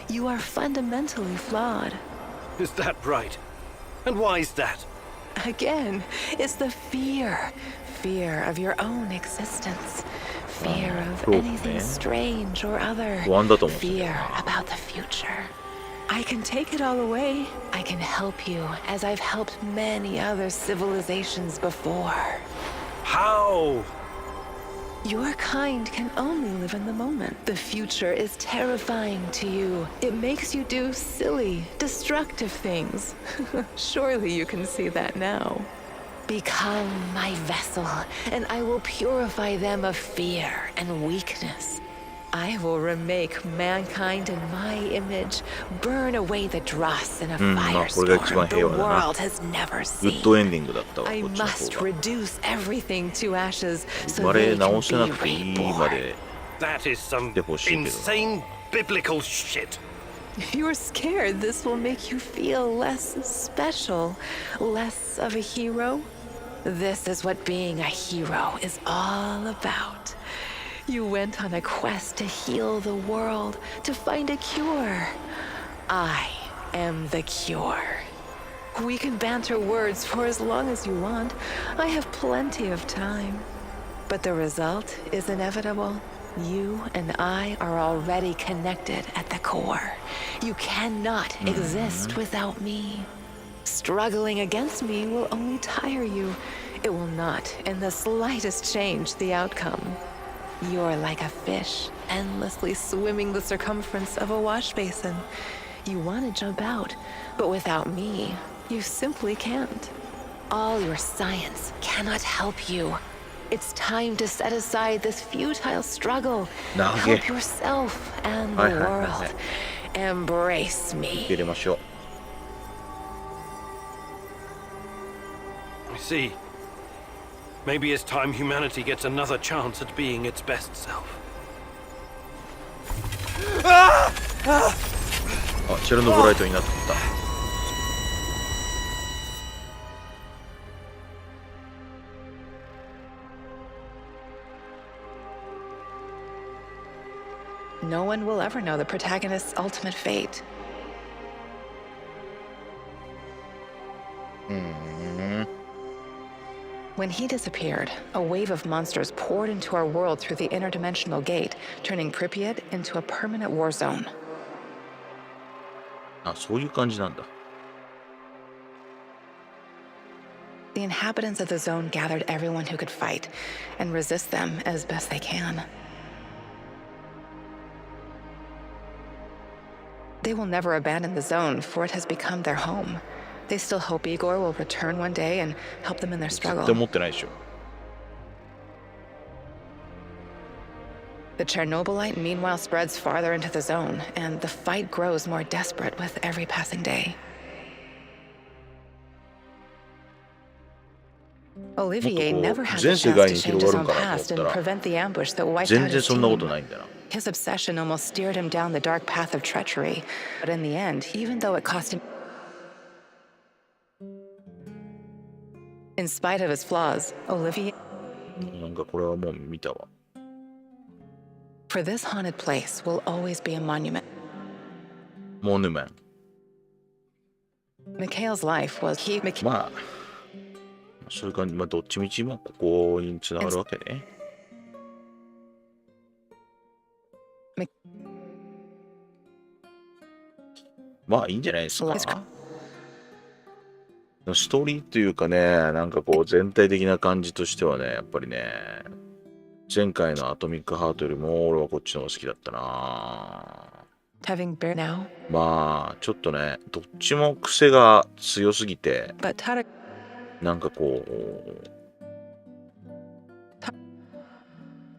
You are fundamentally flawed. Is that right? And why is that? Again, it's the fear. Fear of your own existence. Fear of anything strange or other. Fear about the future. I can take it all away. I can help you, as I've helped many other civilizations before. How? Your kind can only live in the moment. The future is terrifying to you. It makes you do silly, destructive things. Surely you can see that now. Become my vessel, and I will purify them of fear and weakness. I will remake mankind in my image, burn away the dross in a firestorm the world has never seen. I must reduce everything to ashes so they can be reborn. That is some insane biblical shit. You're scared this will make you feel less special, less of a hero? This is what being a hero is all about. You went on a quest to heal the world, to find a cure. I am the cure. We can banter words for as long as you want. I have plenty of time. But the result is inevitable. You and I are already connected at the core. You cannot exist without me. Struggling against me will only tire you. It will not in the slightest change the outcome. You're like a fish, endlessly swimming the circumference of a wash basin. You want to jump out, but without me, you simply can't. All your science cannot help you. It's time to set aside this futile struggle. Help yourself and the world. Embrace me. I see. Maybe it's time humanity gets another chance at being its best self. Chernobylite になった。No one will ever know the protagonist's ultimate fate. When he disappeared, a wave of monsters poured into our world through the interdimensional gate, turning Pripyat into a permanent war zone. あ、そういう感じなんだ。The inhabitants of the zone gathered everyone who could fight and resist them as best they can. They will never abandon the zone, for it has become their home. They still hope Igor will return one day and help them in their struggle. The Chernobylite meanwhile spreads farther into the zone, and the fight grows more desperate with every passing day. Olivier never had the chance to change his own past and prevent the ambush that wiped out his team. His obsession almost steered him down the dark path of treachery, but in the end, even though it cost him... In spite of his flaws, Olivier... For this haunted place will always be a monument. Mikhail's life was he... まあ、そういう感じ、まあ、どっちみちもここに繋がるわけね。まあいいんじゃないですか。ストーリーというかね、なんかこう全体的な感じとしてはね、やっぱりね、前回のアトミックハートよりも俺はこっちの方が好きだったな。Having bear now. まあちょっとね、どっちも癖が強すぎて、なんかこ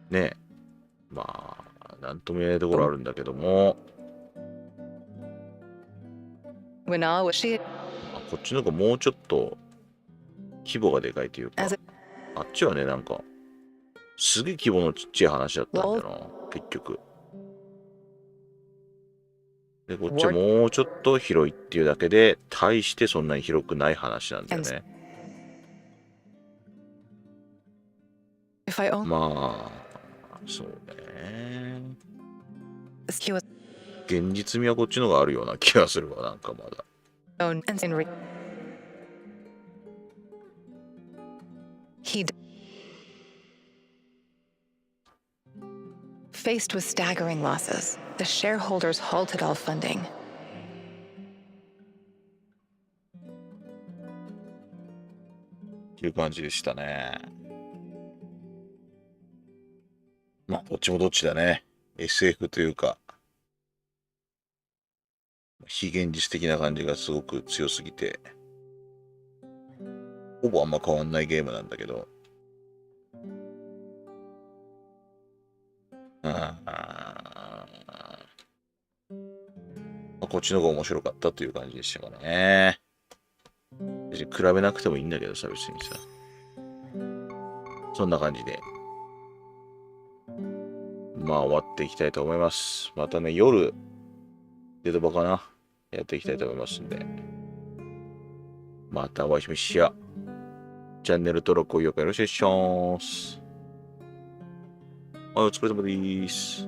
うね、まあなんとも言えないところあるんだけども、こっちの方がもうちょっと規模がでかいというか、あっちはね、なんかすげえ規模のちっちゃい話だったんだよな、結局。で、こっちはもうちょっと広いっていうだけで、大してそんなに広くない話なんだよね。まあ、そうね。現実味はこっちの方があるような気がするわ、なんかまだ。Faced with staggering losses, the shareholders halted all funding. っていう感じでしたね。まあ、どっちもどっちだね。SF というか、非現実的な感じがすごく強すぎて、ほぼあんま変わんないゲームなんだけど、こっちの方が面白かったという感じでしたかね。比べなくてもいいんだけどさ、別にさ。そんな感じで。まあ終わっていきたいと思います。またね、夜、デドバかな。やっていきたいと思いますんで。またお会いしましょう。チャンネル登録、高評価よろしくお願いします。はい、お疲れ様です。